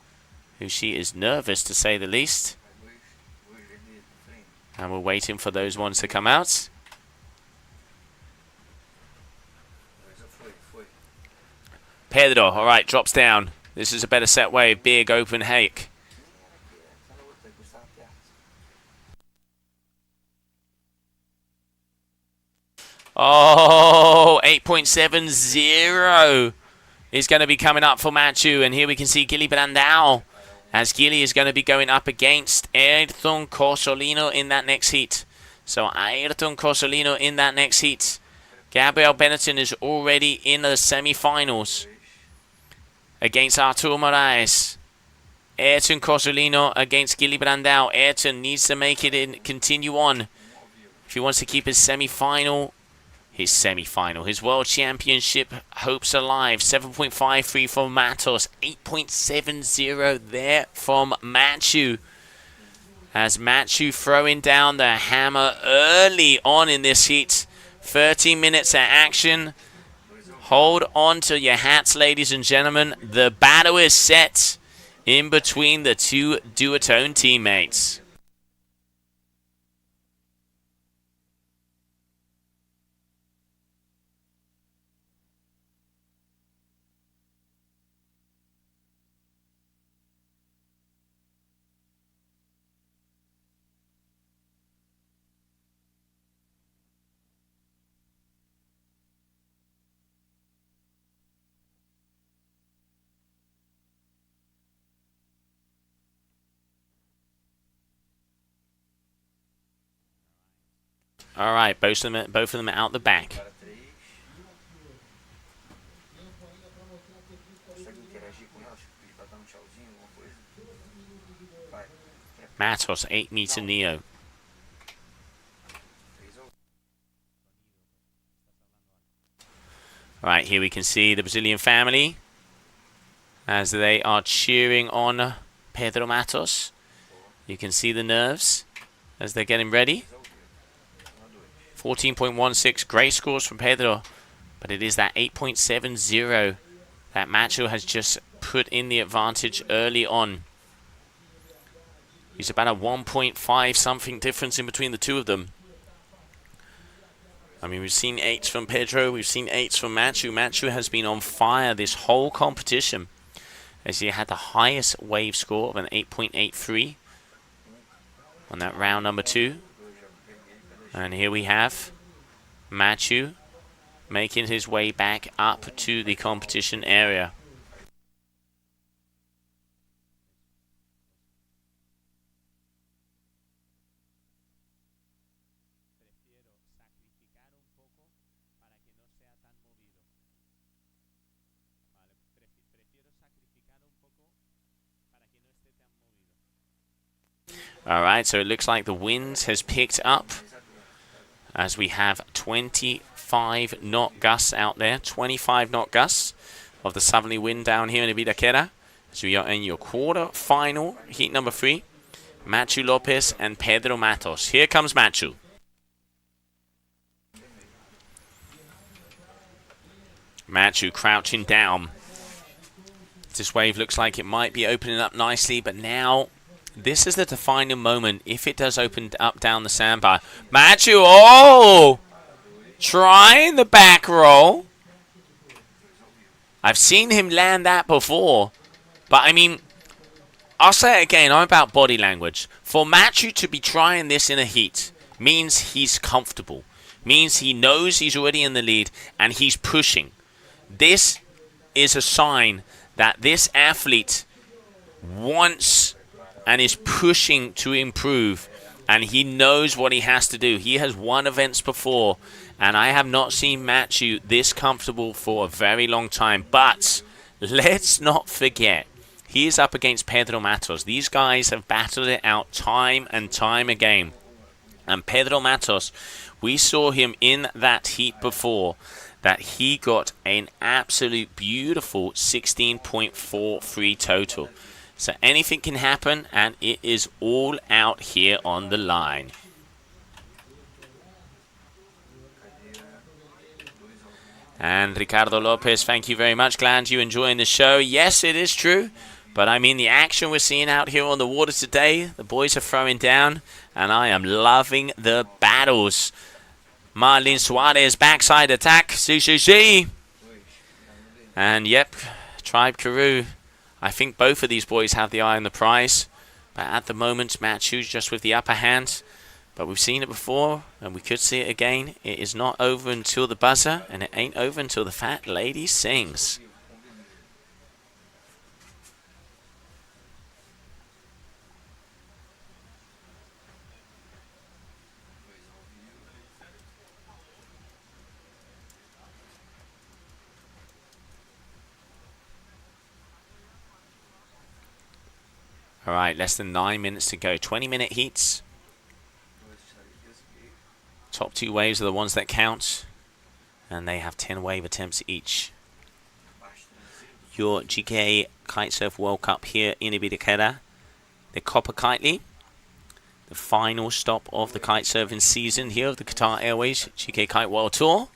who she is nervous to say the least. And we're waiting for those ones to come out. Pedro, alright, drops down. This is a better set wave. Big open hake. Oh, 8.70 is going to be coming up for Matthew. And here we can see Gilly Brandao, as Gilly is going to be going up against Ayrton Cosolino in that next heat. So Ayrton Cosolino in that next heat. Gabriel Benetton is already in the semi-finals against Arturo Moraes. Ayrton Cosolino against Gilly Brandao. Ayrton needs to make it in, continue on if he wants to keep his semi-final. His world championship hopes alive. 7.53 from Matos. 8.70 there from Matthew. As Matthew throwing down the hammer early on in this heat. 30 minutes of action. Hold on to your hats, ladies and gentlemen. The battle is set in between the two duotone teammates. All right, both of them are out the back. Matos, 8-meter Neo. All right, here we can see the Brazilian family as they are cheering on Pedro Matos. You can see the nerves as they're getting ready. 14.16, great scores from Pedro, but it is that 8.70 that Macho has just put in the advantage early on. He's about a 1.5 something difference in between the two of them. I mean, we've seen 8s from Pedro, we've seen 8s from Macho. Macho has been on fire this whole competition, as he had the highest wave score of an 8.83 on that round number 2. And here we have Matthew making his way back up to the competition area. All right, so it looks like the wind has picked up, as we have 25 knot gusts out there. 25 knot gusts of the southerly wind down here in Ibiraquera. So we are in your quarter-final, heat number 3. Matthew Lopez and Pedro Matos. Here comes Matthew. Matthew crouching down. This wave looks like it might be opening up nicely, but now this is the defining moment. If it does open up down the sandbar. Matthew, oh! Trying the back roll. I've seen him land that before. But, I mean, I'll say it again, I'm about body language. For Matthew to be trying this in a heat means he's comfortable. Means he knows he's already in the lead and he's pushing. This is a sign that this athlete wants and is pushing to improve, and he knows what he has to do. He has won events before, and I have not seen Matthew this comfortable for a very long time. But let's not forget, he is up against Pedro Matos. These guys have battled it out time and time again. And Pedro Matos, we saw him in that heat before, that he got an absolute beautiful 16.43 total. So anything can happen, and it is all out here on the line. And Ricardo Lopez, thank you very much. Glad you enjoying the show. Yes, it is true. But I mean, the action we're seeing out here on the water today, the boys are throwing down, and I am loving the battles. Marlene Suarez, backside attack, CCC. And yep, Tribe Karoo. I think both of these boys have the eye on the prize. But at the moment, Matthew's just with the upper hand. But we've seen it before, and we could see it again. It is not over until the buzzer, and it ain't over until the fat lady sings. Alright, less than 9 minutes to go. 20-minute heats. Top 2 waves are the ones that count. And they have 10 wave attempts each. Your GKA Kite-Surf World Cup here in Ibiraquera. The Copa Kitley. The final stop of the kite-surfing season here of the Qatar Airways GKA Kite World Tour.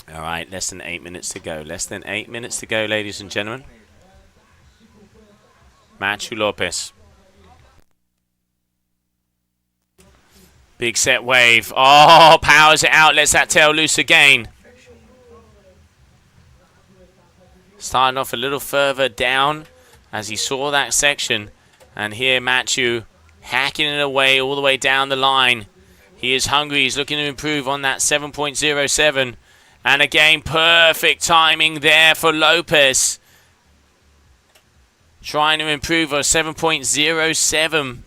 Alright, less than 8 minutes to go. Less than 8 minutes to go, ladies and gentlemen. Matthew Lopez. Big set wave. Oh, powers it out. Lets that tail loose again. Starting off a little further down as he saw that section. And here Matthew hacking it away all the way down the line. He is hungry. He's looking to improve on that 7.07. And again, perfect timing there for Lopez. Trying to improve on 7.07.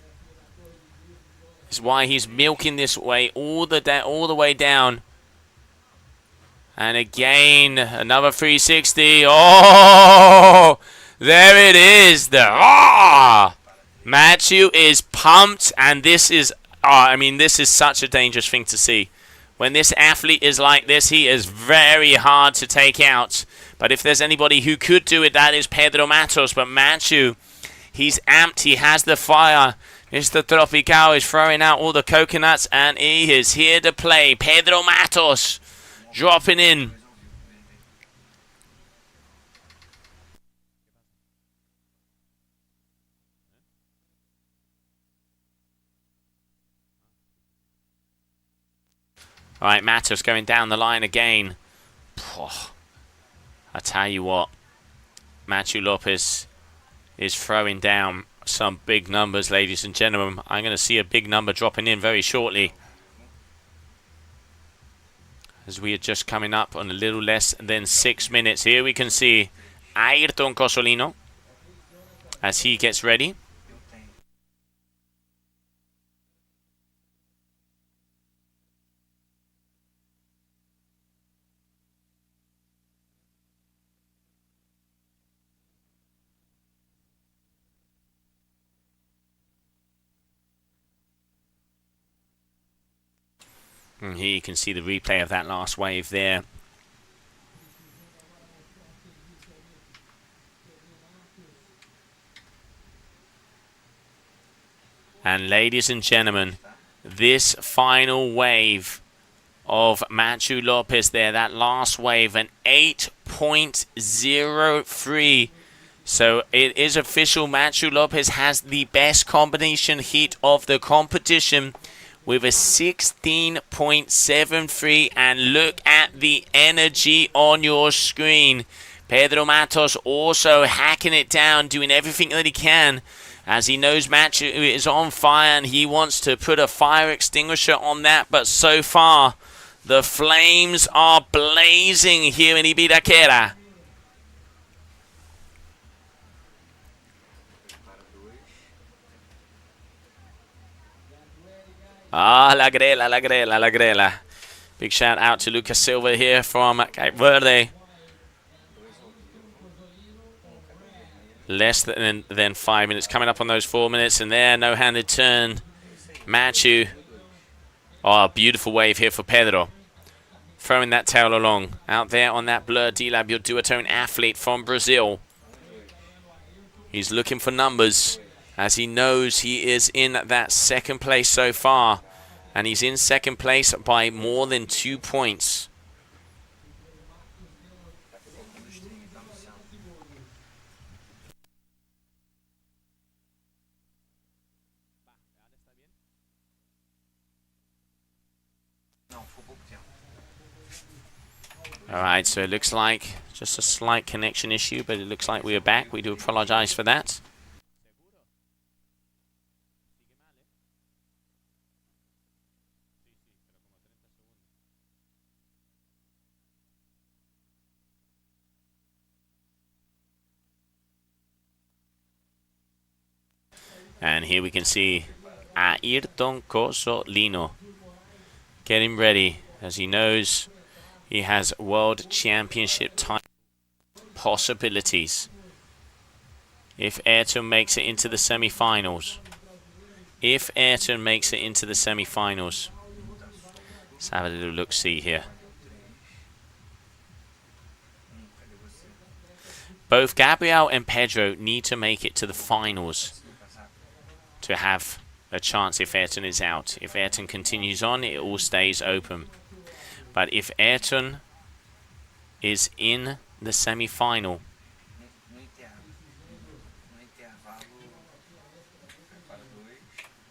Is why he's milking this way all the way down. And again, another 360. Oh, there it is. Matthew is pumped, and this is, I mean, this is such a dangerous thing to see. When this athlete is like this, he is very hard to take out. But if there's anybody who could do it, that is Pedro Matos. But Matthew, he's amped. He has the fire. Mr. Tropical is throwing out all the coconuts, and he is here to play. Pedro Matos dropping in. All right, Matos going down the line again. I tell you what, Matthew Lopez is throwing down some big numbers, ladies and gentlemen. I'm going to see a big number dropping in very shortly. As we are just coming up on a little less than 6 minutes. Here we can see Ayrton Cosolino as he gets ready. And here you can see the replay of that last wave there. And ladies and gentlemen, this final wave of Machu Lopez there, that last wave, an 8.03. So it is official. Machu Lopez has the best combination heat of the competition with a 16.73. And look at the energy on your screen. Pedro Matos also hacking it down, doing everything that he can, as he knows Machu is on fire and he wants to put a fire extinguisher on that. But so far, the flames are blazing here in Ibiraquera. Ah, la grela, la grela, la grela. Big shout out to Lucas Silva here from Cape Verde. Less than 5 minutes. Coming up on those 4 minutes. And there, no-handed turn. Machu. Oh, beautiful wave here for Pedro. Throwing that tail along. Out there on that Blur D-Lab, your duotone athlete from Brazil. He's looking for numbers, as he knows he is in that second place so far. And he's in second place by more than 2 points. Alright, so it looks like just a slight connection issue, but it looks like we are back. We do apologize for that. And here we can see Ayrton Cosolino getting ready, as he knows he has World Championship title possibilities if Ayrton makes it into the semi-finals. If Ayrton makes it into the semi-finals. Let's have a little look-see here. Both Gabriel and Pedro need to make it to the finals to have a chance if Ayrton is out. If Ayrton continues on, it all stays open. But if Ayrton is in the semi-final,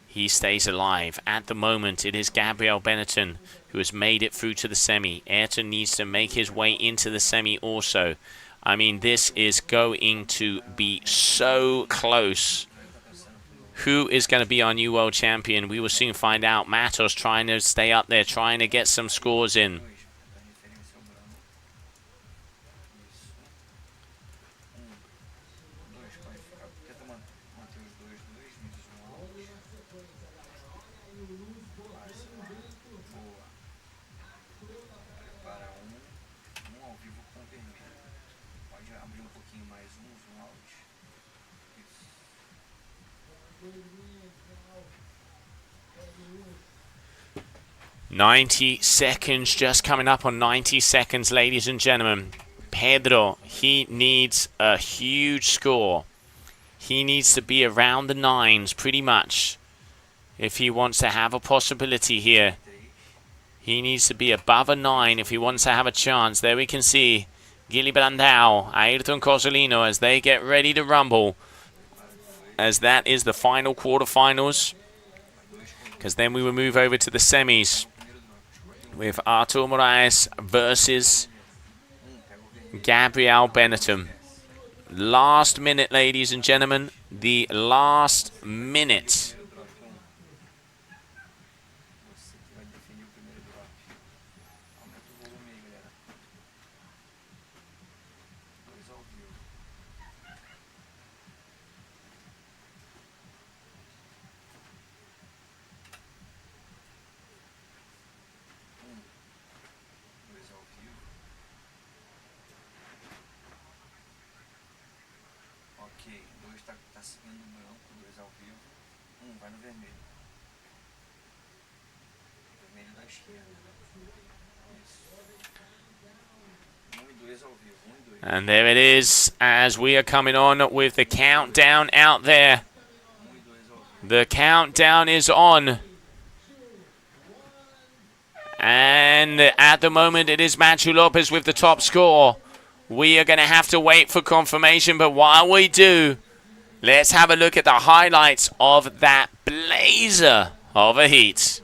he stays alive. At the moment, it is Gabriel Benetton who has made it through to the semi. Ayrton needs to make his way into the semi also. I mean, this is going to be so close. Who is going to be our new world champion? We will soon find out. Matos trying to stay up there, trying to get some scores in. .90 seconds, just coming up on 90 seconds, ladies and gentlemen. Pedro, he needs a huge score. He needs to be around the 9s, pretty much, if he wants to have a possibility here. He needs to be above a 9 if he wants to have a chance. There we can see Guilherme Brandão, Ayrton Cosolino as they get ready to rumble. As that is the final quarterfinals. Because then we will move over to the semis with Artur Moraes versus Gabriel Benetton. Last minute, ladies and gentlemen. The last minute. And there it is, as we are coming on with the countdown out there. The countdown is on. And at the moment, it is Machu Lopez with the top score. We are going to have to wait for confirmation, but while we do, let's have a look at the highlights of that blazer of a heat.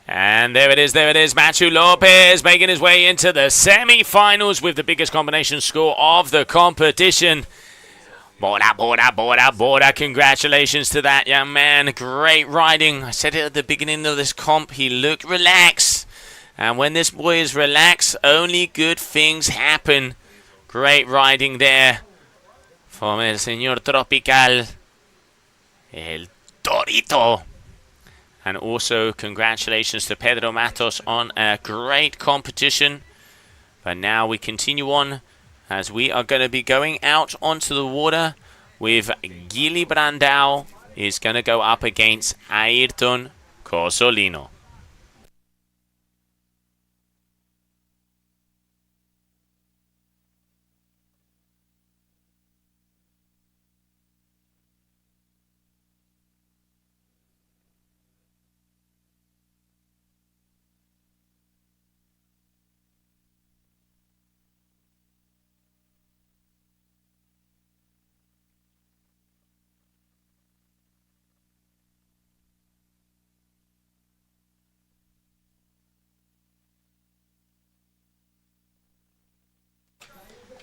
And there it is, Machu Lopez making his way into the semi-finals with the biggest combination score of the competition. Bora. Congratulations to that young man. Great riding. I said it at the beginning of this comp, he looked relaxed. And when this boy is relaxed, only good things happen. Great riding there from el señor Tropical, el Torito. And also congratulations to Pedro Matos on a great competition. But now we continue on as we are going to be going out onto the water with Gili Brandao is going to go up against Ayrton Cosolino.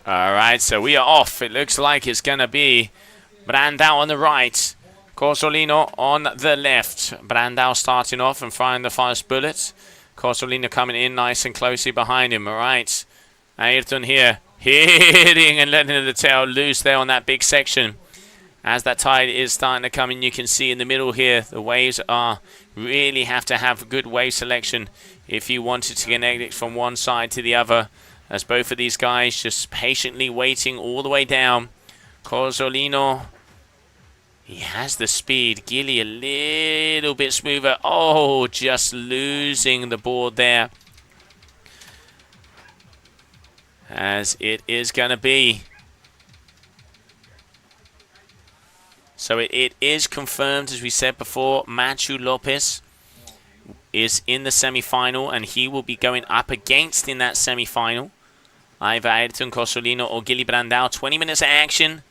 Alright, so we are off. It looks like it's going to be Brandao on the right, Cosolino on the left. Brandao starting off and firing the first bullet. Cosolino coming in nice and closely behind him. Alright, Ayrton here, hitting and letting the tail loose there on that big section. As that tide is starting to come in, you can see in the middle here, the waves are really have to have good wave selection if you wanted to connect it from one side to the other. As both of these guys just patiently waiting all the way down. Cosolino, he has the speed. Gili a little bit smoother. Oh, just losing the board there. As it is going to be. So it is confirmed, as we said before, Machu Lopez is in the semi-final, and he will be going up against in that semi-final either Ayrton Cosolino or Gili Brandao. 20 minutes of action.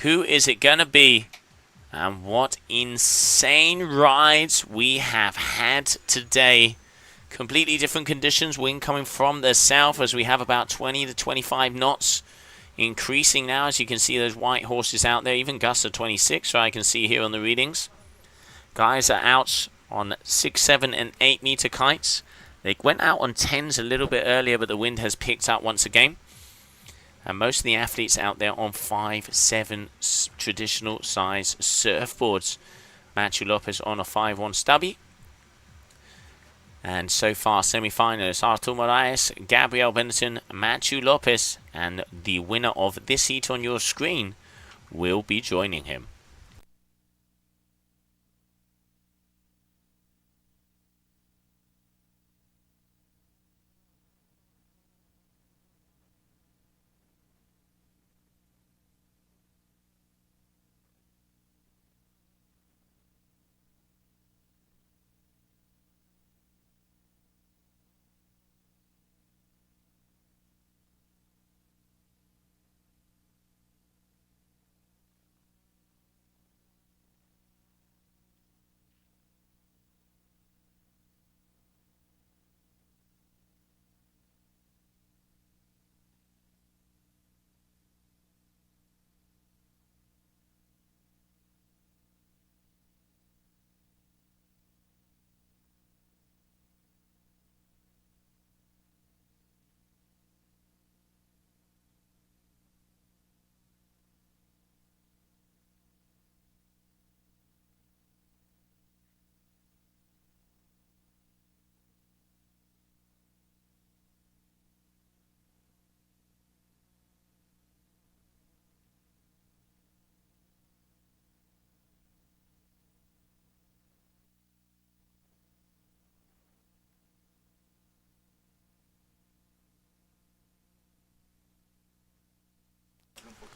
Who is it going to be? And what insane rides we have had today. Completely different conditions. Wind coming from the south as we have about 20 to 25 knots. Increasing now as you can see those white horses out there. Even gusts of 26, so I can see here on the readings. Guys are out on 6, 7 and 8 meter kites. They went out on 10s a little bit earlier, but the wind has picked up once again. And most of the athletes out there on 5, 7 traditional size surfboards. Machu Lopez on a 5-1 stubby. And so far, semi-finalists Artur Moraes, Gabriel Benetton, Matthew Lopez, and the winner of this heat on your screen will be joining him.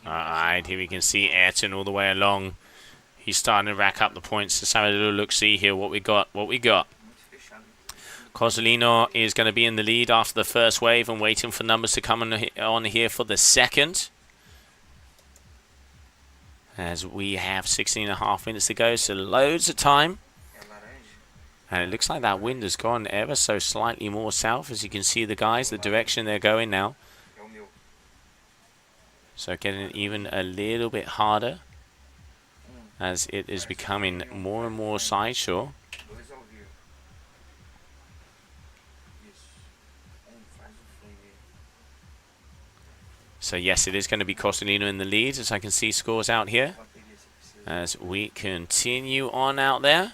Alright, here we can see Ayrton all the way along. He's starting to rack up the points. Let's have a little look-see here what we got. Cozzolino is going to be in the lead after the first wave and waiting for numbers to come on here for the second. As we have 16.5 minutes to go, so loads of time. And it looks like that wind has gone ever so slightly more south. As you can see the guys, the direction they're going now. So getting it even a little bit harder as it is becoming more and more sideshore. So yes, it is going to be Cozzolino in the lead, as I can see scores out here. As we continue on out there.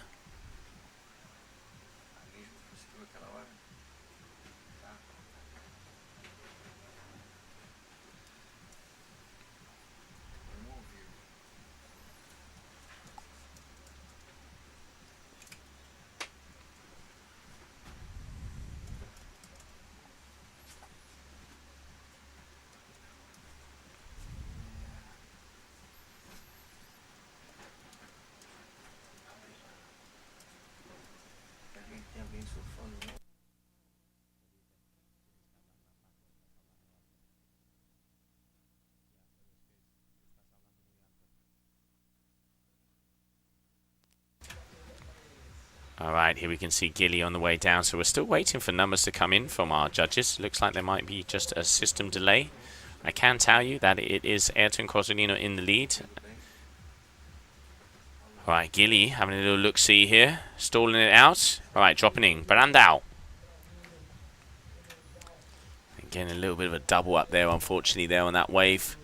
Alright, here we can see Gilly on the way down, so we're still waiting for numbers to come in from our judges. Looks like there might be just a system delay. I can tell you that it is Ayrton Cozzolino in the lead. Alright, Gilly having a little look-see here, stalling it out. Alright, dropping in, Brandao. Getting a little bit of a double up there, unfortunately, there on that wave,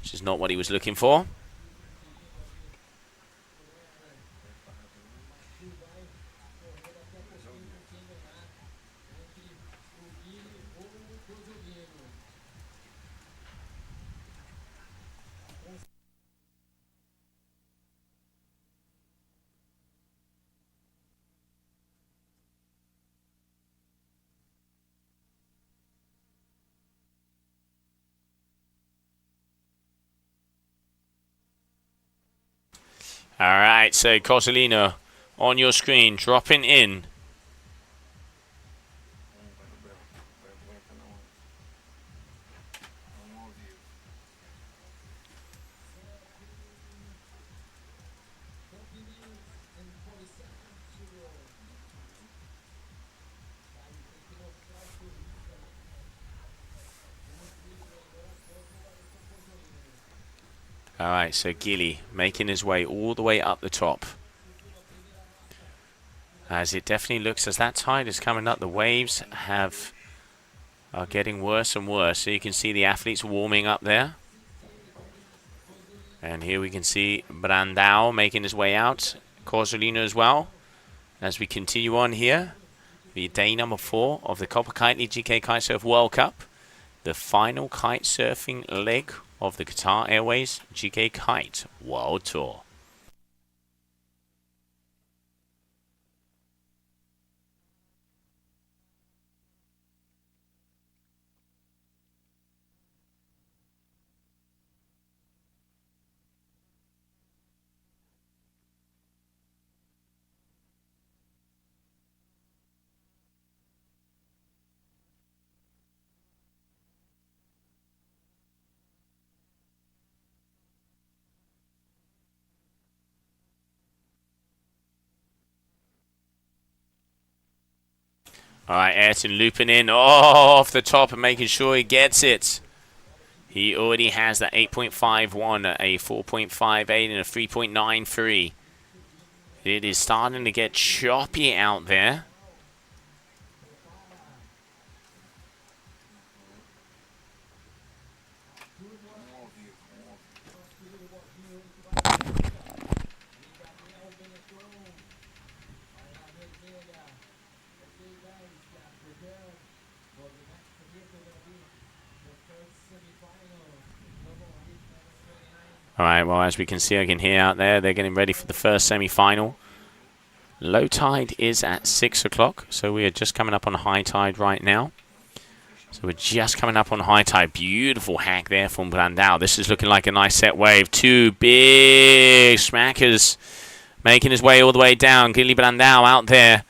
which is not what he was looking for. Alright, so Cozzolino on your screen, dropping in. Alright, so Gilly making his way all the way up the top. As it definitely looks as that tide is coming up, the waves are getting worse and worse. So you can see the athletes warming up there. And here we can see Brandao making his way out. Cozzolino as well. As we continue on here. Be day number 4 of the Copa Kitley GKA Kite-Surf World Cup. The final kite surfing leg of the Qatar Airways GKA Kite World Tour. All right, Ayrton looping in off the top and making sure he gets it. He already has that 8.51, a 4.58, and a 3.93. It is starting to get choppy out there. All right, well, as we can see, I can hear out there, they're getting ready for the first semi-final. Low tide is at 6 o'clock, so we are just coming up on high tide right now. So we're just coming up on high tide. Beautiful hack there from Brandao. This is looking like a nice set wave. 2 big smackers making his way all the way down. Gilly Brandao out there.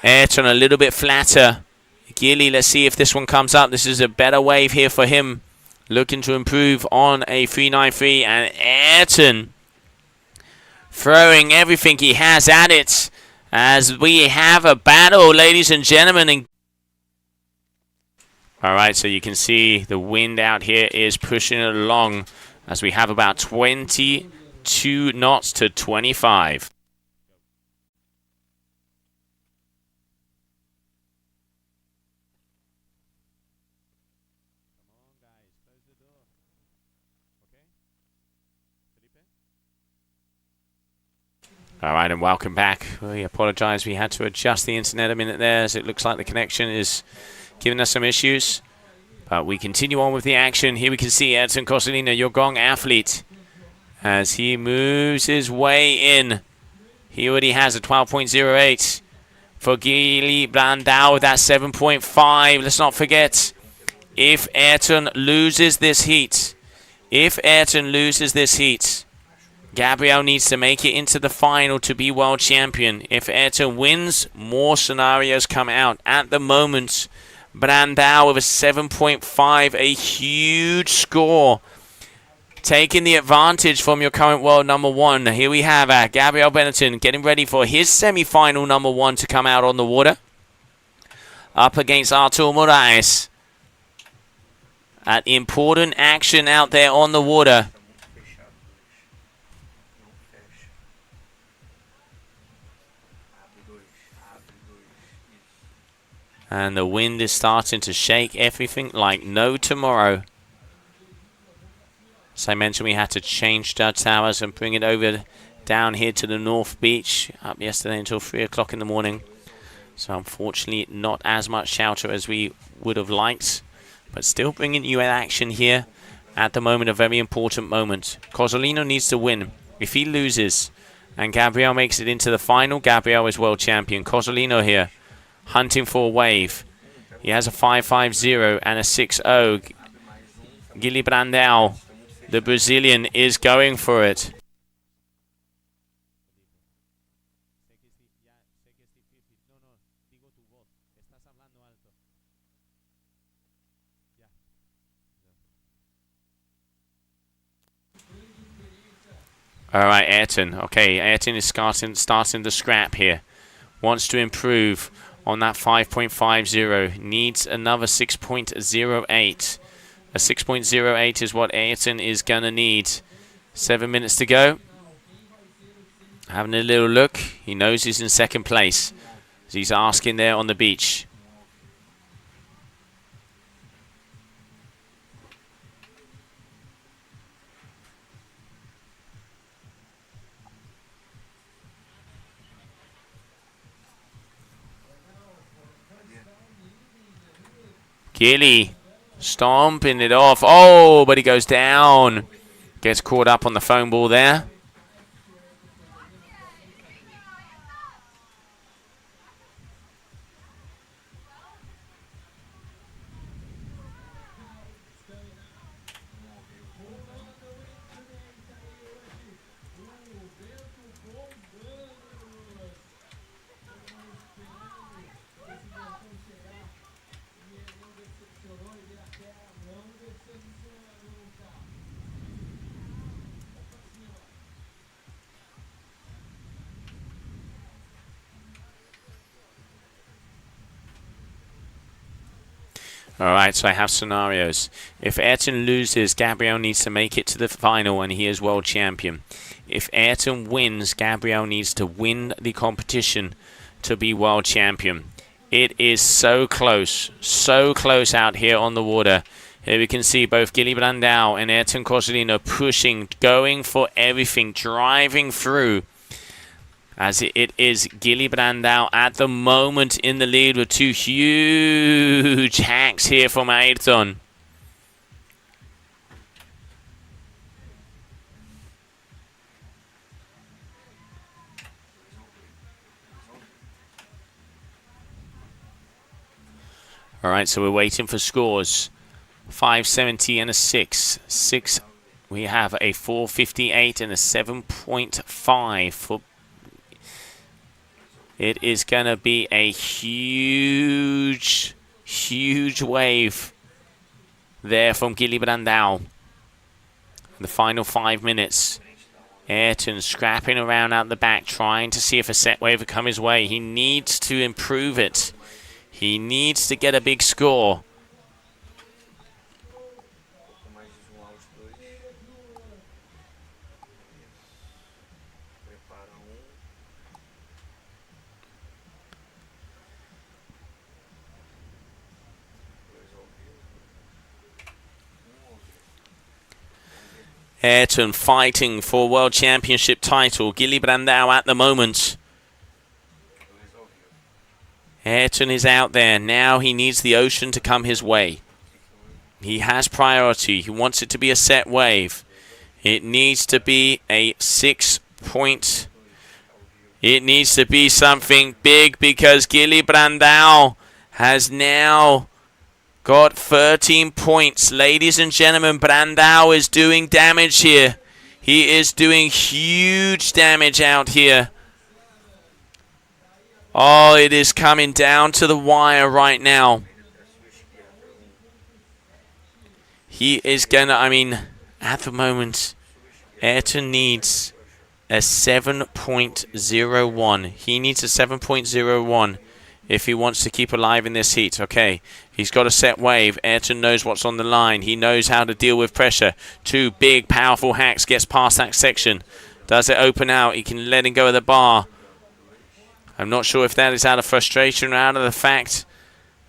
Ayrton a little bit flatter. Gilly, let's see if this one comes up. This is a better wave here for him. Looking to improve on a 393, and Ayrton throwing everything he has at it as we have a battle, ladies and gentlemen. All right, so you can see the wind out here is pushing it along as we have about 22 knots to 25. All right, and welcome back. We apologize. We had to adjust the internet a minute there as it looks like the connection is giving us some issues. But we continue on with the action. Here we can see Edson Cosolino, your gong athlete, as he moves his way in. He already has a 12.08. For Gili Brandao, that's 7.5. Let's not forget, if Ayrton loses this heat, Gabriel needs to make it into the final to be world champion. If Ayrton wins, more scenarios come out. At the moment, Brandao with a 7.5, a huge score. Taking the advantage from your current world number 1. Here we have Gabriel Benetton getting ready for his semi-final number 1 to come out on the water. Up against Artur Moraes. At important action out there on the water. And the wind is starting to shake everything like no tomorrow. As I mentioned, we had to change the towers and bring it over down here to the North Beach. Up yesterday until 3 o'clock in the morning. So unfortunately, not as much shelter as we would have liked. But still bringing you action here. At the moment, a very important moment. Cosolino needs to win. If he loses and Gabriel makes it into the final, Gabriel is world champion. Cosolino here, hunting for a wave. He has a 5.50 and a 6.0. Gilly Brandao, the Brazilian, is going for it. All right, Ayrton. Okay, Ayrton is starting the scrap here. Wants to improve on that 5.50. Needs another 6.08. A 6.08 is what Ayrton is going to need. 7 minutes to go. Having a little look. He knows he's in second place. As he's asking there on the beach. Kitley stomping it off. Oh, but he goes down. Gets caught up on the foam ball there. Alright, so I have scenarios. If Ayrton loses, Gabriel needs to make it to the final and he is world champion. If Ayrton wins, Gabriel needs to win the competition to be world champion. It is so close out here on the water. Here we can see both Gilly Brandao and Ayrton Cosolino pushing, going for everything, driving through. As it is Gilly Brandao at the moment in the lead with two huge hacks here from Ayrton. Alright, so we're waiting for scores. 570 and a 6. 6, we have a 458 and a 7.5 for... It is going to be a huge wave there from Gilly Brandao. The final 5 minutes. Ayrton scrapping around out the back, trying to see if a set wave will come his way. He needs to improve it. He needs to get a big score. Ayrton fighting for World Championship title. Gilly Brandao at the moment. Ayrton is out there. Now he needs the ocean to come his way. He has priority. He wants it to be a set wave. It needs to be a 6 point. It needs to be something big because Gilly Brandao has now got 13 points. Ladies and gentlemen, Brandao is doing damage here. He is doing huge damage out here. Oh, it is coming down to the wire right now. He is gonna, at the moment, Ayrton needs a 7.01. He needs a 7.01 if he wants to keep alive in this heat. Okay, he's got a set wave. Ayrton knows what's on the line. He knows how to deal with pressure. Two big, powerful hacks. Gets past that section. Does it open out? He can let him go of the bar. I'm not sure if that is out of frustration or out of the fact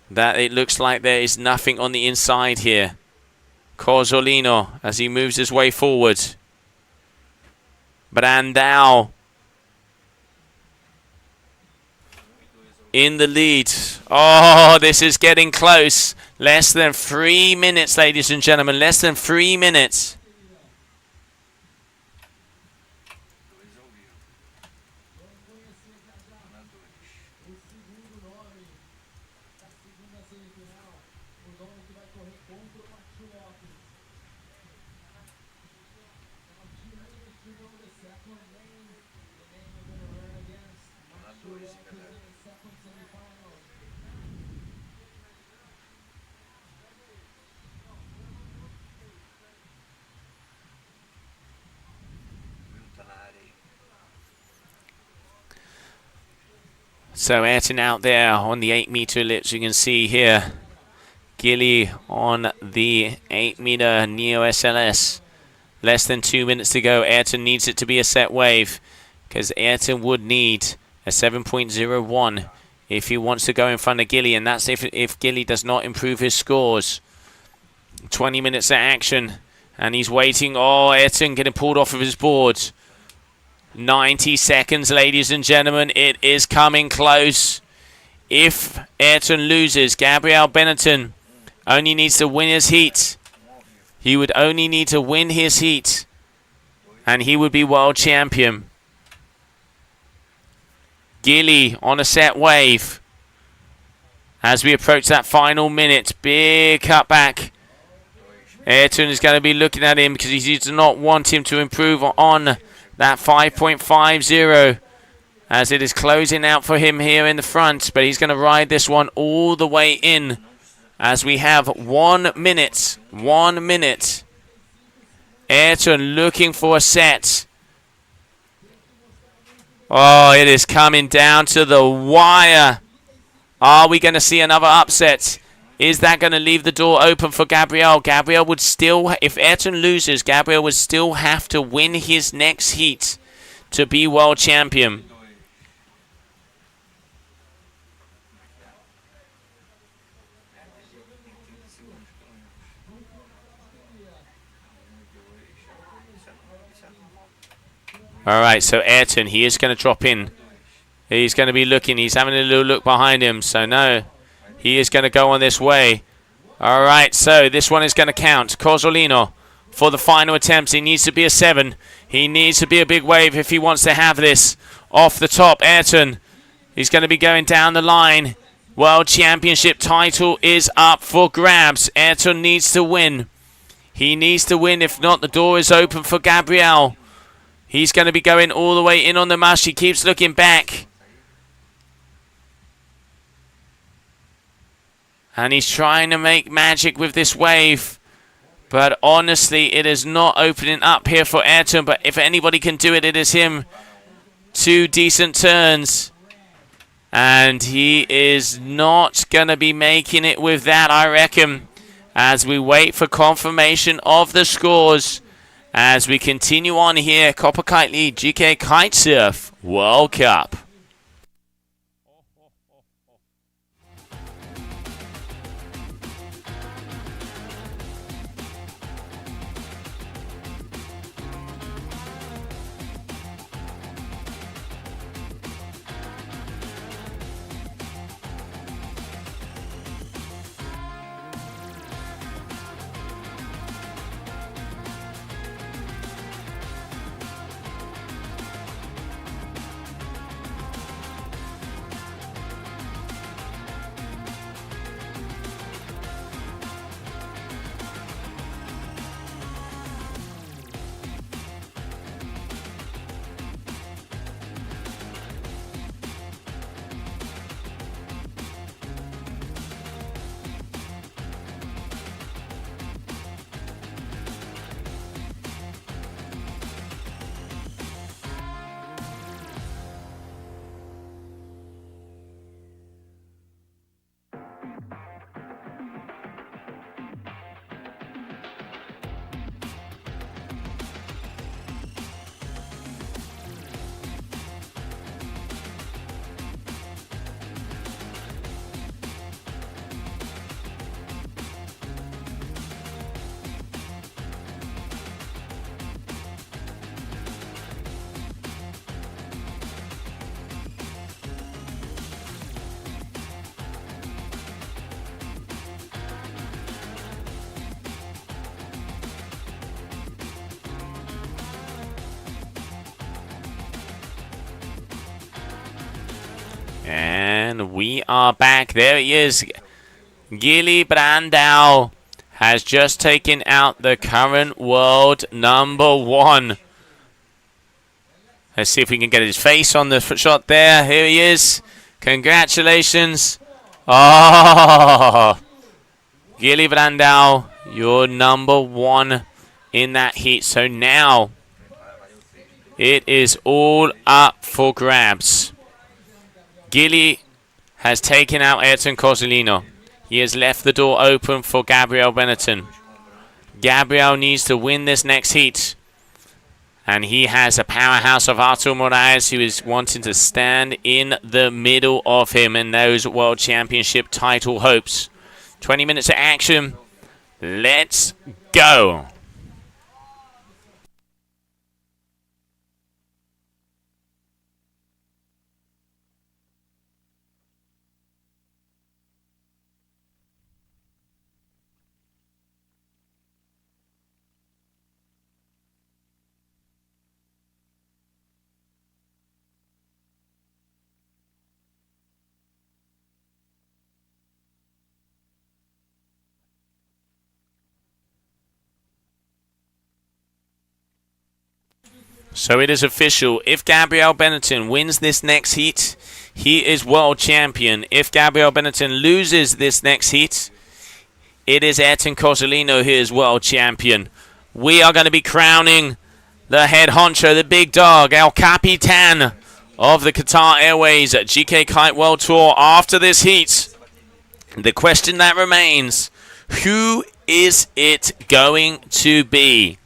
that it looks like there is nothing on the inside here. Cosolino as he moves his way forward. Brandao in the lead. Oh, this is getting close. Less than 3 minutes, ladies and gentlemen. Less than 3 minutes. So Ayrton out there on the 8-meter ellipse, you can see here. Gilly on the 8-meter Neo SLS. Less than 2 minutes to go. Ayrton needs it to be a set wave because Ayrton would need a 7.01 if he wants to go in front of Gilly, and that's if Gilly does not improve his scores. 20 minutes of action, and he's waiting. Oh, Ayrton getting pulled off of his board. 90 seconds, ladies and gentlemen. It is coming close. If Ayrton loses, Gabriel Benetton Only needs to win his heat. He would only need to win his heat, and he would be world champion. Gilly on a set wave. As we approach that final minute, big cutback. Ayrton is going to be looking at him because he does not want him to improve on that 5.50 as it is closing out for him here in the front. But he's going to ride this one all the way in as we have 1 minute. 1 minute. Ayrton looking for a set. Oh, it is coming down to the wire. Are we going to see another upset? Is that going to leave the door open for Gabriel? Gabriel would still, if Ayrton loses, Gabriel would still have to win his next heat to be world champion. All right, so Ayrton, he is going to drop in. He's going to be looking. He's having a little look behind him. So, no, he is going to go on this way. All right, so this one is going to count. Cozzolino for the final attempt. He needs to be a 7. He needs to be a big wave if he wants to have this. Off the top, Ayrton. He's going to be going down the line. World Championship title is up for grabs. Ayrton needs to win. He needs to win. If not, the door is open for Gabriel. He's going to be going all the way in on the mush. He keeps looking back. And he's trying to make magic with this wave. But honestly, it is not opening up here for Ayrton. But if anybody can do it, it is him. 2 decent turns. And he is not going to be making it with that, I reckon. As we wait for confirmation of the scores. As we continue on here, Copa Kitley GKA Kite-Surf World Cup. And we are back. There he is. Gilly Brandau has just taken out the current world number 1. Let's see if we can get his face on the shot there. Here he is. Congratulations. Oh, Gilly Brandau, you're number 1 in that heat. So now it is all up for grabs. Gilly has taken out Ayrton Cozzolino. He has left the door open for Gabriel Benetton. Gabriel needs to win this next heat. And he has a powerhouse of Artur Moraes who is wanting to stand in the middle of him in those World Championship title hopes. 20 minutes of action. Let's go. So it is official. If Gabriel Benetton wins this next heat, he is world champion. If Gabriel Benetton loses this next heat, it is Ayrton Cosolino who is world champion. We are going to be crowning the head honcho, the big dog, El Capitan of the Qatar Airways GK Kite World Tour after this heat. The question that remains, who is it going to be?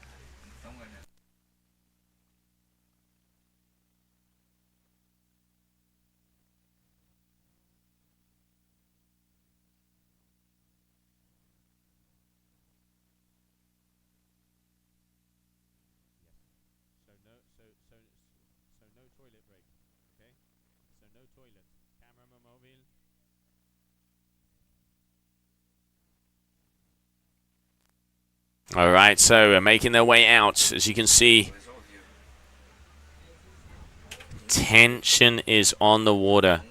All right, so we're making their way out. As you can see, tension is on the water.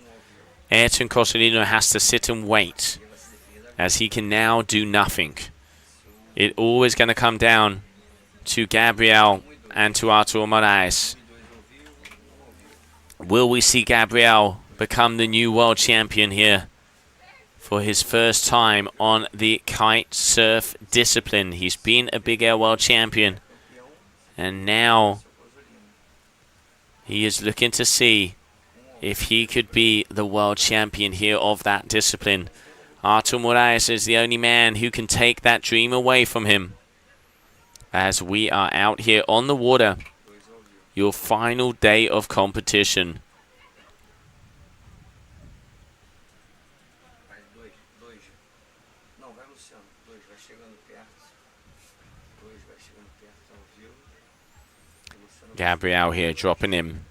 Ayrton Cosolino has to sit and wait, as he can now do nothing. It always going to come down to Gabriel and to Artur Moraes. Will we see Gabriel become the new world champion here for his first time on the kite surf discipline? He's been a big air world champion, and now he is looking to see if he could be the world champion here of that discipline. Artur Moraes is the only man who can take that dream away from him. As we are out here on the water, your final day of competition. Gabriel here dropping him.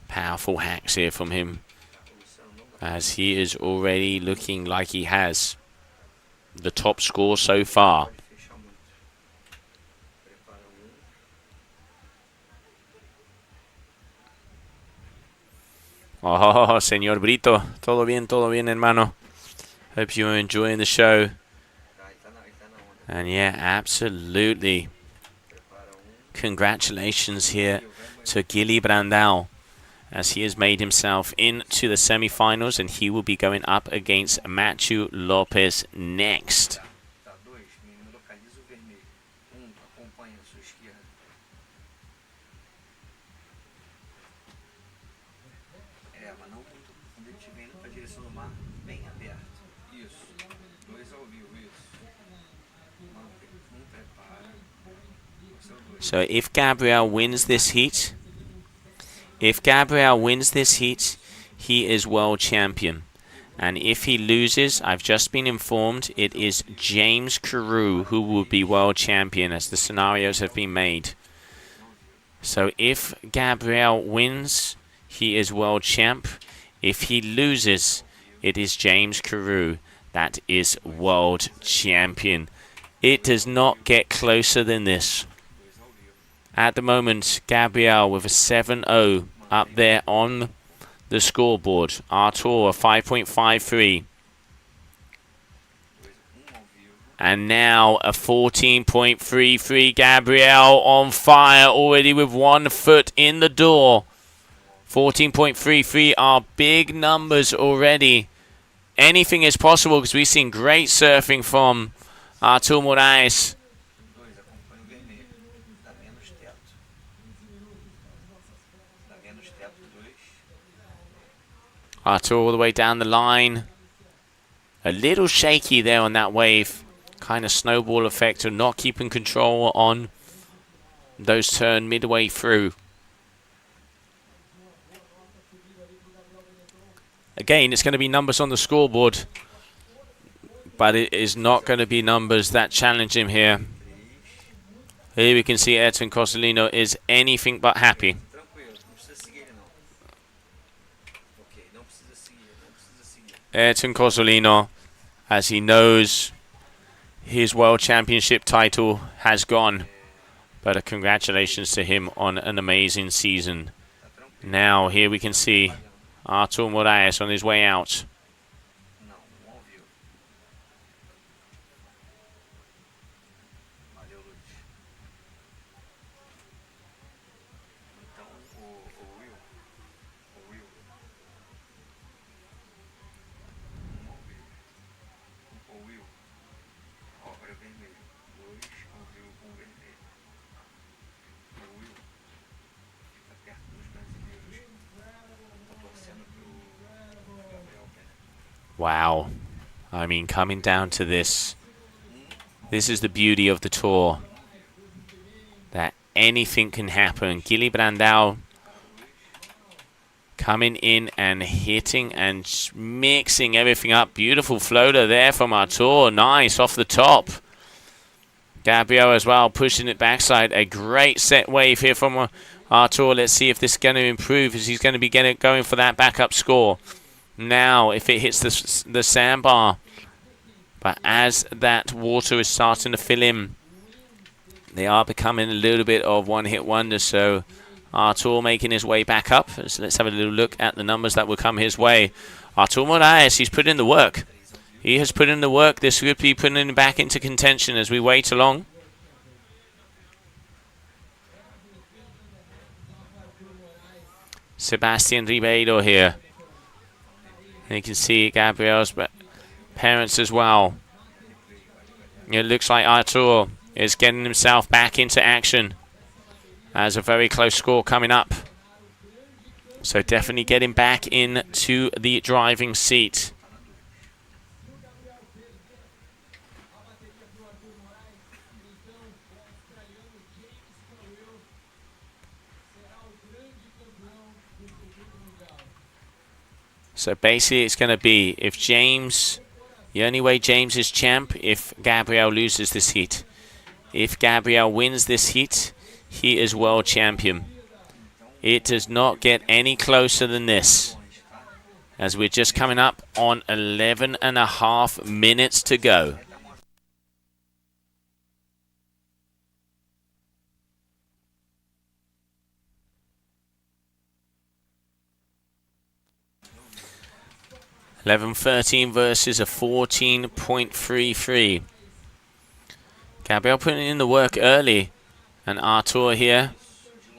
Powerful hacks here from him, as he is already looking like he has the top score so far. Oh, Señor Brito. Todo bien, hermano. Hope you're enjoying the show. And yeah, absolutely. Congratulations here to Guilherme Brandão, as he has made himself into the semi-finals, and he will be going up against Matthew Lopez next. So if Gabriel wins this heat, he is world champion. And if he loses, I've just been informed, it is James Carew who will be world champion, as the scenarios have been made. So if Gabriel wins, he is world champ. If he loses, it is James Carew that is world champion. It does not get closer than this. At the moment, Gabriel with a 7-0 up there on the scoreboard. Artur, 5.53. And now a 14.33. Gabriel on fire already with 1 foot in the door. 14.33 are big numbers already. Anything is possible, because we've seen great surfing from Artur Moraes. Artur all the way down the line. A little shaky there on that wave. Kind of snowball effect of not keeping control on those turns midway through. Again, it's going to be numbers on the scoreboard, but it is not going to be numbers that challenge him here. Here we can see Ayrton Cosolino is anything but happy. Ayrton Cosolino, as he knows his World Championship title has gone. But congratulations to him on an amazing season. Now here we can see Artur Moraes on his way out. Wow. I mean, coming down to this. This is the beauty of the tour. That anything can happen. Guilherme Brandão coming in and hitting and mixing everything up. Beautiful floater there from Artur. Nice off the top. Gabriel as well pushing it backside. A great set wave here from Artur. Let's see if this is going to improve as he's going to be going for that backup score. Now, if it hits the sandbar. But as that water is starting to fill in, they are becoming a little bit of one-hit wonders. So Artur making his way back up. So let's have a little look at the numbers that will come his way. Artur Moraes, he's put in the work. He has put in the work. This could be putting him back into contention as we wait along. Sebastian Ribeiro here. And you can see Gabriel's parents as well. It looks like Artur is getting himself back into action. As a very close score coming up. So definitely getting back into the driving seat. So basically it's going to be if James, the only way James is champ if Gabriel loses this heat. If Gabriel wins this heat, he is world champion. It does not get any closer than this. As we're just coming up on 11.5 minutes to go. $11.13 versus a 14.33. Gabriel putting in the work early. And Artur here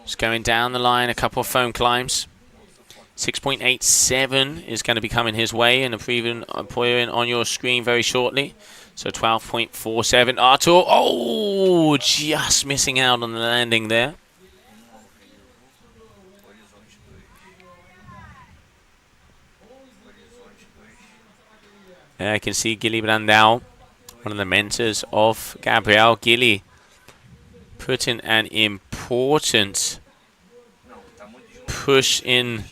is going down the line, a couple of foam climbs. 6.87 is going to be coming his way and appearing on your screen very shortly. So 12.47. Artur, oh, just missing out on the landing there. I can see Guilherme Brandão, one of the mentors of Gabriel. Guilherme putting an important push in.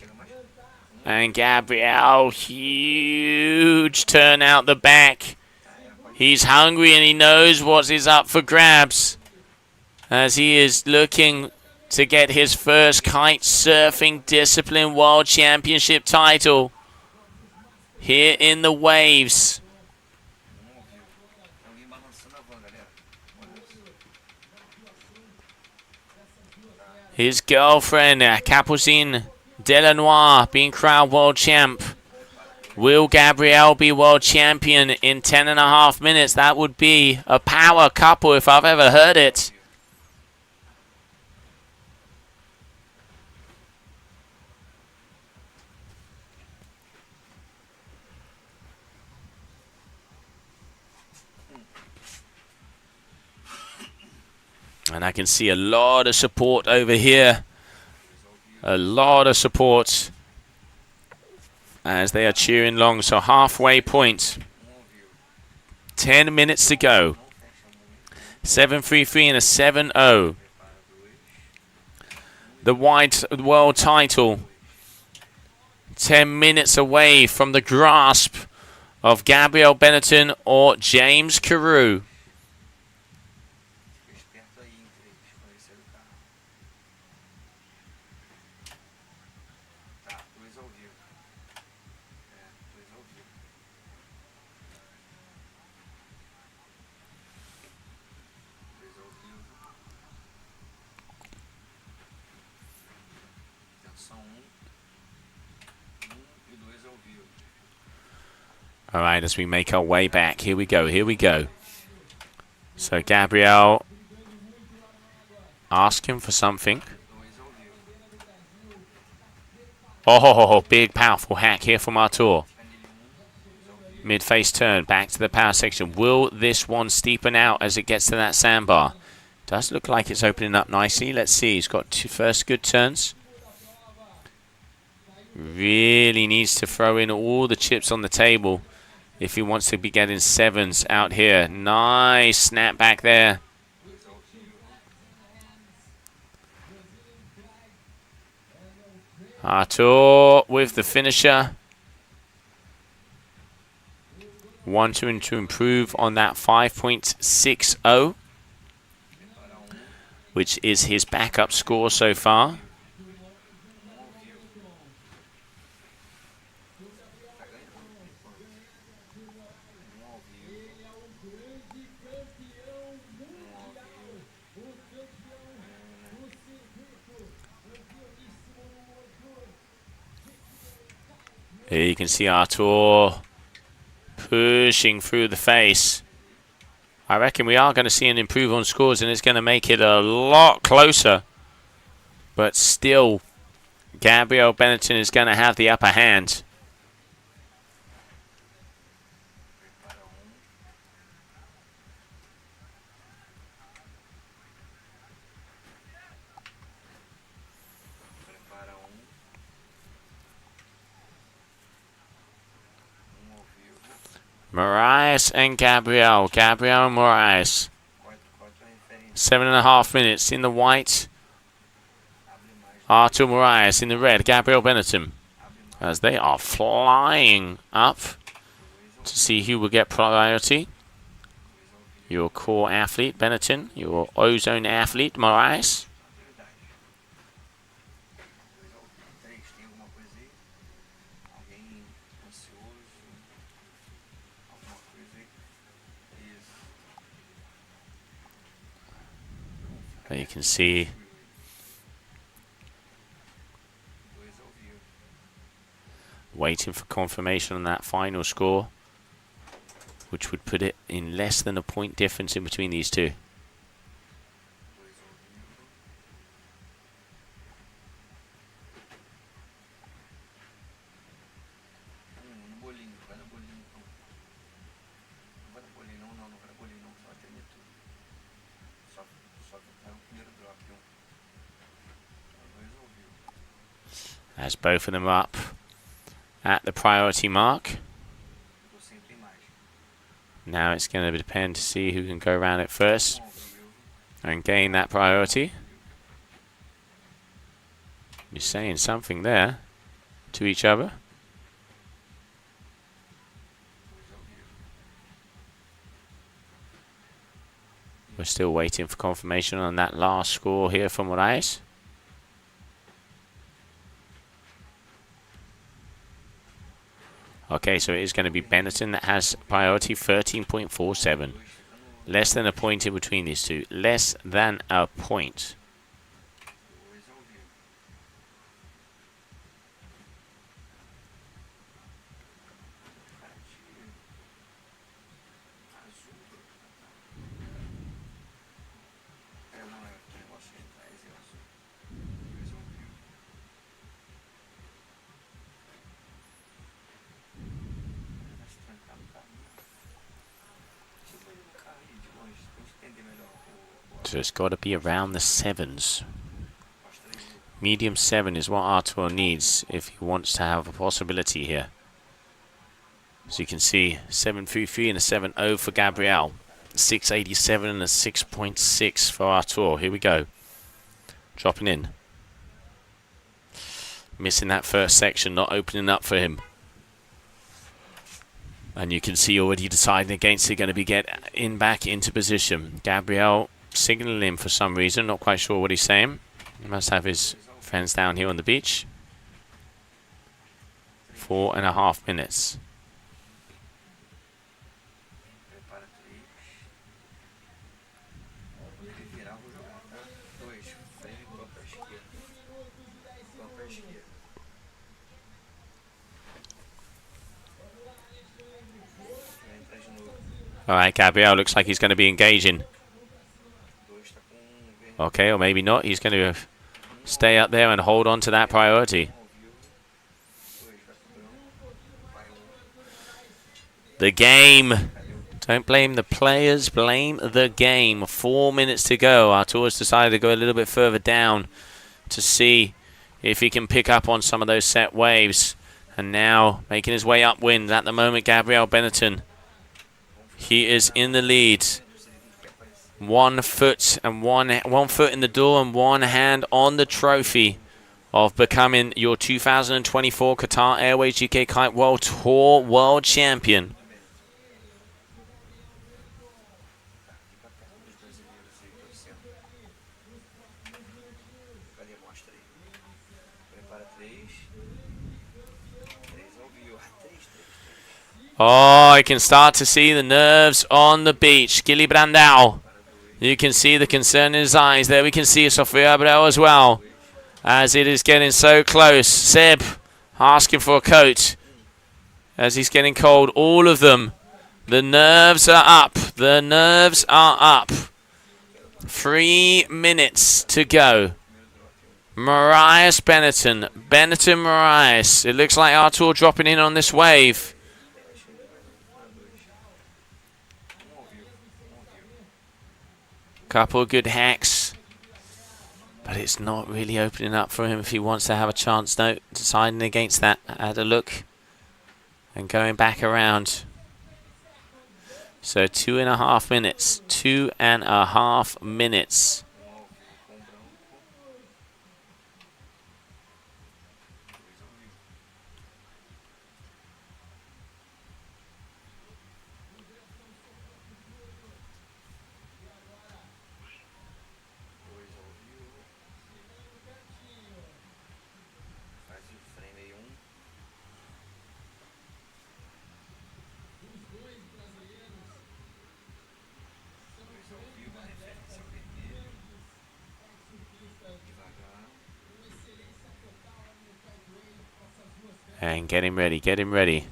And Gabriel, huge turn out the back. He's hungry and he knows what is up for grabs. As he is looking to get his first kite surfing discipline world championship title. Here in the waves. His girlfriend, Capucine Delanois, being crowned world champ. Will Gabriel be world champion in 10.5 minutes? That would be a power couple if I've ever heard it. And I can see a lot of support over here. A lot of support as they are cheering along. So halfway point. 10 minutes to go. 7.33 and a 7.0. The wide world title. 10 minutes away from the grasp of Gabriel Benetton or James Carew. All right, as we make our way back. Here we go, here we go. So Gabriel asking for something. Oh, big powerful hack here from Artur. Mid-face turn, back to the power section. Will this one steepen out as it gets to that sandbar? Does look like it's opening up nicely. Let's see, he's got two first good turns. Really needs to throw in all the chips on the table if he wants to be getting 7s out here. Nice snap back there. Artur with the finisher. Wanting to improve on that 5.60, which is his backup score so far. Here you can see Artur pushing through the face. I reckon we are going to see an improve on scores, and it's going to make it a lot closer. But still, Gabriel Benetton is going to have the upper hand. Moraes and Gabriel. Gabriel and Moraes. 7.5 minutes in the white. Artur Moraes in the red. Gabriel Benetton. As they are flying up to see who will get priority. Your core athlete, Benetton. Your ozone athlete, Moraes. You can see waiting for confirmation on that final score, which would put it in less than a point difference in between these two. As both of them up at the priority mark. Now it's going to depend to see who can go around it first and gain that priority. You're saying something there to each other. We're still waiting for confirmation on that last score here from Moraes. Okay, so it is going to be Benetton that has priority, 13.47. Less than a point in between these two. Less than a point. So it's got to be around the 7s. Medium 7 is what Artur needs if he wants to have a possibility here. As you can see, 7.33 and a 7.0 for Gabriel. 6.87 and a 6.6 for Artur. Here we go. Dropping in. Missing that first section, not opening up for him. And you can see already deciding against it, going to be getting back into position. Gabriel signaling him for some reason, not quite sure what he's saying. He must have his friends down here on the beach. 4.5 minutes. Alright, Gabriel looks like he's going to be engaging. Okay, or maybe not. He's going to stay up there and hold on to that priority. The game. Don't blame the players, blame the game. 4 minutes to go. Artur's decided to go a little bit further down to see if he can pick up on some of those set waves And now making his way upwind at the moment, Gabriel Benetton. He is in the lead. 1 foot and one foot in the door and one hand on the trophy of becoming your 2024 Qatar Airways GK Kite World Tour World Champion. Oh, I can start to see the nerves on the beach. Gilly Brandao. You can see the concern in his eyes. There we can see Sofia Abreu as well. As it is getting so close. Seb asking for a coat. As he's getting cold. All of them. The nerves are up. The nerves are up. 3 minutes to go. Marias Benetton. Benetton Marias. It looks like Artur dropping in on this wave. Couple of good hacks, but it's not really opening up for him if he wants to have a chance. No, deciding against that. Had a look and going back around. So 2.5 minutes. 2.5 minutes. And get him ready, get him ready.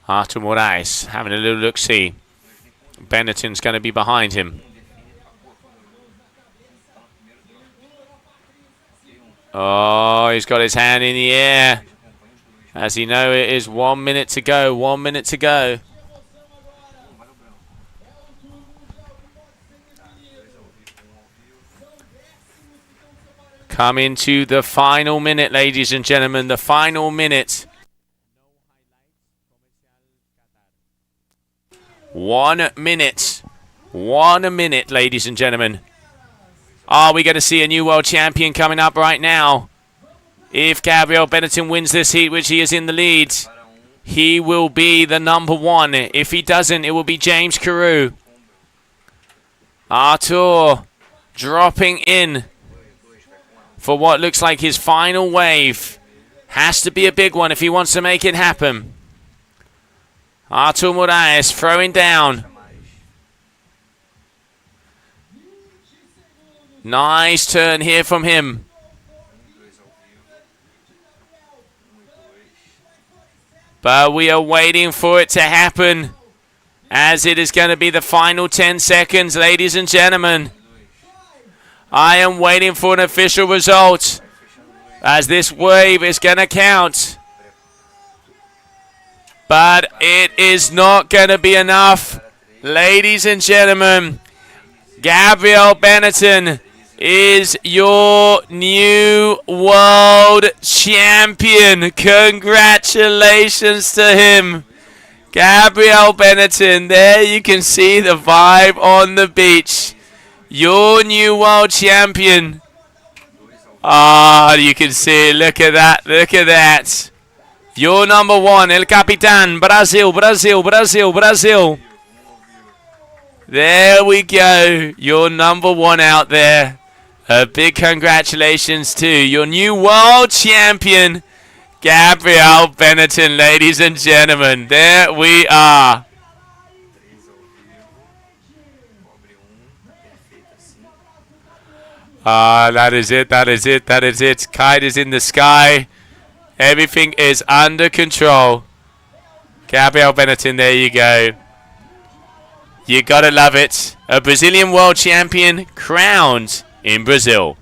Artur Moraes having a little look-see. Benetton's going to be behind him. Oh, he's got his hand in the air. As you know, it is 1 minute to go. 1 minute to go. Come into the final minute, ladies and gentlemen. The final minute. 1 minute. 1 minute, ladies and gentlemen. Are we going to see a new world champion coming up right now? If Gabriel Benetton wins this heat, which he is in the lead, he will be the #1. If he doesn't, it will be James Carew. Artur dropping in for what looks like his final wave. Has to be a big one if he wants to make it happen. Artur Moraes throwing down. Nice turn here from him. But we are waiting for it to happen, as it is going to be the final 10 seconds, ladies and gentlemen. I am waiting for an official result, as this wave is going to count. But it is not going to be enough. Ladies and gentlemen, Gabriel Benetton is your new world champion. Congratulations to him. Gabriel Benetton, there you can see the vibe on the beach. Your new world champion. Ah, you can see, look at that, look at that. Your #1, El Capitan, Brazil, Brazil, Brazil, Brazil. There we go, your #1 out there. A big congratulations to your new world champion, Gabriel Benetton, ladies and gentlemen. There we are. That is it, that is it, that is it. Kite is in the sky. Everything is under control. Gabriel Benetton, there you go. You gotta love it. A Brazilian world champion crowned in Brazil.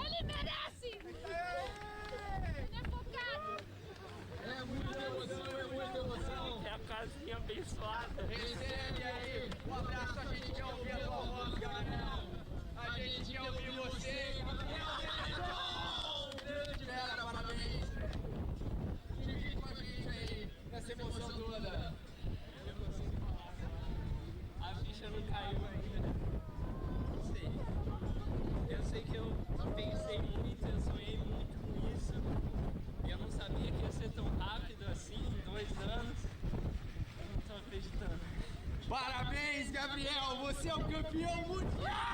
Ele merece! Ele é focado!
É a casinha abençoada.
Recebe aí, um abraço, a gente quer ouvir a tua voz, Gabriel. A gente quer ouvir você. Galera, parabéns. Divide com a gente aí, essa emoção toda.
A ficha não caiu ainda. Não sei. Eu sei que eu pensei muito, eu sonhei muito com isso. Eu não sabia que ia ser tão rápido assim, em 2 anos. Eu não tô acreditando.
Parabéns, Gabriel, você é o campeão mundial!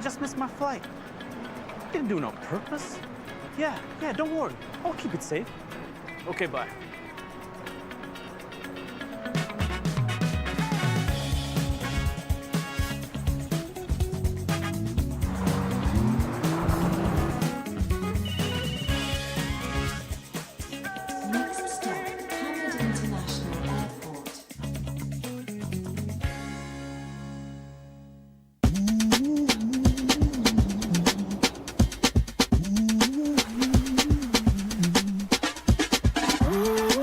Just missed my flight. Didn't do it on purpose. Yeah, don't worry. I'll keep it safe. Okay, bye.
Next stop, Hamid International Airport.
Ooh.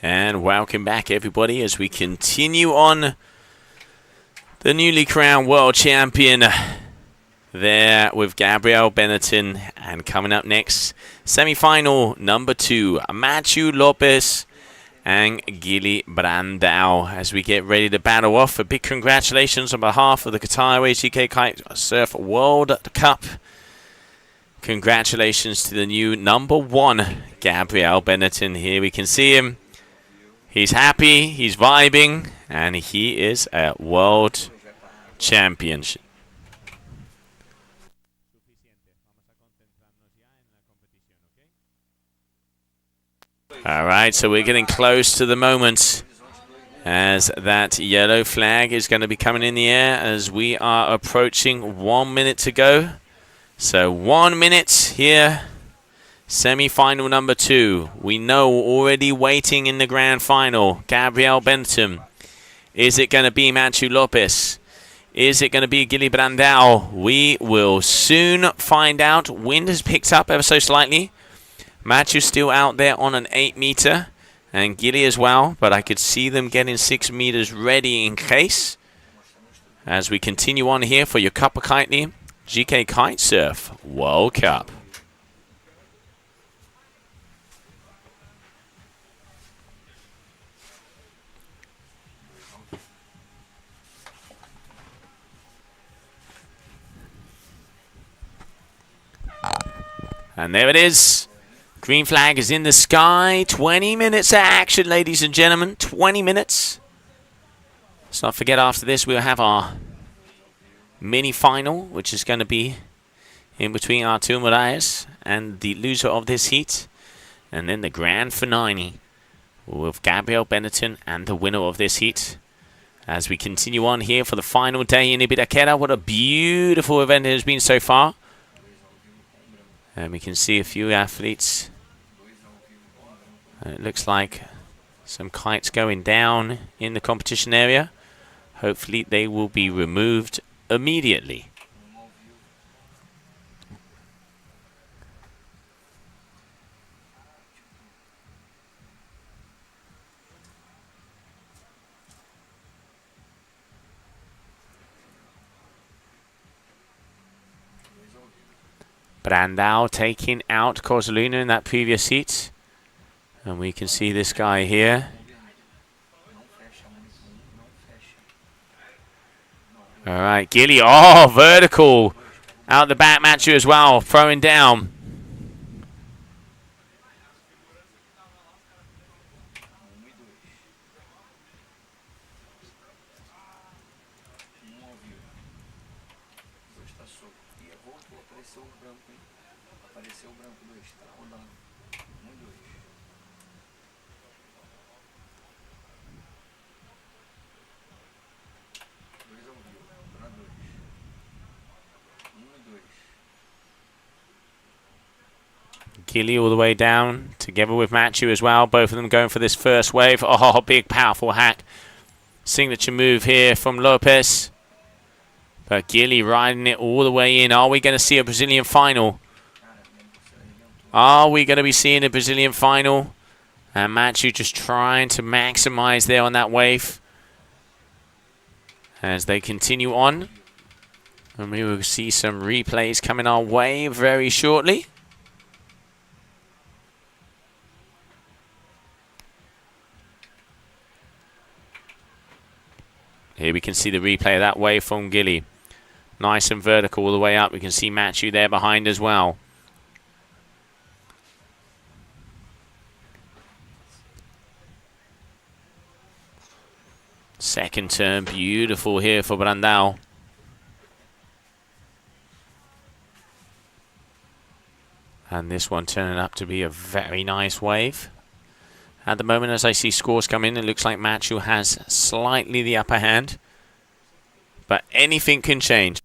And welcome back, everybody, as we continue on the newly crowned world champion there with Gabriel Benetton. And coming up next, semi-final number 2, Matthew Lopez and Gili Brandao, as we get ready to battle off. A big congratulations on behalf of the Qatar Airways GKA Kite-Surf World Cup. Congratulations to the new number 1, Gabriel Benetton. Here we can see him. He's happy, he's vibing, and he is a world champion. All right, so we're getting close to the moment as that yellow flag is going to be coming in the air as we are approaching 1 minute to go. So 1 minute here. Semi-final number 2. We know already waiting in the grand final, Gabriel Benton. Is it going to be Matthew Lopez? Is it going to be Gili Brandao? We will soon find out. Wind has picked up ever so slightly. Matthew's still out there on an 8 meter. And Gili as well. But I could see them getting 6 meters ready in case. As we continue on here for your Copa Kitley GK Kite-Surf World Cup. And there it is. Green flag is in the sky. 20 minutes of action, ladies and gentlemen. 20 minutes. Let's not forget, after this, we'll have our mini final, which is going to be in between Artur Moraes and the loser of this heat. And then the grand finale with Gabriel Benetton and the winner of this heat. As we continue on here for the final day in Ibiraquera. What a beautiful event it has been so far. And we can see a few athletes. It looks like some kites going down in the competition area. Hopefully they will be removed immediately. Brandao taking out Corzaluna in that previous heat. And we can see this guy here. Alright, Gili. Oh, vertical. Out the back, Matthew as well. Throwing down. Kitley all the way down, together with Matthew as well. Both of them going for this first wave. Oh, big, powerful hack. Signature move here from Lopez. But Kitley riding it all the way in. Are we going to see a Brazilian final? Are we going to be seeing a Brazilian final? And Matthew just trying to maximize there on that wave. As they continue on. And we will see some replays coming our way very shortly. Here we can see the replay of that wave from Gili. Nice and vertical all the way up. We can see Matthew there behind as well. Second turn, beautiful here for Brandao. And this one turning up to be a very nice wave. At the moment, as I see scores come in, it looks like Matthew has slightly the upper hand. But anything can change.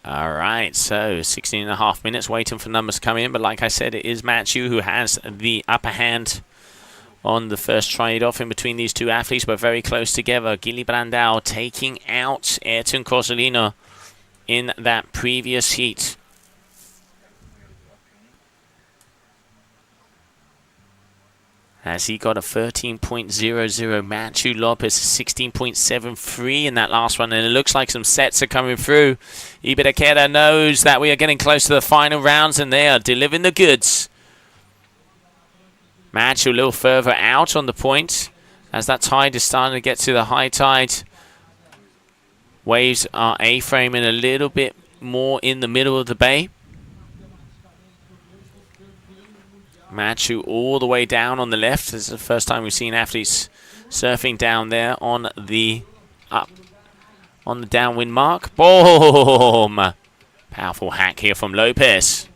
All right, so 16.5 minutes waiting for numbers to come in. But like I said, it is Matthew who has the upper hand on the first trade-off in between these two athletes, but very close together. Guilherme Brandão taking out Ayrton Cosolino in that previous heat. As he got a 13.00, Matthew Lopez 16.73 in that last one, and it looks like some sets are coming through. Ibiraquera knows that we are getting close to the final rounds, and they are delivering the goods. Matthew a little further out on the point, as that tide is starting to get to the high tide. Waves are A-framing a little bit more in the middle of the bay. Matthew all the way down on the left. This is the first time we've seen athletes surfing down there on the downwind mark. Boom! Powerful hack here from Lopez.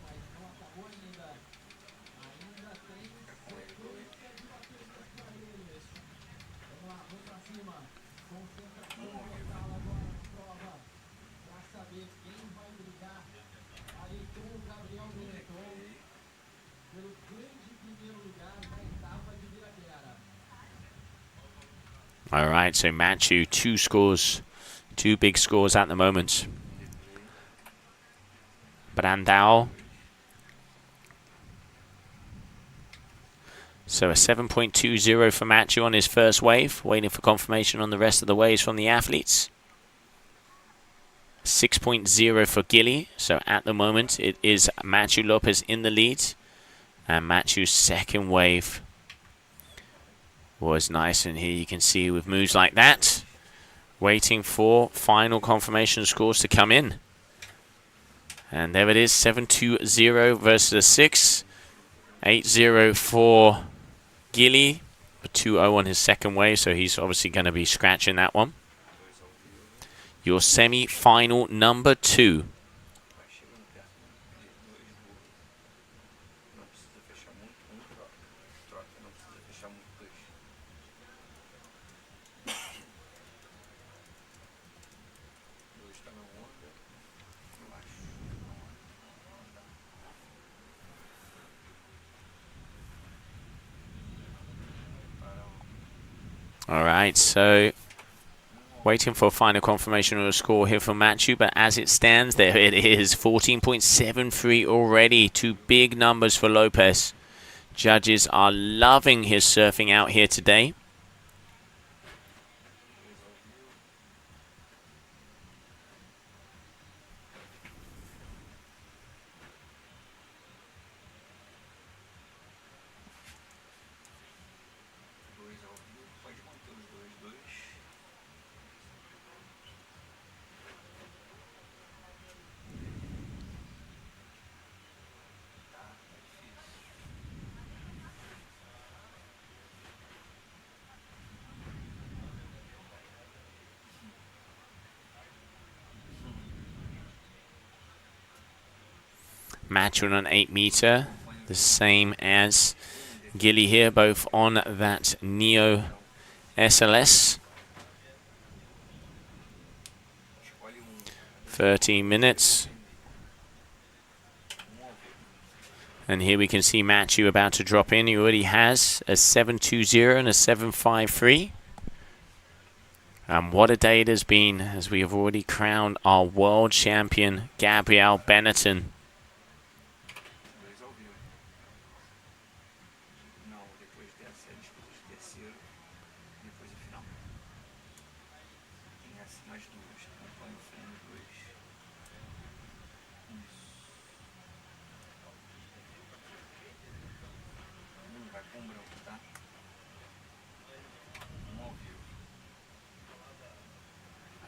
All right, so Matthew, 2 scores, 2 big scores at the moment. Brandão. So a 7.20 for Matthew on his first wave, waiting for confirmation on the rest of the waves from the athletes. 6.0 for Gilly, so at the moment it is Matthew Lopez in the lead, and Matthew's second wave was nice, and here you can see with moves like that, waiting for final confirmation scores to come in. And there it is, 7.20 versus a 6. 8.0 for Gilly, a 2.0 on his second wave, so he's obviously going to be scratching that one. Your semi-final number 2. All right, so waiting for final confirmation of the score here from Matthew, but as it stands, there it is, 14.73 already. 2 big numbers for Lopez. Judges are loving his surfing out here today. Matthew on an 8 meter, the same as Gilly here, both on that Neo SLS. 13 minutes. And here we can see Matthew about to drop in. He already has a 7.20 and a 7.53. And what a day it has been, as we have already crowned our world champion, Gabriel Benetton.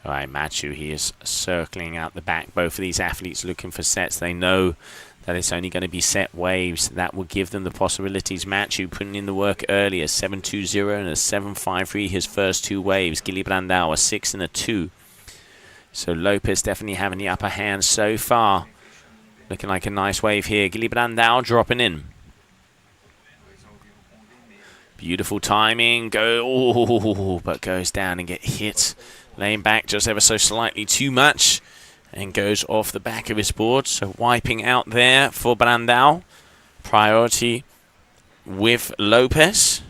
All right, Matthew, he is circling out the back. Both of these athletes looking for sets. They know that it's only going to be set waves that will give them the possibilities. Matthew putting in the work earlier, 7.20 and a 7.53 his first 2 waves. Guilherme Brandão, a 6 and a 2. So Lopez definitely having the upper hand so far. Looking like a nice wave here. Guilherme Brandão dropping in. Beautiful timing. But goes down and get hit. Laying back just ever so slightly too much. and goes off the back of his board. So wiping out there for Brandao. Priority with Lopez.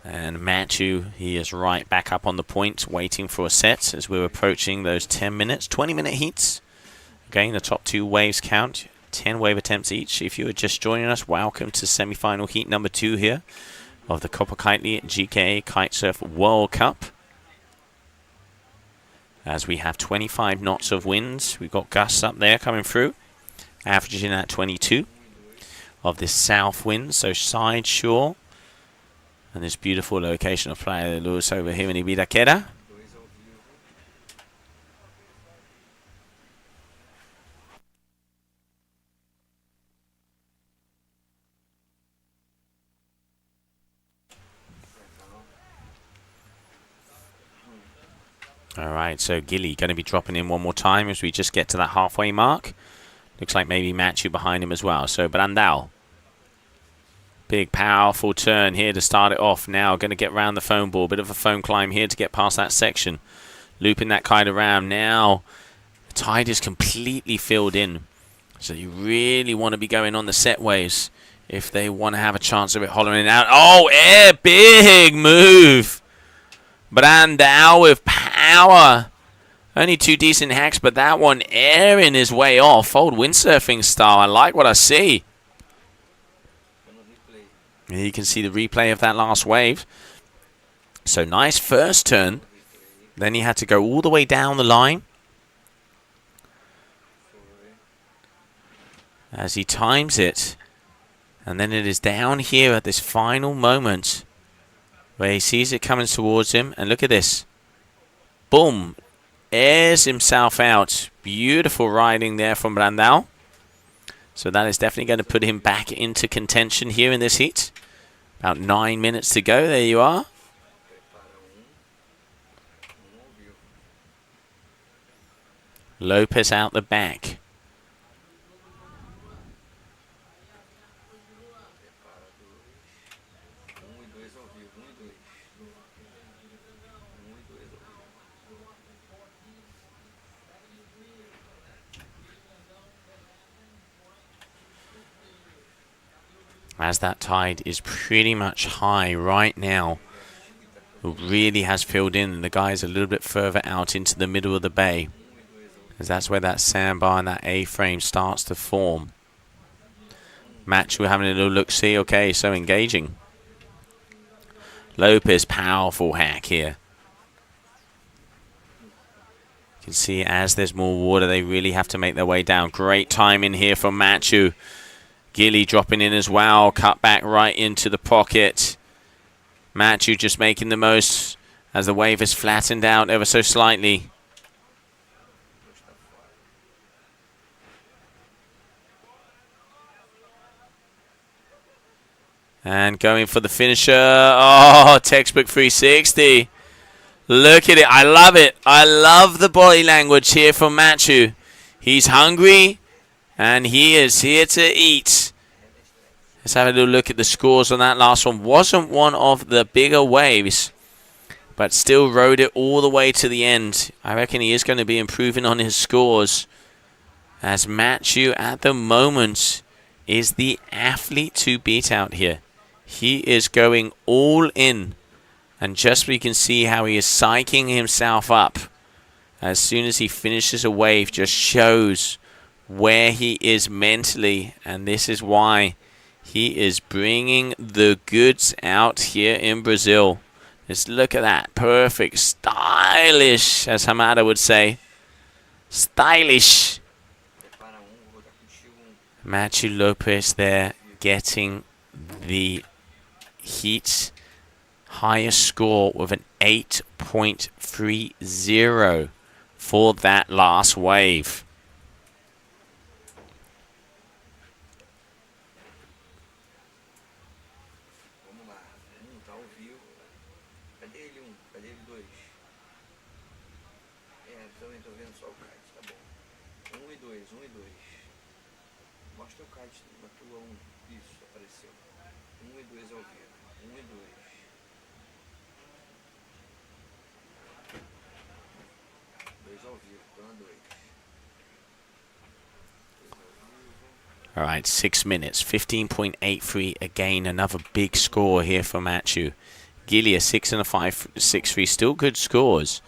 And Matthew, he is right back up on the point, waiting for a set as we're approaching those 10 minutes, 20-minute heats. Again, the top 2 waves count, 10 wave attempts each. If you are just joining us, welcome to semi-final heat number 2 here of the Copa Kitley GKA Kite-Surf World Cup. As we have 25 knots of winds, we've got gusts up there coming through, averaging at 22 of this south wind, so side shore. And this beautiful location of Playa de Luz over here in Ibiraquera. Alright, so Gilly going to be dropping in one more time as we just get to that halfway mark. Looks like maybe Matthew behind him as well. So Brandao. Big, powerful turn here to start it off. Now going to get around the foam ball. Bit of a foam climb here to get past that section. Looping that kite around. Now the tide is completely filled in. So you really want to be going on the set waves if they want to have a chance of it hollowing out. Oh, air! Big move! Brandao with power. Only 2 decent hacks, but that one airing his way off. Old windsurfing style. I like what I see. You can see the replay of that last wave. So nice first turn. Then he had to go all the way down the line. As he times it. And then it is down here at this final moment where he sees it coming towards him. And look at this. Boom. Airs himself out. Beautiful riding there from Brandao. So that is definitely going to put him back into contention here in this heat. About 9 minutes to go. There you are. Lopez out the back. As that tide is pretty much high right now. It really has filled in. The guys a little bit further out into the middle of the bay. As that's where that sandbar and that A-frame starts to form. Match, we're having a little look-see. Okay, so engaging. Lopez, powerful hack here. You can see as there's more water, they really have to make their way down. Great timing here from Machu. Gilly dropping in as well. Cut back right into the pocket. Machu just making the most as the wave is flattened out ever so slightly. And going for the finisher. Oh, textbook 360. Look at it. I love it. I love the body language here from Machu. He's hungry. And he is here to eat. Let's have a little look at the scores on that last one. Wasn't one of the bigger waves, but still rode it all the way to the end. I reckon he is going to be improving on his scores, as Matthew at the moment is the athlete to beat out here. He is going all in, and just so you can see how he is psyching himself up as soon as he finishes a wave, just shows where he is mentally, and this is why he is bringing the goods out here in Brazil. Just look at that. Perfect. Stylish, as Hamada would say. Stylish. Matthew Lopez there getting the heat's highest score with an 8.30 for that last wave.
também tô vendo só o kite, tá bom. 1 e 2, 1 e 2. Mostra o kite na tua 1. Isso, apareceu. 1 e 2 ao vivo. 1 e 2. 2 ao vivo, tô na 2.
All right, 6 minutes, 15.83. Again, another big score here for Machu. Gilly a 6 and a 5, 6-3. Still good scores,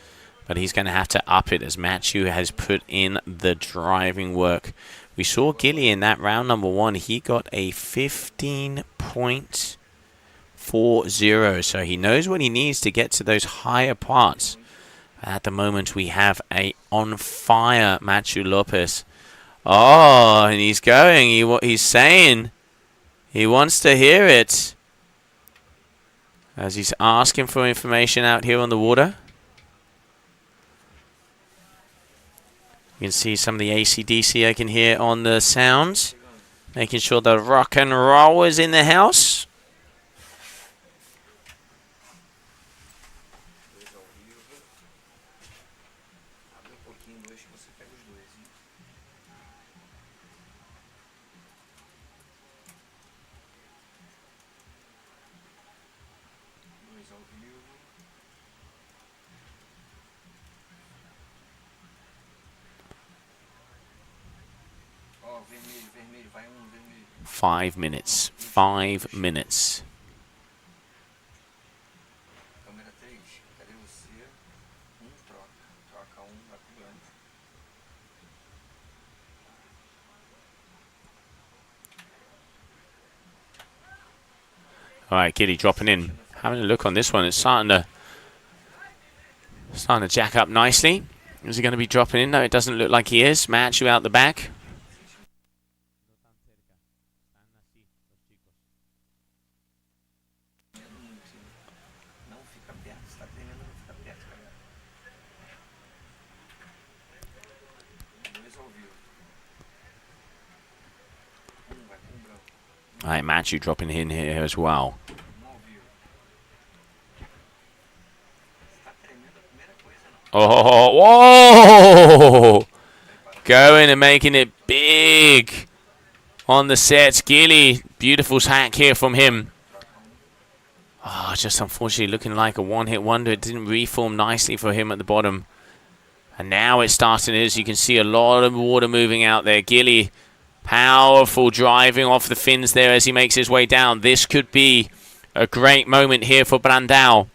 but he's going to have to up it as Machu has put in the driving work. We saw Gilly in that round number 1. He got a 15.40, so he knows what he needs to get to those higher parts. At the moment, we have a on fire Machu Lopez. Oh, and he's going. He's saying he wants to hear it. As he's asking for information out here on the water. You can see some of the AC/DC I can hear on the sounds. Making sure the rock and roll is in the house.
Ó, vermelho, vermelho, vai vermelho.
5 minutes. 5 minutes.
Câmera 3, cadê você? Troca. Troca vai pro branco.
All right, Giddy dropping in. Having a look on this one. It's starting to jack up nicely. Is he going to be dropping in? No, it doesn't look like he is. Machu out the back. All right, Machu dropping in here as well. Oh, whoa! Going and making it big on the sets. Gilly, beautiful hack here from him. Oh, just unfortunately looking like a one-hit wonder. It didn't reform nicely for him at the bottom. And now it's starting, as you can see, a lot of water moving out there. Gilly, powerful driving off the fins there as he makes his way down. This could be a great moment here for Brandao.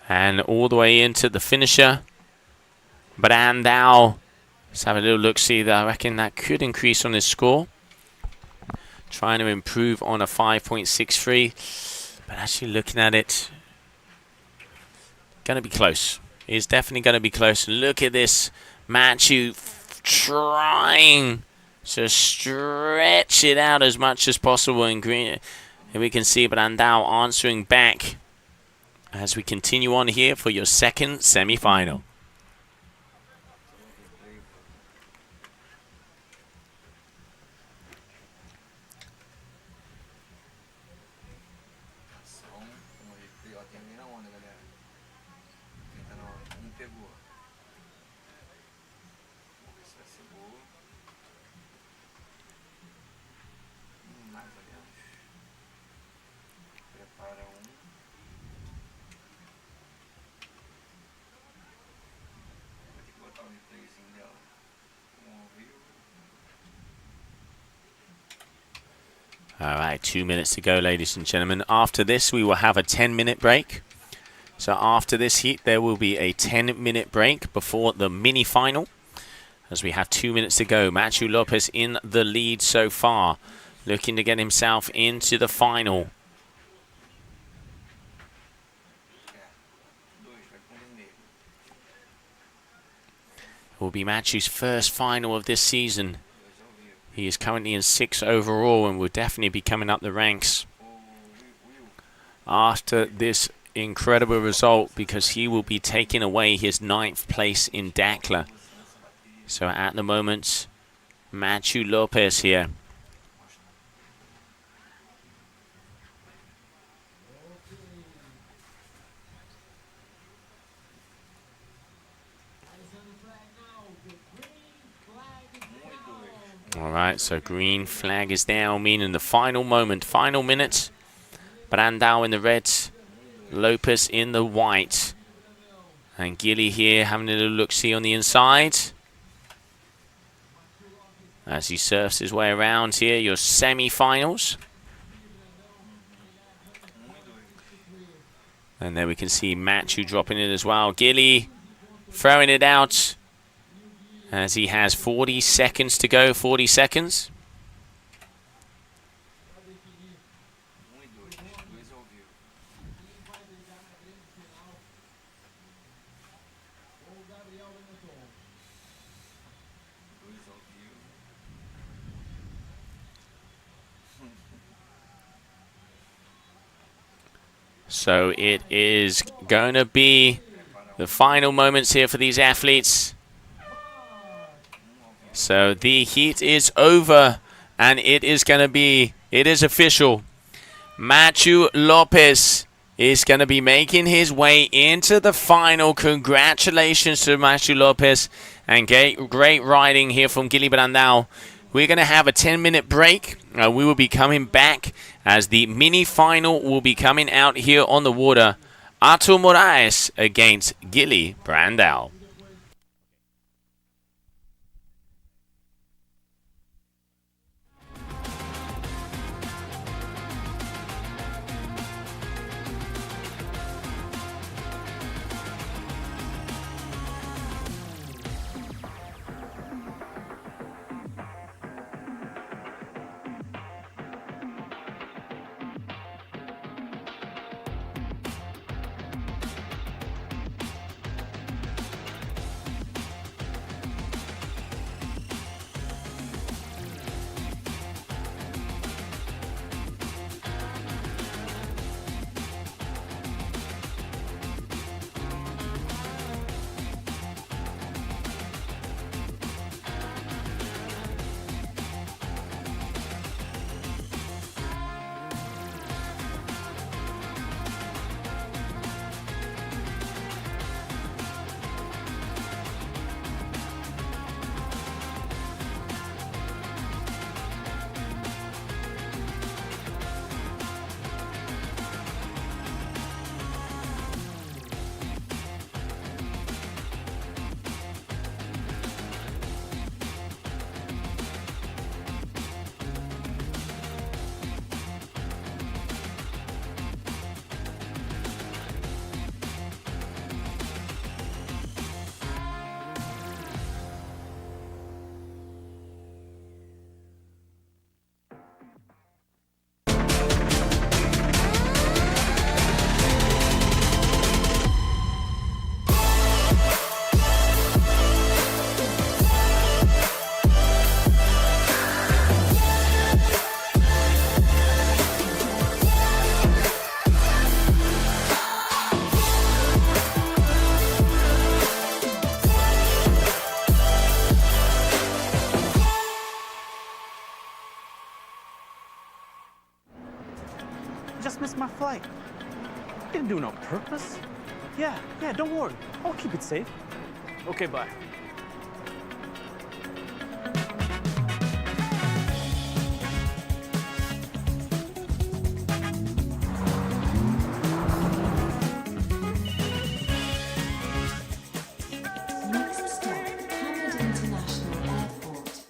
And all the way into the finisher, Brandao. Let's have a little look, see that. I reckon that could increase on his score. Trying to improve on a 5.63. But actually looking at it, going to be close. It's definitely going to be close. Look at this. Machu trying to stretch it out as much as possible in green. And we can see Brandao answering back as we continue on here for your second semi-final. All right, 2 minutes to go, ladies and gentlemen. After this, we will have a 10-minute break. So after this heat, there will be a 10-minute break before the mini-final, as we have 2 minutes to go. Machu Lopez in the lead so far, looking to get himself into the final. It will be Machu's first final of this season. He is currently in 6th overall and will definitely be coming up the ranks after this incredible result, because he will be taking away his 9th place in Dakla. So at the moment, Matthew Lopez here. All right, so green flag is down, meaning the final moment, final minute. Brandao in the red, Lopez in the white. And Gilly here having a little look-see on the inside. As he surfs his way around here, your semi-finals. And there we can see Matthew dropping in as well. Gilly throwing it out as he has 40 seconds to go, 40 seconds. So it is going to be the final moments here for these athletes. So the heat is over, and it is going to be, it is official. Matthew Lopez is going to be making his way into the final. Congratulations to Matthew Lopez, and great riding here from Gilly Brandao. We're going to have a 10-minute break. We will be coming back as the mini-final will be coming out here on the water. Artur Moraes against Gilly Brandao.
Just missed my flight. Didn't do it on purpose. Yeah, don't worry. I'll keep it safe. Okay, bye.
Next stop, Hamid International Airport.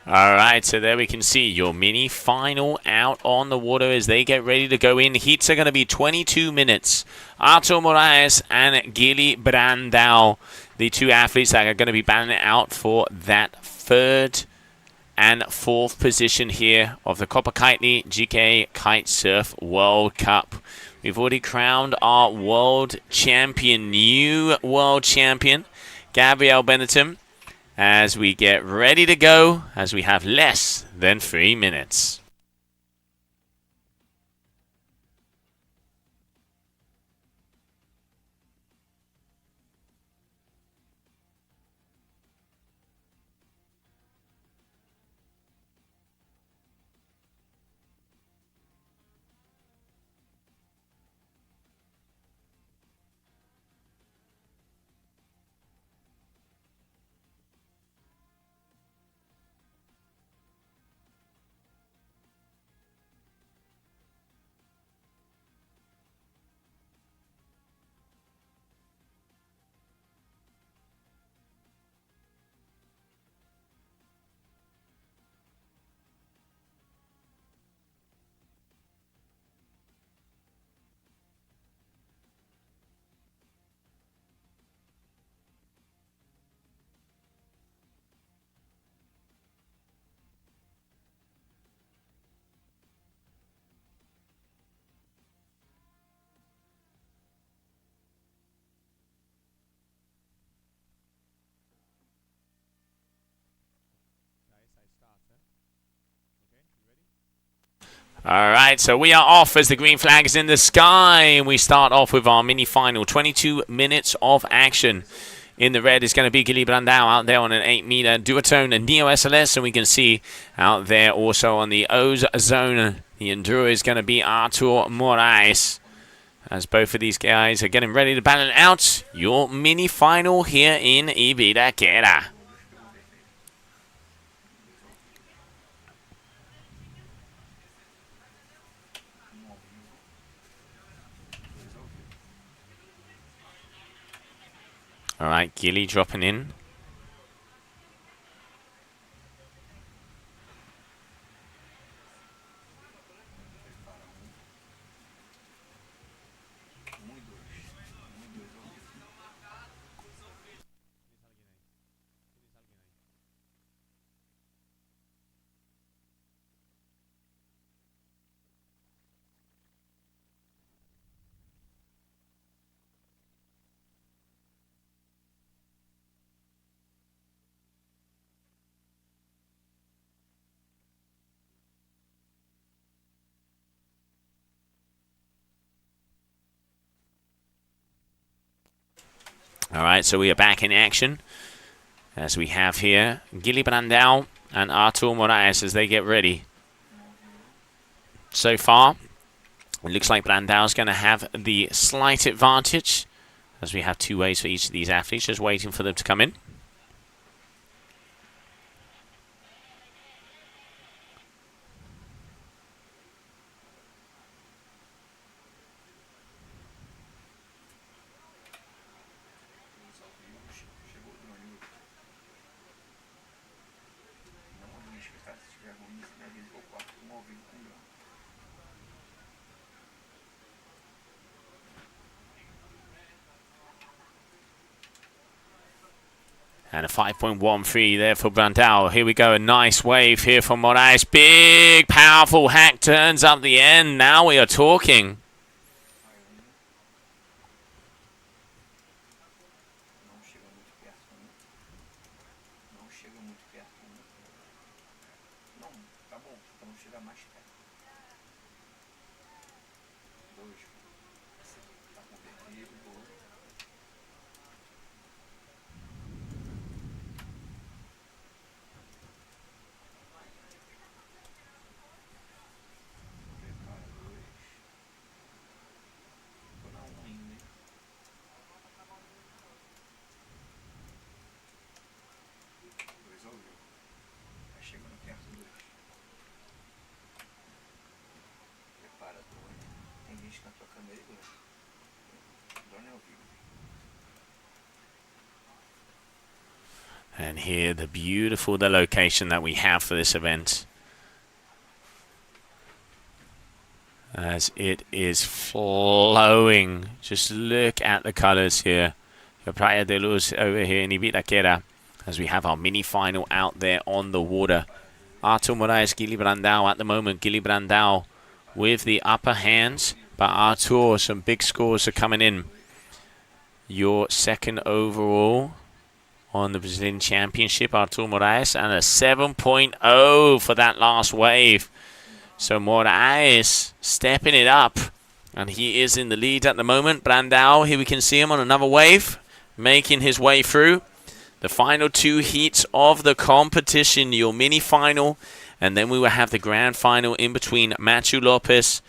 All right, so there we can see your mini final out on the water as they get ready to go in. Heats are going to be 22 minutes. Artur Moraes and Gili Brandao, the two athletes that are going to be battling it out for that third and fourth position here of the Copa Kitley GKA Kite-Surf World Cup. We've already crowned our world champion, new world champion, Gabriel Benetton, as we get ready to go, as we have less than 3 minutes. All right, so we are off as the green flag is in the sky, and we start off with our mini final. 22 minutes of action. In the red is going to be Gili Brandao out there on an 8-meter duotone and Neo SLS, and we can see out there also on the O's zone, the Enduro is going to be Artur Moraes, as both of these guys are getting ready to battle out your mini final here in Ibiraquera. All right, Gili dropping in. All right, so we are back in action as we have here Gili Brandao and Artur Moraes as they get ready. So far, it looks like Brandao is going to have the slight advantage as we have two ways for each of these athletes, just waiting for them to come in. And a 5.13 there for Brandao. Here we go, a nice wave here from Moraes. Big, powerful hack turns up the end. Now we are talking. And here, the location that we have for this event. As it is flowing. Just look at the colors here. The Playa de Luz over here in Ibiraquera. As we have our mini final out there on the water. Artur Moraes, Guilherme Brandão at the moment. Guilherme Brandão with the upper hand. But Artur, some big scores are coming in. Your second overall on the Brazilian Championship, Artur Moraes. And a 7.0 for that last wave. So Moraes stepping it up. And he is in the lead at the moment. Brandão, here we can see him on another wave. Making his way through. The final 2 heats of the competition. Your mini final. And then we will have the grand final in between Matthew Lopez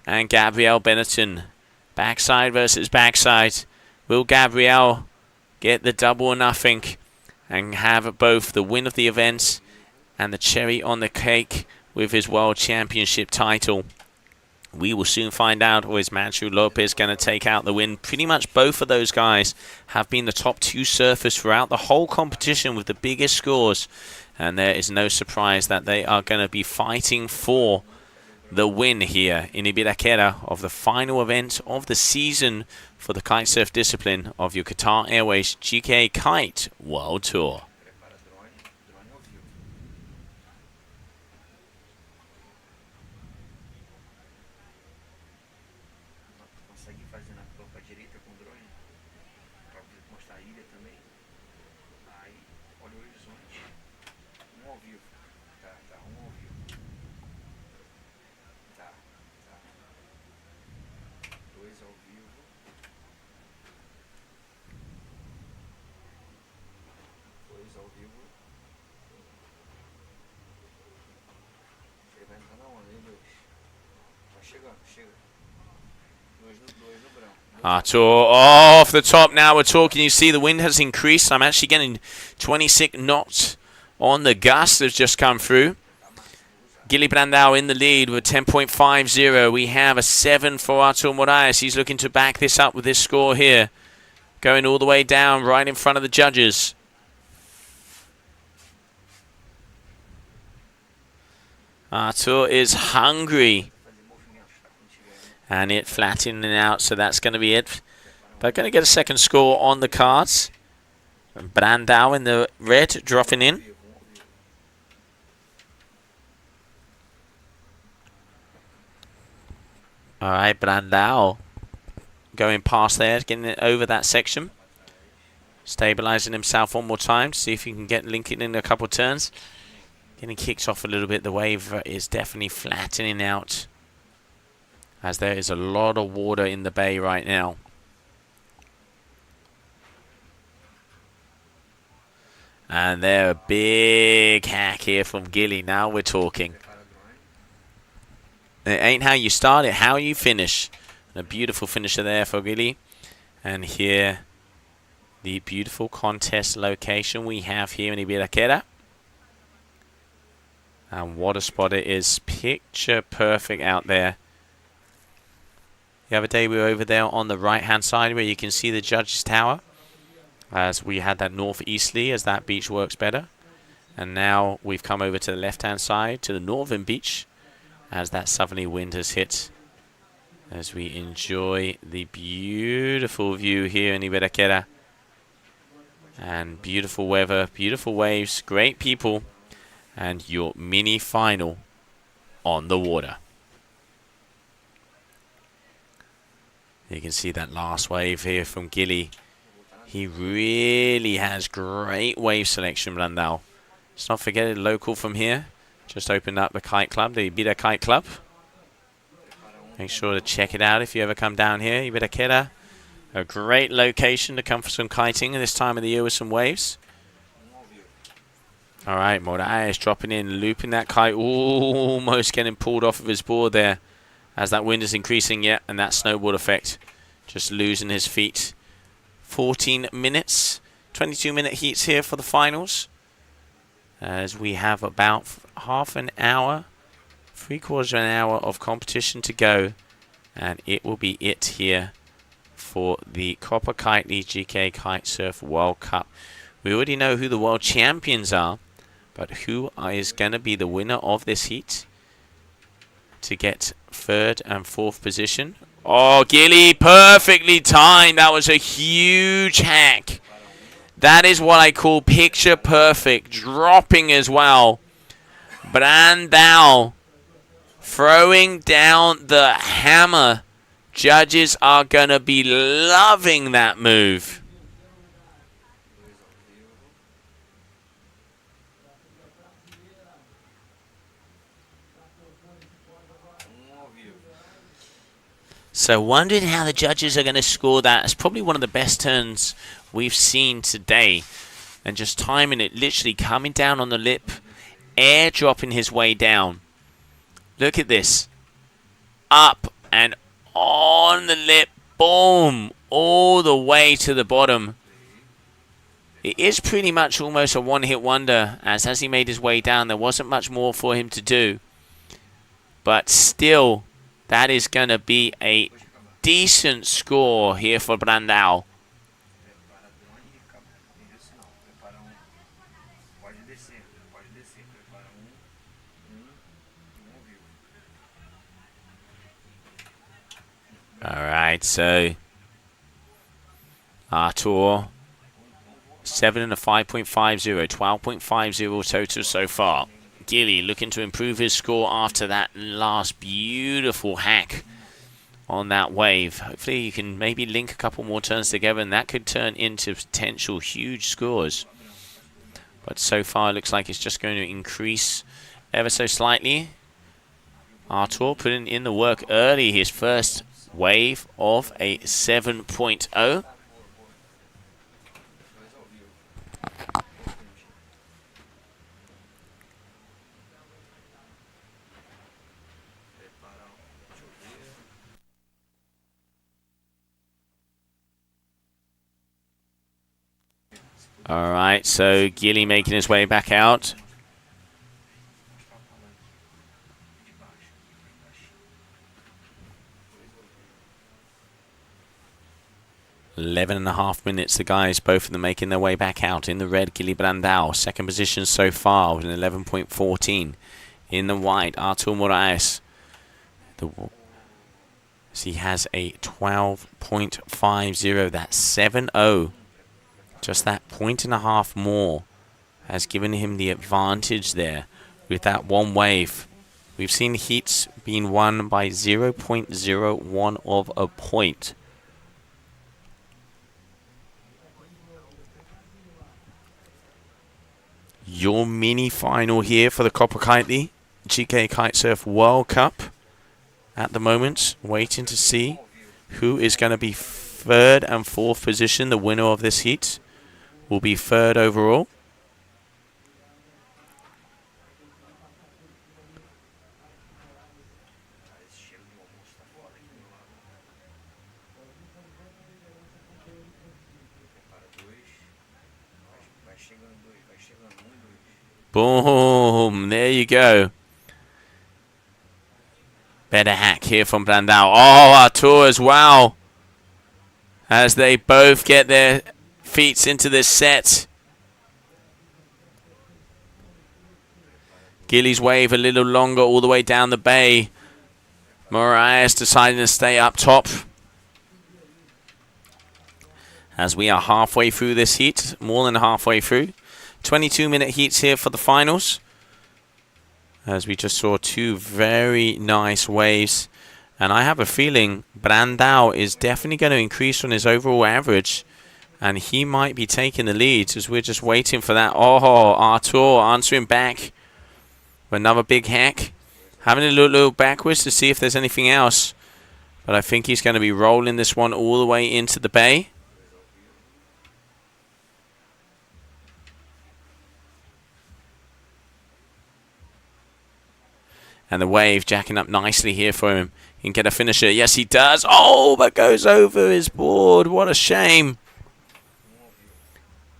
and Gabriel Benetton. Backside versus backside. Will Gabriel get the double or nothing and have both the win of the event and the cherry on the cake with his World Championship title? We will soon find out. Or is Matthew Lopez going to take out the win? Pretty much both of those guys have been the top 2 surfers throughout the whole competition with the biggest scores. And there is no surprise that they are going to be fighting for the win here in Ibiraquera of the final event of the season for the kitesurf discipline of your Qatar Airways GKA Kite World Tour.
Consegue fazer na campa direita com o drone para mostrar a ilha também. Aí, olha o horizonte. Ao vivo. Tá, ao vivo. Tá. 2 ao vivo. 2 ao vivo. Ele vai entrar na onda, hein, 2. Tá chegando, chega. 2 no branco.
Artur off the top now. We're talking. You see the wind has increased. I'm actually getting 26 knots on the gust that's just come through. Guilherme Brandão in the lead with 10.50. We have a 7 for Artur Moraes. He's looking to back this up with this score here. Going all the way down right in front of the judges. Artur is hungry. And it flattening out, so that's going to be it. But going to get a second score on the cards. Brandão in the red, dropping in. All right, Brandão going past there, getting it over that section. Stabilizing himself one more time to see if he can get linking in a couple of turns. Getting kicked off a little bit. The wave is definitely flattening out, as there is a lot of water in the bay right now. And there, a big hack here from Gilly. Now we're talking. It ain't how you start it, how you finish. And a beautiful finisher there for Gilly. And here, the beautiful contest location we have here in Ibiraquera. And what a spot it is. Picture perfect out there. The other day we were over there on the right hand side where you can see the judges tower, as we had that northeasterly as that beach works better. And now we've come over to the left hand side to the northern beach as that southerly wind has hit, as we enjoy the beautiful view here in Ibiraquera. And beautiful weather, beautiful waves, great people, and your mini final on the water. You can see that last wave here from Gilly. He really has great wave selection, Brandão. Let's not forget it, local from here. Just opened up the kite club, the Ibira Kite Club. Make sure to check it out if you ever come down here. Ibiraquera, a great location to come for some kiting at this time of the year with some waves. All right, Moraes dropping in, looping that kite, almost getting pulled off of his board there as that wind is increasing yet, and that snowboard effect just losing his feet. 14 minutes, 22-minute heats here for the finals, as we have about half an hour, 3/4 of an hour of competition to go, and it will be it here for the Copa Kitley GKA Kite-Surf World Cup. We already know who the world champions are, but who is going to be the winner of this heat to get 3rd and 4th position? Oh, Kitley, perfectly timed. That was a huge hack. That is what I call picture perfect. Dropping as well. Brandao throwing down the hammer. Judges are going to be loving that move. So wondering how the judges are going to score that. It's probably one of the best turns we've seen today. And just timing it, literally coming down on the lip, airdropping his way down. Look at this. Up and on the lip. Boom. All the way to the bottom. It is pretty much almost a one-hit wonder. As he made his way down, there wasn't much more for him to do. But still, that is going to be a decent score here for Brandao. Alright, so Artur 7 and a 5.50, 12.50 total so far. Kitley looking to improve his score after that last beautiful hack on that wave. Hopefully you can maybe link a couple more turns together and that could turn into potential huge scores. But so far it looks like it's just going to increase ever so slightly. Artur putting in the work early, his first wave of a 7.0. Alright, so Kitley making his way back out. Eleven and a half minutes, the guys, both of them making their way back out. In the red, Kitley Brandao, second position so far with an 11.14. In the white, Artur Moraes. He has a 12.50, that's 7.0. Just that point and a half more has given him the advantage there with that one wave. We've seen heats being won by 0.01 of a point. Your mini final here for the Copa Kitley GKA Kite-Surf World Cup at the moment. Waiting to see who is going to be 3rd and 4th position. The winner of this heat will be 3rd overall. Boom, there you go. Better hack here from Brandao. Oh, Artur as well. As they both get their feet into this set. Kitley's wave a little longer all the way down the bay. Moraes deciding to stay up top. As we are halfway through this heat, more than halfway through. 22-minute heats here for the finals. As we just saw two very nice waves. And I have a feeling Brandao is definitely going to increase on his overall average. And he might be taking the lead as we're just waiting for that. Oh, Artur answering back. Another big hack. Having a look backwards to see if there's anything else. But I think he's going to be rolling this one all the way into the bay. And the wave jacking up nicely here for him. He can get a finisher. Yes, he does. Oh, but goes over his board. What a shame.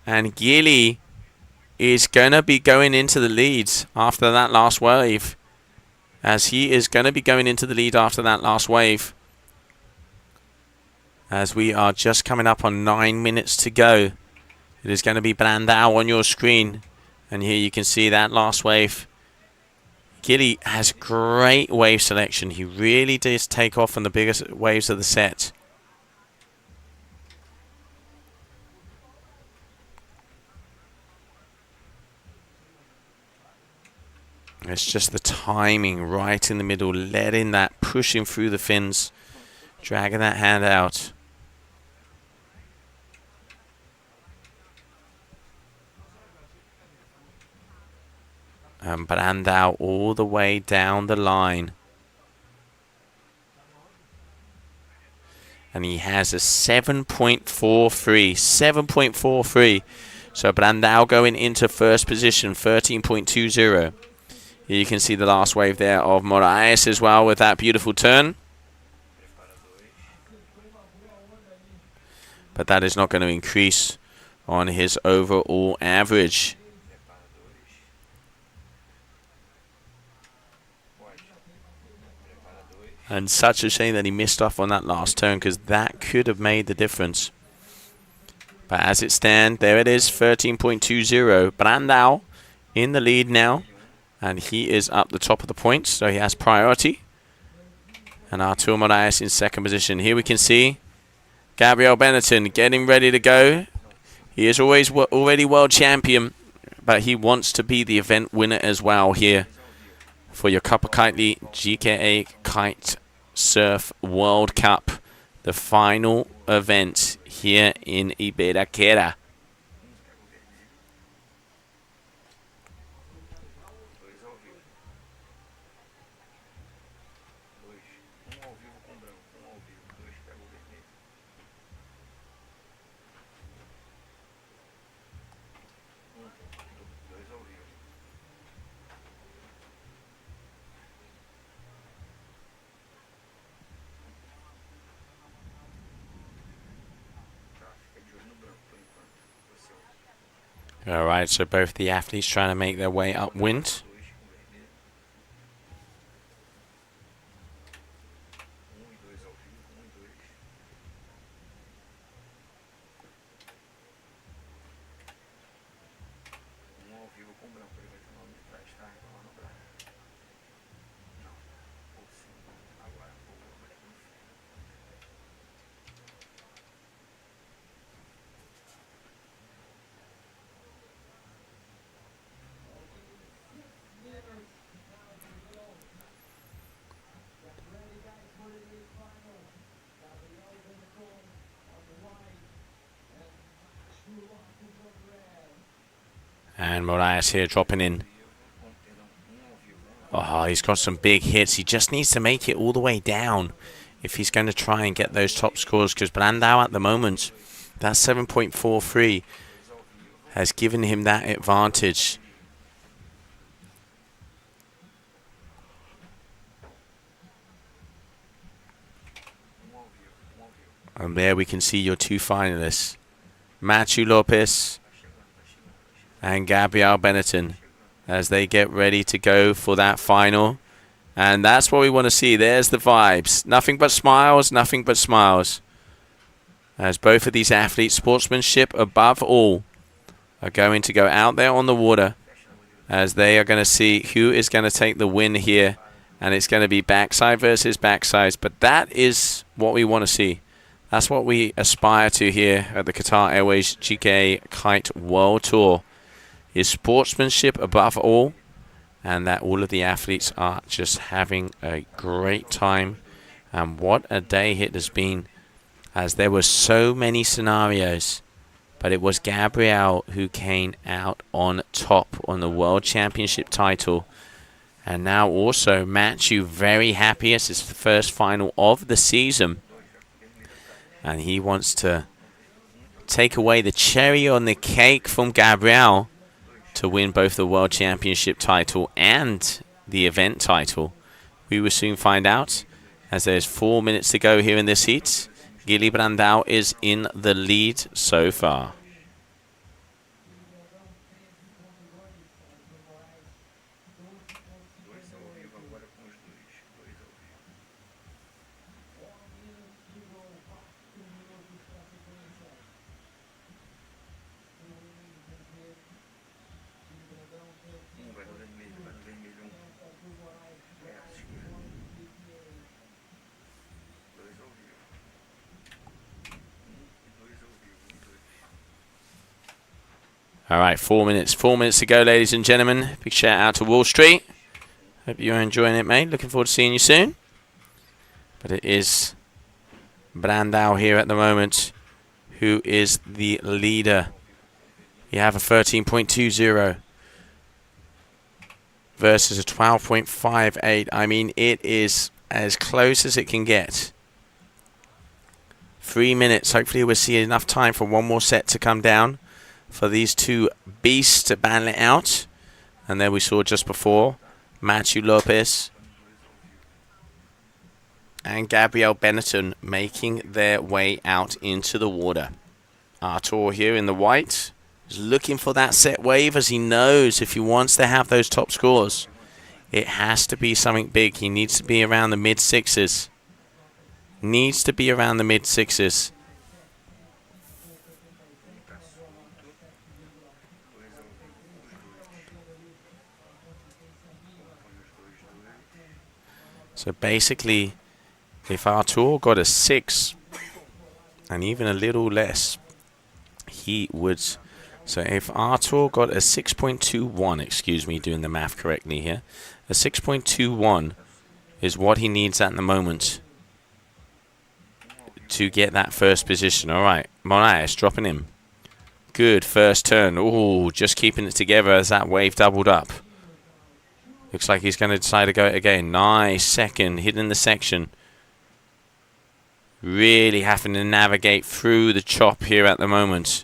And Kitley is going to be going into the leads after that last wave. As he is going to be going into the lead after that last wave. As we are just coming up on 9 minutes to go It is going to be Brandao on your screen. And here you can see that last wave. Kitley has great wave selection. He really does take off on the biggest waves of the set. It's just the timing right in the middle, letting that, pushing through the fins, dragging that hand out. And Brandao all the way down the line. And he has a 7.43. 7.43. So Brandao going into first position, 13.20. Here you can see the last wave there of Moraes as well with that beautiful turn. But that is not going to increase on his overall average. And such a shame that he missed off on that last turn, because that could have made the difference. But as it stands, there it is, 13.20. Brandao in the lead now. And he is up the top of the points, so he has priority. And Artur Moraes in second position. Here we can see Gabriel Benetton getting ready to go. He is already world champion, but he wants to be the event winner as well here for your Copa Kitley GKA Kite-Surf World Cup, the final event here in Ibiraquera. All right, so both the athletes trying to make their way upwind. And Moraes here dropping in. Oh, he's got some big hits. He just needs to make it all the way down if he's going to try and get those top scores, because Brandao at the moment, that 7.43 has given him that advantage. And there we can see your two finalists, Matthew Lopez and Gabriel Benetton, as they get ready to go for that final. And that's what we want to see. There's the vibes. Nothing but smiles, nothing but smiles. As both of these athletes, sportsmanship above all, are going to go out there on the water, as they are going to see who is going to take the win here. And it's going to be backside versus backside. But that is what we want to see. That's what we aspire to here at the Qatar Airways GKA Kite World Tour. Is sportsmanship above all, and that all of the athletes are just having a great time. And what a day it has been, as there were so many scenarios, but it was Gabriel who came out on top on the World Championship title. And now also Matthew very happy as it's the first final of the season, and he wants to take away the cherry on the cake from Gabriel to win both the World Championship title and the event title. We will soon find out, as there's 4 minutes to go here in this heat. Guilherme Brandao is in the lead so far. All right, 4 minutes. 4 minutes to go, ladies and gentlemen. Big shout out to Wall Street. Hope you're enjoying it, mate. Looking forward to seeing you soon. But it is Brandao here at the moment, who is the leader. You have a 13.20 versus a 12.58. I mean, it is as close as it can get. 3 minutes. Hopefully we'll see enough time for one more set to come down for these two beasts to battle it out. And there we saw just before Matthew Lopez and Gabriel Benetton making their way out into the water. Artur here in the white is looking for that set wave, as he knows if he wants to have those top scores, it has to be something big. He needs to be around the mid-sixes. Needs to be around the mid-sixes. So basically, if Artur got a 6 and even a little less, he would. So if Artur got a 6.21, excuse me, doing the math correctly here, a 6.21 is what he needs at the moment to get that first position. All right, Moraes dropping him. Good first turn. Oh, just keeping it together as that wave doubled up. Looks like he's going to decide to go it again. Nice second, hitting the section. Really having to navigate through the chop here at the moment.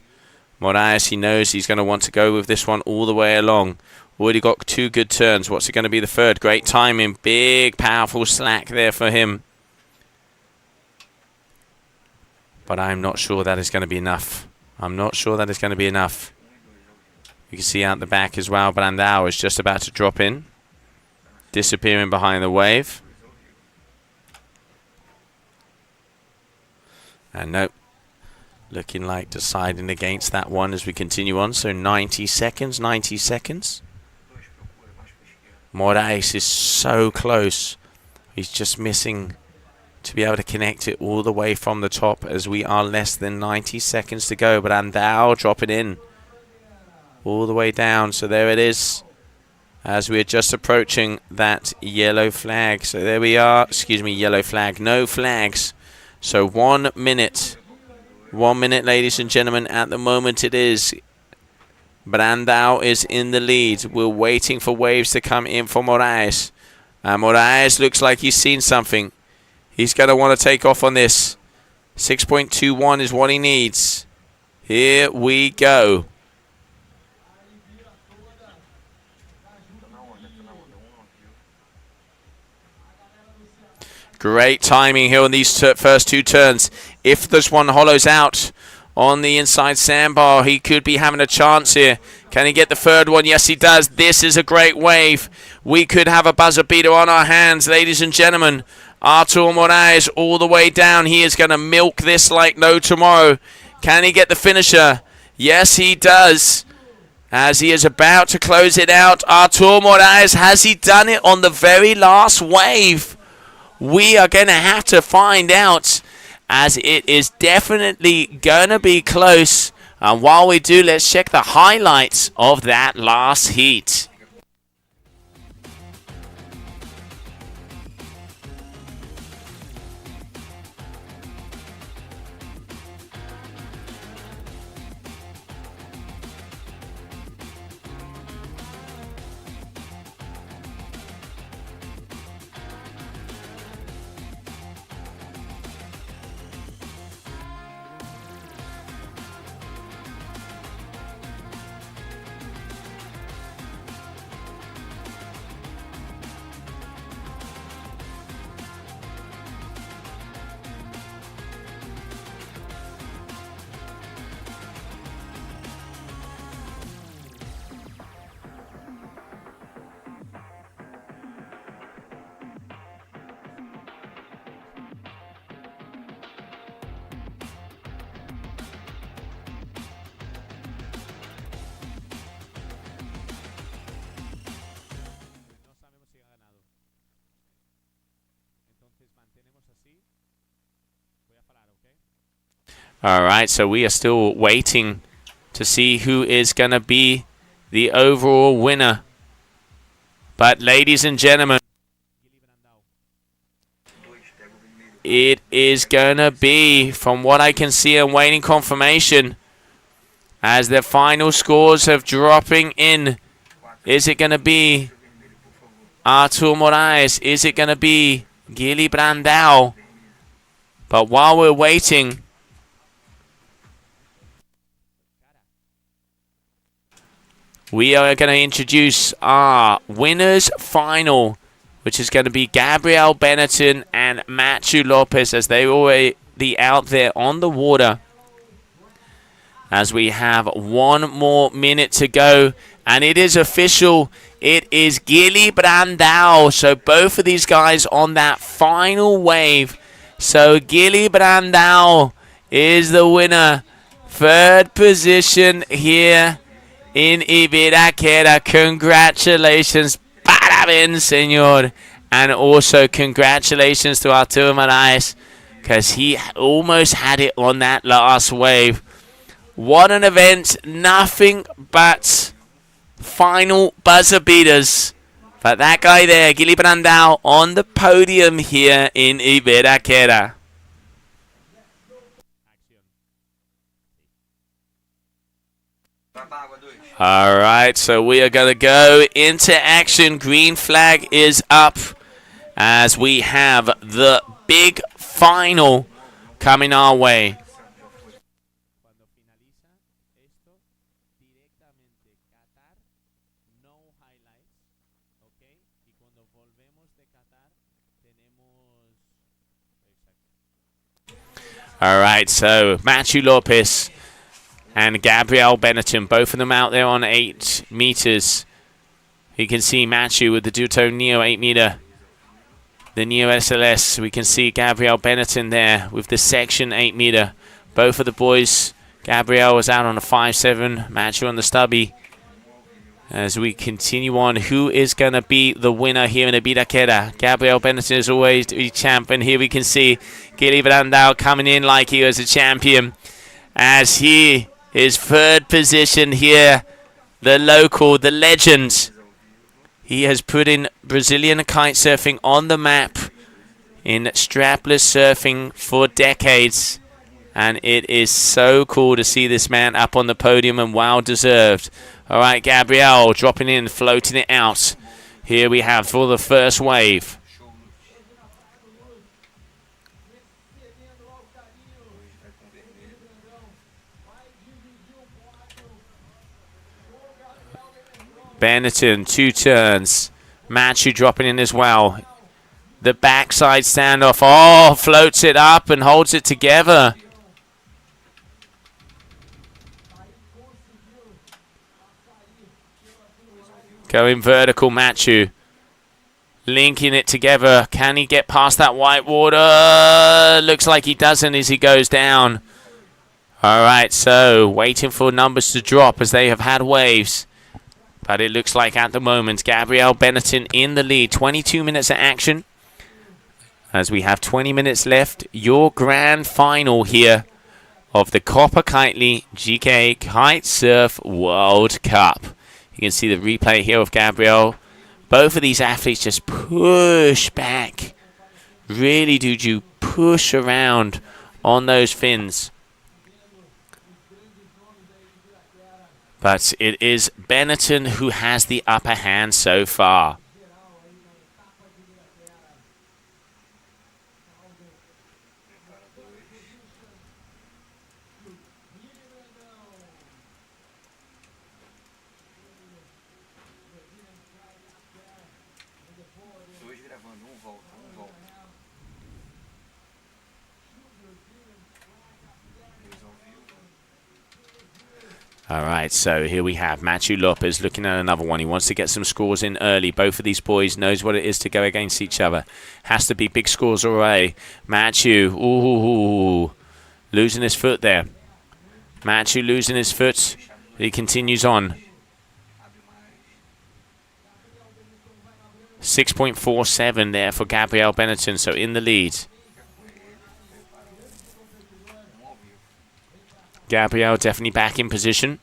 Moraes, he knows he's going to want to go with this one all the way along. Already got 2 good turns. What's it going to be the third? Great timing. Big, powerful slack there for him. But I'm not sure that is going to be enough. I'm not sure that is going to be enough. You can see out the back as well, Brandao is just about to drop in. Disappearing behind the wave. And nope. Looking like deciding against that one as we continue on. So 90 seconds, 90 seconds. Moraes is so close. He's just missing to be able to connect it all the way from the top as we are less than 90 seconds to go. But Brandao dropping in all the way down. So there it is. As we are just approaching that yellow flag. So there we are. Excuse me, yellow flag. No flags. So 1 minute. 1 minute, ladies and gentlemen. At the moment it is. Brandao is in the lead. We're waiting for waves to come in for Moraes. And Moraes looks like he's seen something. He's going to want to take off on this. 6.21 is what he needs. Here we go. Great timing here on these first 2 turns. If this one hollows out on the inside sandbar, he could be having a chance here. Can he get the third one? Yes, he does. This is a great wave. We could have a buzzer beater on our hands, ladies and gentlemen. Artur Moraes all the way down. He is going to milk this like no tomorrow. Can he get the finisher? Yes, he does. As he is about to close it out, Artur Moraes, has he done it on the very last wave? We are going to have to find out, as it is definitely going to be close. And while we do, let's check the highlights of that last heat. All right, so we are still waiting to see who is going to be the overall winner. But ladies and gentlemen, it is going to be, from what I can see, I'm waiting confirmation as the final scores have dropping in. Is it going to be Artur Moraes? Is it going to be Guilherme Brandão? But while we're waiting, we are going to introduce our winners final, which is going to be Gabriel Benetton and Matthew Lopez, as they're already out there on the water. As we have 1 more minute to go, and it is official. It is Guilherme Brandão. So both of these guys on that final wave. So Guilherme Brandão is the winner. 3rd position here in Ibiraquera. Congratulations. Parabéns, señor. And also congratulations to Artur Moraes, because he almost had it on that last wave. What an event. Nothing but final buzzer beaters. But that guy there, Guilherme Brandão, on the podium here in Ibiraquera. All right, so we are going to go into action. Green flag is up as we have the big final coming our way. All right, so Matthew Lopez and Gabriel Benetton, both of them out there on 8 meters. You can see Matthew with the Duto Neo 8 meter, the Neo SLS. We can see Gabriel Benetton there with the Section 8 meter. Both of the boys, Gabriel was out on a 5.7, Matthew on the stubby. As we continue on, who is going to be the winner here in Ibiraquera? Gabriel Benetton is always the champion. Here we can see Guilherme Brandão coming in like he was a champion, as he is 3rd position here. The local, the legend. He has put in Brazilian kite surfing on the map in strapless surfing for decades. And it is so cool to see this man up on the podium, and well deserved. All right, Gabriel dropping in, floating it out. Here we have for the first wave. Benetton, 2 turns. Matthew dropping in as well. The backside standoff. Oh, floats it up and holds it together. Going vertical, Matthew. Linking it together. Can he get past that white water? Looks like he doesn't as he goes down. All right, so waiting for numbers to drop as they have had waves. But it looks like at the moment, Gabriel Benetton in the lead. 22 minutes of action. As we have 20 minutes left, your grand final here of the Copa Kitley GKA Kite-Surf World Cup. You can see the replay here of Gabriel. Both of these athletes just push back. Really do you push around on those fins. But it is Benetton who has the upper hand so far. All right, so here we have Matthew Lopez looking at another one. He wants to get some scores in early. Both of these boys knows what it is to go against each other. Has to be big scores away. Matthew, ooh, losing his foot there. Matthew losing his foot. He continues on. 6.47 there for Gabriel Benetton, so in the lead. Gabriel definitely back in position.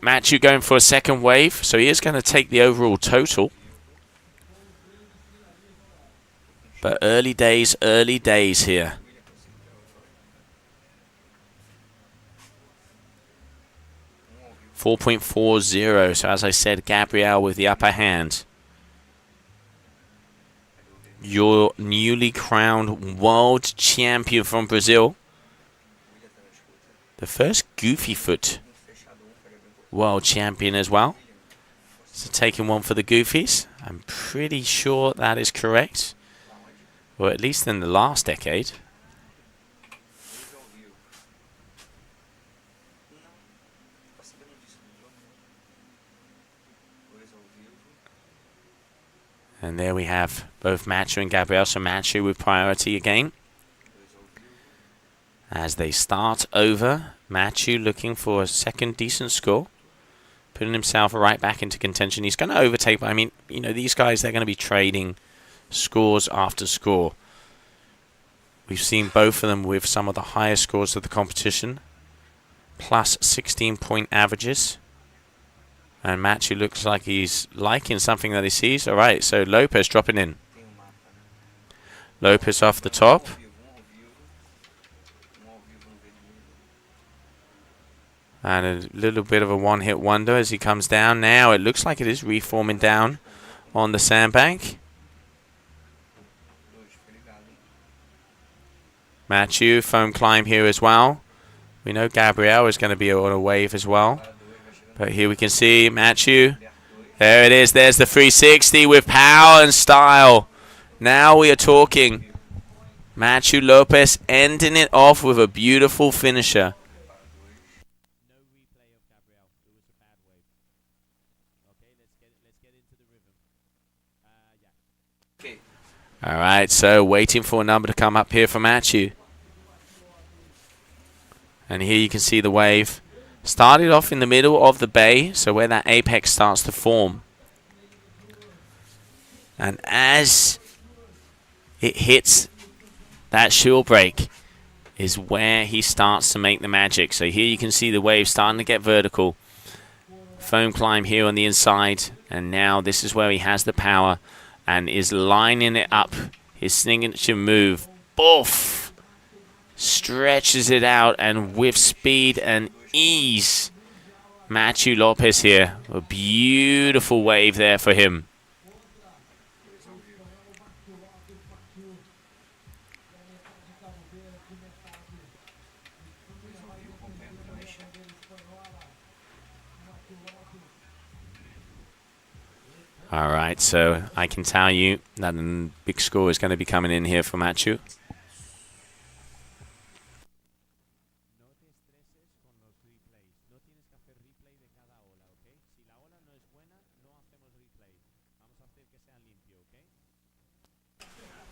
Matthew going for a second wave, so he is going to take the overall total. But early days here. .40, so as I said, Gabriel with the upper hand. Your newly crowned world champion from Brazil. The first goofy foot world champion as well. So taking one for the goofies. I'm pretty sure that is correct. Or at least in the last decade. And there we have both Matthew and Gabriel. So Matthew with priority again. As they start over, Matthew looking for a second decent score. Putting himself right back into contention. He's going to overtake, but I mean, you know, these guys, they're going to be trading scores after score. We've seen both of them with some of the highest scores of the competition. Plus 16-point averages. And Matthew looks like he's liking something that he sees. All right, so Lopez dropping in. Lopez off the top. And a little bit of a one-hit wonder as he comes down. Now it looks like it is reforming down on the sandbank. Matthew, foam climb here as well. We know Gabriel is going to be on a wave as well. But here we can see Matthew. There it is. There's the 360 with power and style. Now we are talking. Matthew Lopez ending it off with a beautiful finisher. All right, so waiting for a number to come up here for Matthew. And here you can see the wave. Started off in the middle of the bay, so where that apex starts to form. And as it hits that shore break is where he starts to make the magic. So here you can see the wave starting to get vertical. Foam climb here on the inside. And now this is where he has the power and is lining it up. His signature move. Boof! Stretches it out, and with speed and ease, Matthew Lopez here. A beautiful wave there for him. All right, so I can tell you that a big score is going to be coming in here for Matthew.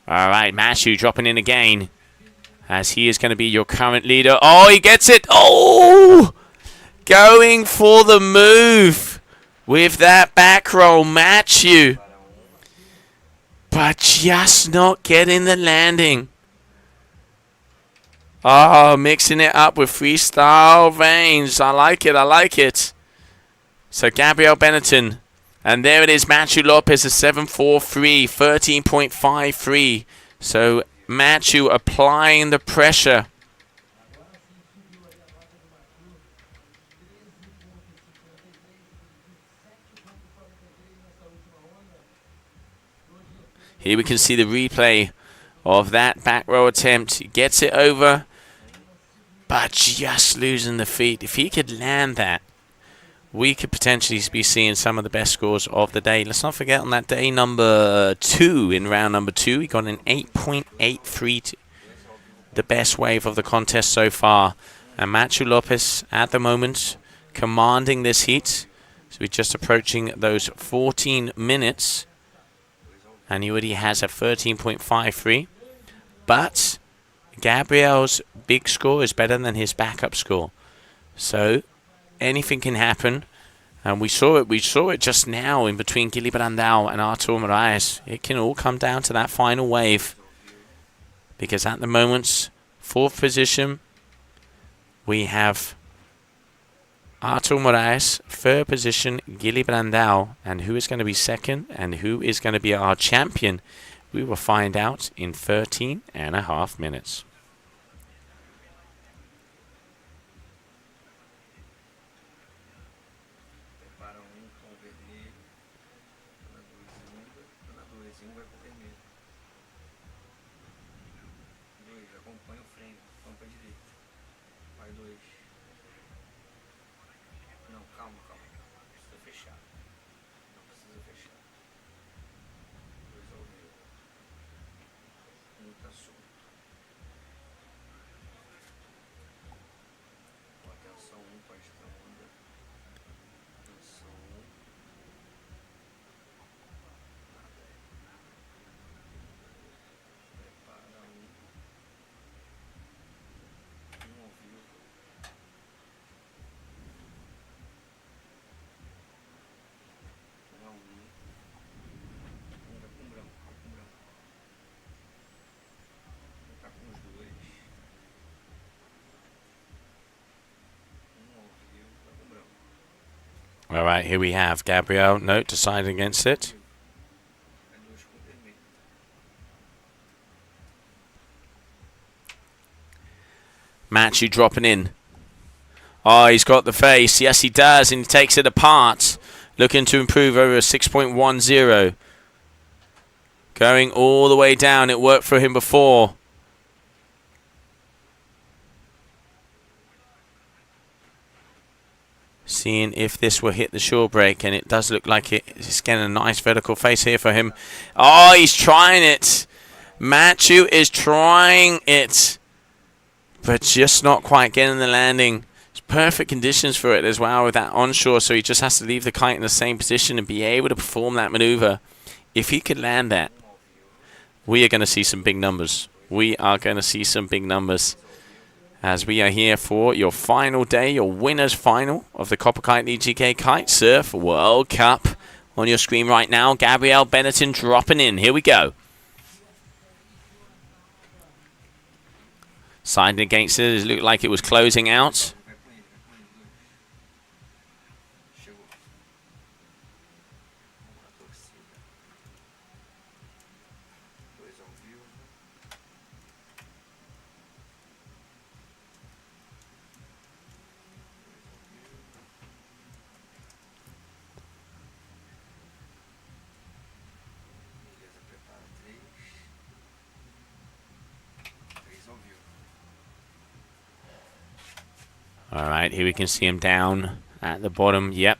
All right, Matthew dropping in again, as he is going to be your current leader. Oh, he gets it. Oh, going for the move with that back roll, Matthew. But just not getting the landing. Oh, mixing it up with freestyle veins. I like it, I like it. So Gabriel Benetton. And there it is, Matthew Lopez, a 7.43, 13.53. So Matthew applying the pressure. Here we can see the replay of that back row attempt. He gets it over, but just losing the feet. If he could land that, we could potentially be seeing some of the best scores of the day. Let's not forget on that day number 2, in round number 2, he got an 8.83, the best wave of the contest so far. And Matthew Lopez at the moment commanding this heat. So we're just approaching those 14 minutes. And he already has a 13.53. But Gabriel's big score is better than his backup score. So anything can happen, and we saw it just now in between Guilherme Brandão and Artur Moraes. It can all come down to that final wave, because at the moment, 4th position, we have Artur Moraes, third position, Gilly Brandao. And who is going to be second and who is going to be our champion? We will find out in 13.5 minutes.
Prepara com o vermelho. Na 2 e 1 vai pro vermelho. 2, acompanha o frame. Vamos pra direita. Vai 2. Não, calma. Precisa fechar. Não precisa fechar. 2 ao vivo. 1 tá solto. Atenção, 1 pode estar onda. Atenção. Nada. Prepara 1 ao vivo. 1 a 1. 1 vai com branco. Tá com os 2. 1 ao vivo, vai com branco.
All right, here we have Gabriel. No, deciding against it.
Vai 2 com vermelho.
Matthew dropping in. Oh, he's got the face. Yes, he does, and he takes it apart. Looking to improve over a 6.10. Going all the way down. It worked for him before. Seeing if this will hit the shore break, and it does look like it's getting a nice vertical face here for him. Oh, he's trying it. Matthew is trying it, but just not quite getting the landing. It's perfect conditions for it as well with that onshore, so he just has to leave the kite in the same position and be able to perform that maneuver. If he could land that, we are going to see some big numbers. We are going to see some big numbers as we are here for your final day, your winner's final of the Copa Kitley GKA Kite-Surf World Cup. On your screen right now, Gabrielle Benetton dropping in. Here we go. Siding against it, it looked like it was closing out.
Vai com ele. 2. Chegou. Vamos na torcida. 2 ao vivo. 2 ao vivo. Beleza, prepara 3. 3 ao vivo.
All right, here we can see him down at the bottom. Yep.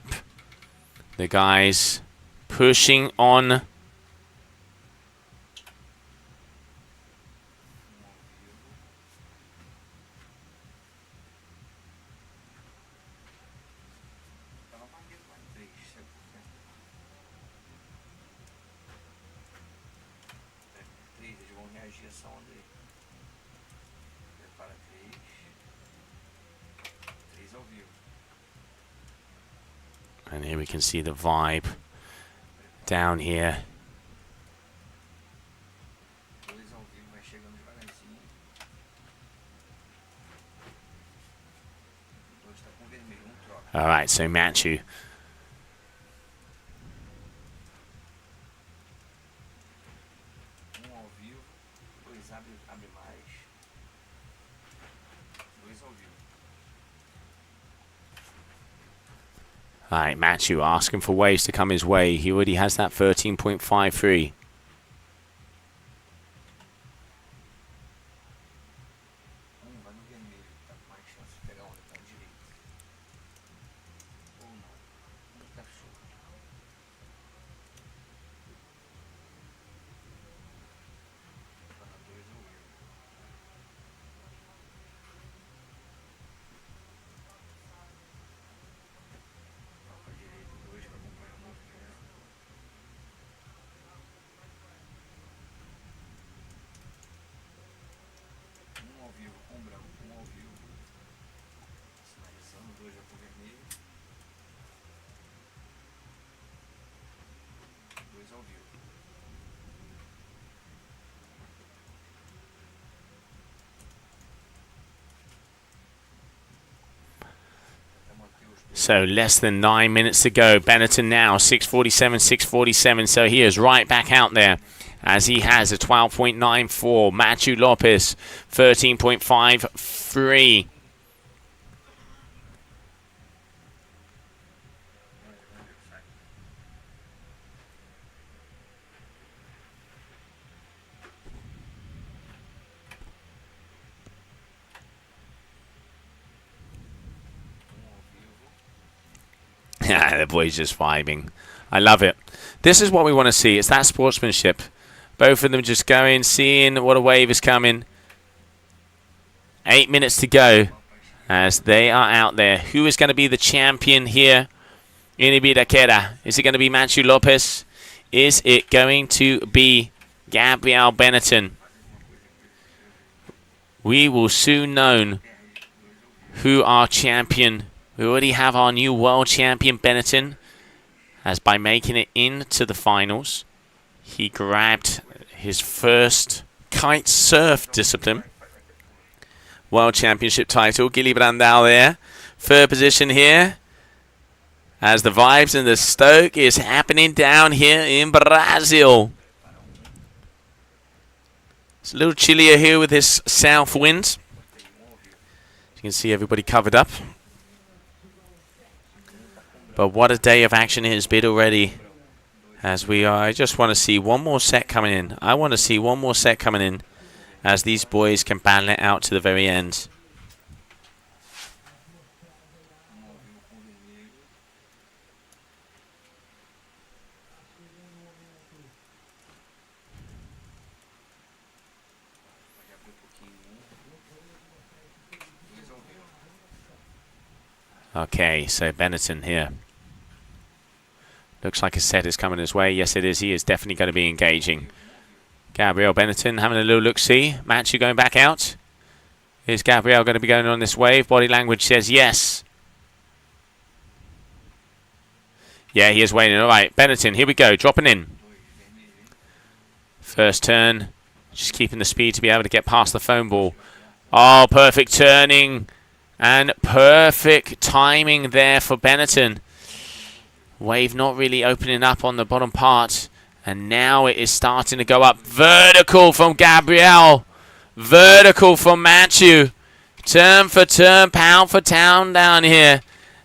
The guys pushing on.
Tava maneiro, vai 3. Chegou. 3, eles vão reagir a essa onda aí. Prepara 3. 3 ao vivo.
And here we can see the vibe down here.
2 ao vivo, vai chegando devagarzinho. 2 tá com vermelho, 1 troca.
All right, so Matthew.
1 ao vivo. 2 abre mais. 2 ao vivo.
All right, Matthew asking for waves to come his way. He already has that 13.53.
Vai no vermelho, tá com mais chance de pegar onda, tá direito. Ou não. Tá solto. Tá na 2 ao vivo. Vai pra direita 2 pra acompanhar o movimento.
So less than 9 minutes to go. Benetton now 6:47, 6:47. So he is right back out there as he has a 12.94. Matthew Lopez 13.53. The boy's just vibing. I love it. This is what we want to see. It's that sportsmanship. Both of them just going, seeing what a wave is coming. 8 minutes to go as they are out there. Who is going to be the champion here in Ibiraquera? Is it going to be Matthew Lopez? Is it going to be Gabriel Benetton? We will soon know who our champion. We already have our new world champion, Benetton, as by making it into the finals, he grabbed his first kite surf discipline. World Championship title. Guilherme Brandão there. Third position here. As the vibes and the stoke is happening down here in Brazil. It's a little chillier here with this south wind. You can see everybody covered up. But what a day of action it has been already. As we are, I just want to see one more set coming in. I want to see one more set coming in as these boys can battle it out to the very end. Okay, so Benetton here. Looks like a set is coming his way. Yes, it is. He is definitely going to be engaging. Gabriel Benetton having a little look-see. Matthew going back out. Is Gabriel going to be going on this wave? Body language says yes. Yeah, he is waiting. All right, Benetton, here we go. Dropping in. First turn. Just keeping the speed to be able to get past the foam ball. Oh, perfect turning. And perfect timing there for Benetton. Wave not really opening up on the bottom part. And now it is starting to go up. Vertical from Gabriel. Vertical from Matthew. Turn for turn, pound for pound down here.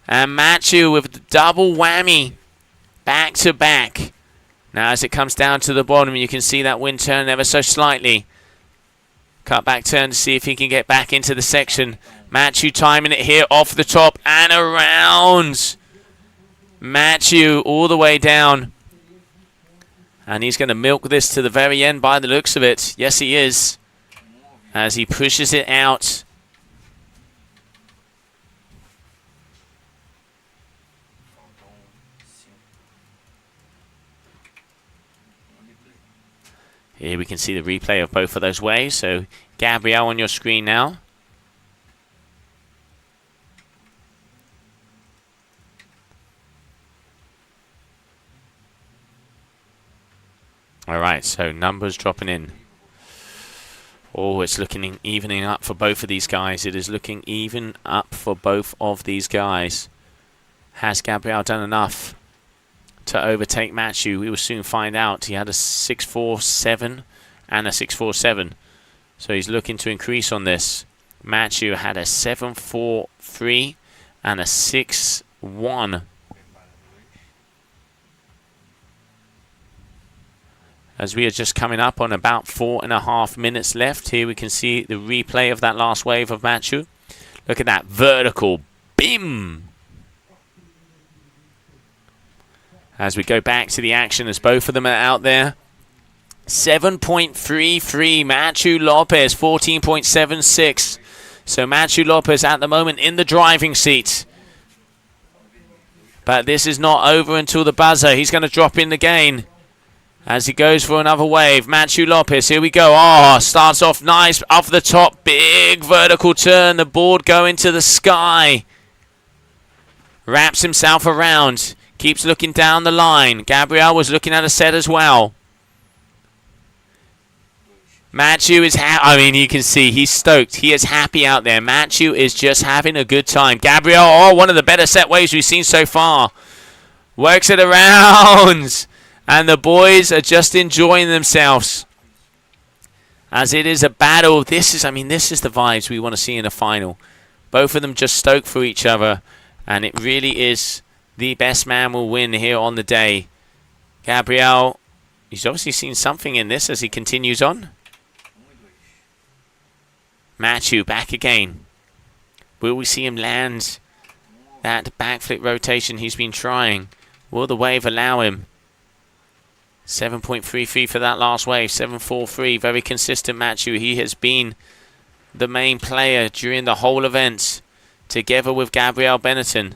And Matthew with the double whammy. Back to back. Now as it comes down to the bottom, you can see that wind turn ever so slightly. Cut back turn to see if he can get back into the section. Matthew timing it here off the top and around. Matthew all the way down. And he's going to milk this to the very end by the looks of it. Yes, he is. As he pushes it out. Here we can see the replay of both of those waves. So Gabriel on your screen now. All right, so numbers dropping in. Oh, it's looking evening up for both of these guys. It is looking even up for both of these guys. Has Gabriel done enough to overtake Matthew? We will soon find out. He had a 6.47 and a 6.47. So he's looking to increase on this. Matthew had a 7.43 and a 6.1. As we are just coming up on about 4.5 minutes left. Here we can see the replay of that last wave of Matthew. Look at that vertical. Bim! As we go back to the action as both of them are out there. 7.33. Matthew Lopez, 14.76. So Matthew Lopez at the moment in the driving seat. But this is not over until the buzzer. He's going to drop in the gain. As he goes for another wave, Matthew Lopez, here we go. Oh, starts off nice, off the top, big vertical turn, the board going to the sky. Wraps himself around, keeps looking down the line. Gabriel was looking at a set as well. Matthew is I mean, you can see he's stoked. He is happy out there. Matthew is just having a good time. Gabriel, oh, one of the better set waves we've seen so far. Works it around. And the boys are just enjoying themselves. As it is a battle. This is the vibes we want to see in a final. Both of them just stoked for each other. And it really is the best man will win here on the day. Gabriel, he's obviously seen something in this as he continues on. Matthew back again. Will we see him land that backflip rotation he's been trying? Will the wave allow him? 7.33 for that last wave. 7.43. Very consistent Matthew. He has been the main player during the whole event. Together with Gabriel Benetton.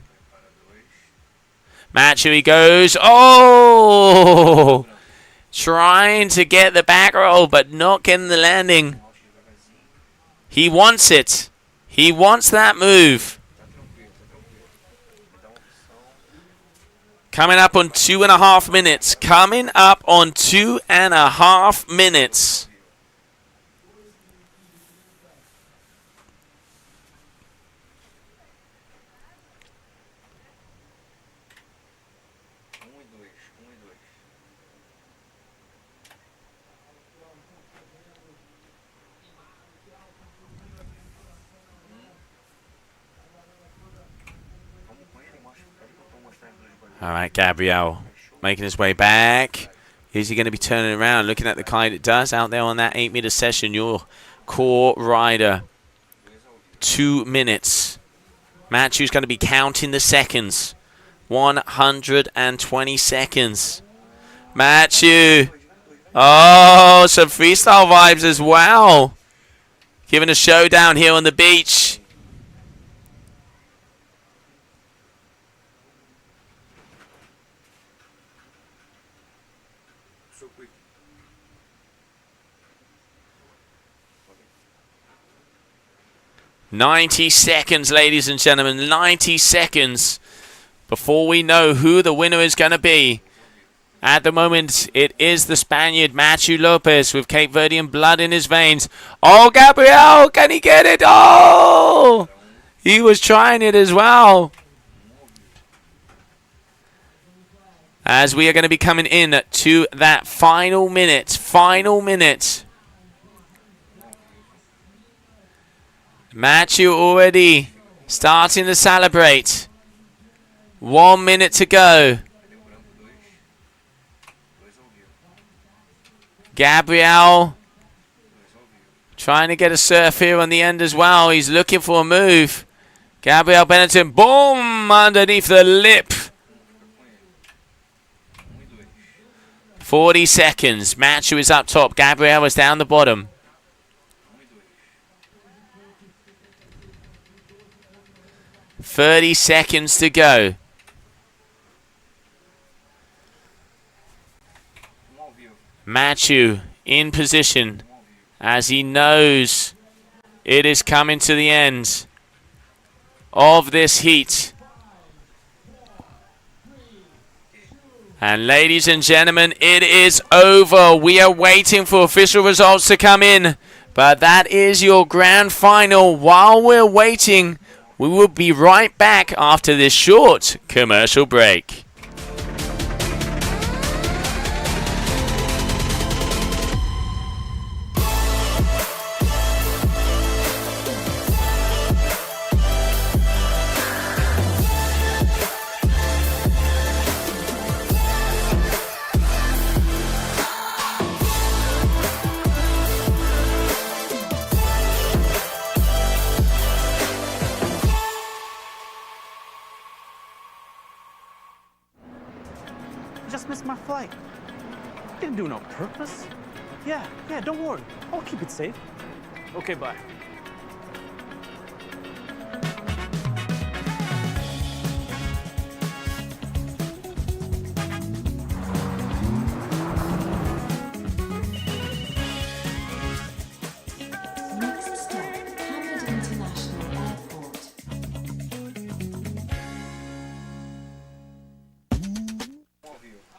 Matthew, he goes. Oh! Trying to get the back roll, but not getting the landing. He wants it. He wants that move. Coming up on 2.5 minutes. Coming up on 2.5 minutes. All right, Gabriel making his way back. Is he going to be turning around? Looking at the kite it does out there on that 8-meter session. Your core rider. 2 minutes. Matthew's going to be counting the seconds. 120 seconds. Matthew. Oh, some freestyle vibes as well. Giving a showdown here on the beach.
So quick.
90 seconds, ladies and gentlemen. 90 seconds before we know who the winner is going to be. At the moment, it is the Spaniard, Matthew Lopez, with Cape Verdean blood in his veins. Oh, Gabriel, can he get it? Oh! He was trying it as well. As we are going to be coming in to that final minute. Final minute. Matthew already starting to celebrate. 1 minute to go. Gabriel trying to get a surf here on the end as well. He's looking for a move. Gabriel Benetton, boom, underneath the lip. 40 seconds. Matthew is up top. Gabriel is down the bottom. .30 seconds to go. Matthew in position as he knows it is coming to the end of this heat. And ladies and gentlemen, it is over. We are waiting for official results to come in. But that is your grand final. While we're waiting, we will be right back after this short commercial break.
Just missed my flight. Didn't do it on purpose. Yeah, don't worry. I'll keep it safe. Okay, bye.
Next stop, Hamid International Airport.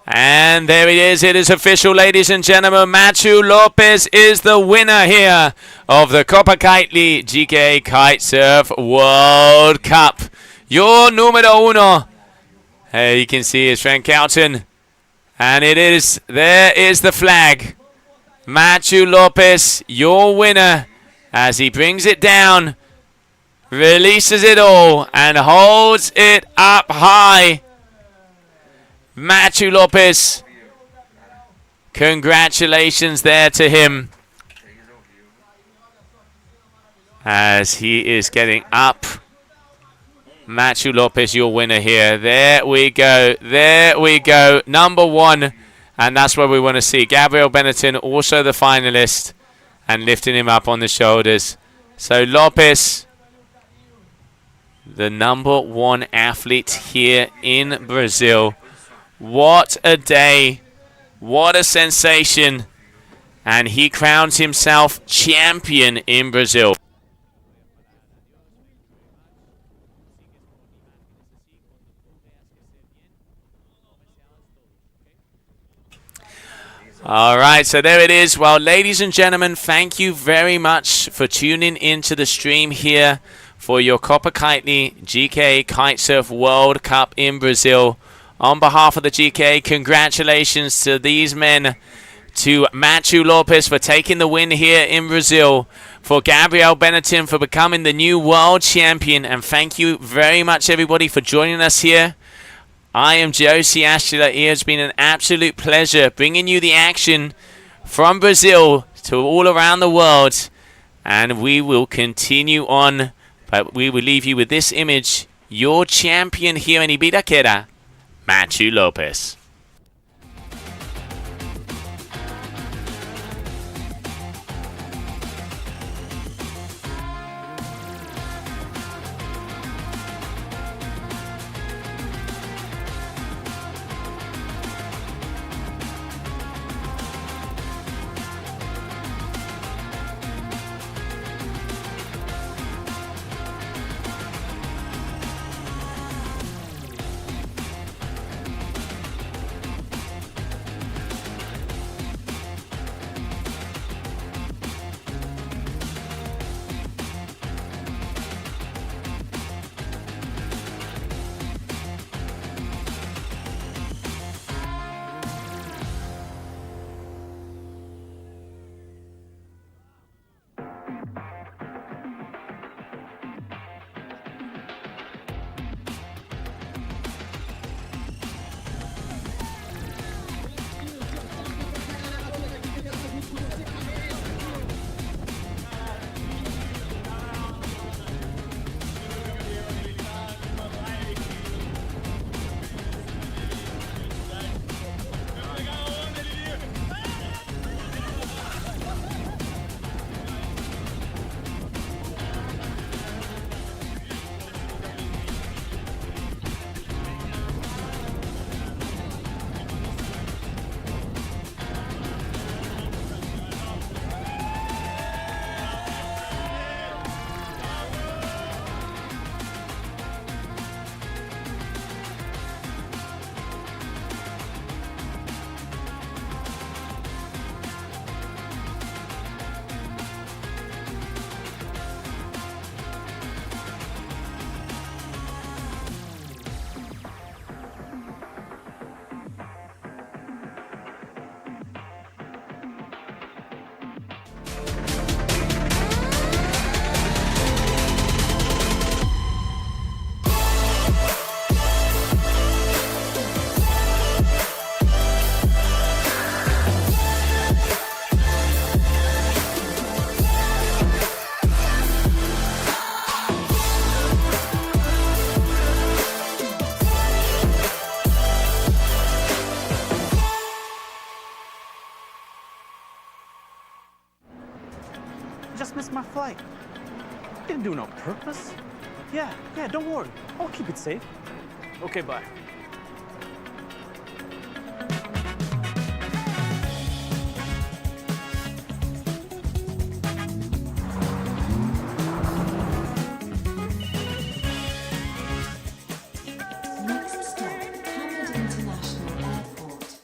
And there it is. It is official, ladies and gentlemen. Machu Lopez is the winner here of the Copa Kitley GKA Kite-Surf World Cup. Your numero uno. Here you can see his friend Calton. And there is the flag. Machu Lopez, your winner, as he brings it down, releases it all, and holds it up high. Machu Lopez, congratulations there to him, as he is getting up. Machu Lopez, your winner here. There we go. There we go. Number one. And that's what we want to see. Gabriel Benetton, also the finalist, and lifting him up on the shoulders. So Lopez, the number one athlete here in Brazil. What a day. What a sensation. And he crowns himself champion in Brazil. All right, so there it is. Well, ladies and gentlemen, thank you very much for tuning into the stream here for your Copa Kitley GKA Kite-Surf World Cup in Brazil. On behalf of the GKA, congratulations to these men, to Machu Lopez for taking the win here in Brazil, for Gabriel Benetton for becoming the new world champion, and thank you very much, everybody, for joining us here. I am Josie Ashula. It has been an absolute pleasure bringing you the action from Brazil to all around the world. And we will continue on, but we will leave you with this image. Your champion here in Ibiraquera, Machu Lopez.
Just missed my flight. Didn't do it on purpose. Yeah, don't worry. I'll keep it safe. Okay, bye.
Next stop, Hamid International Airport.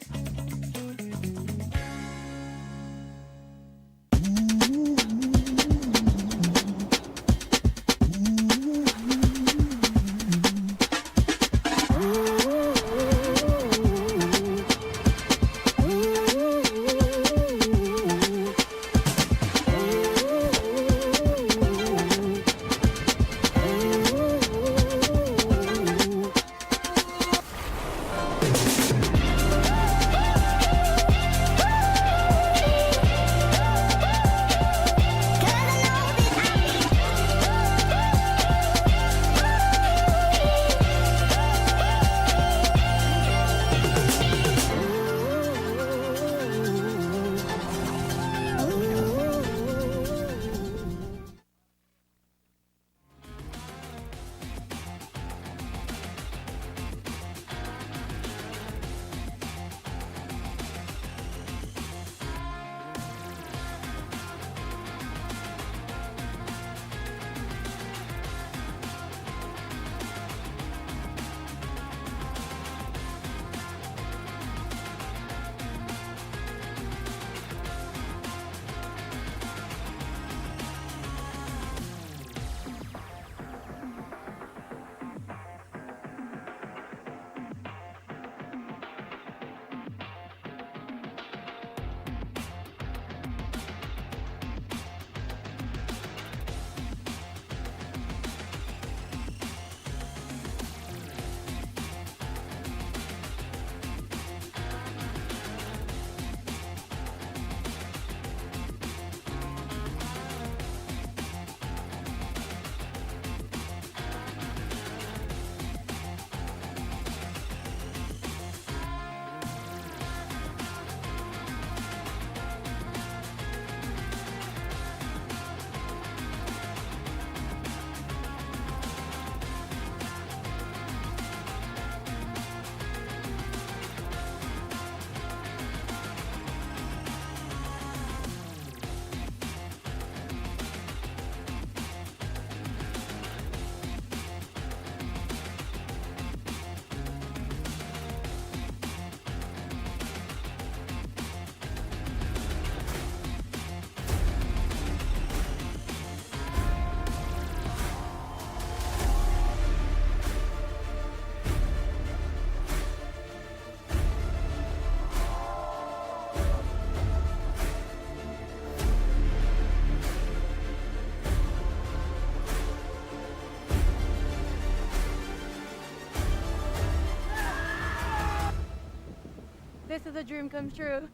This is a dream come true.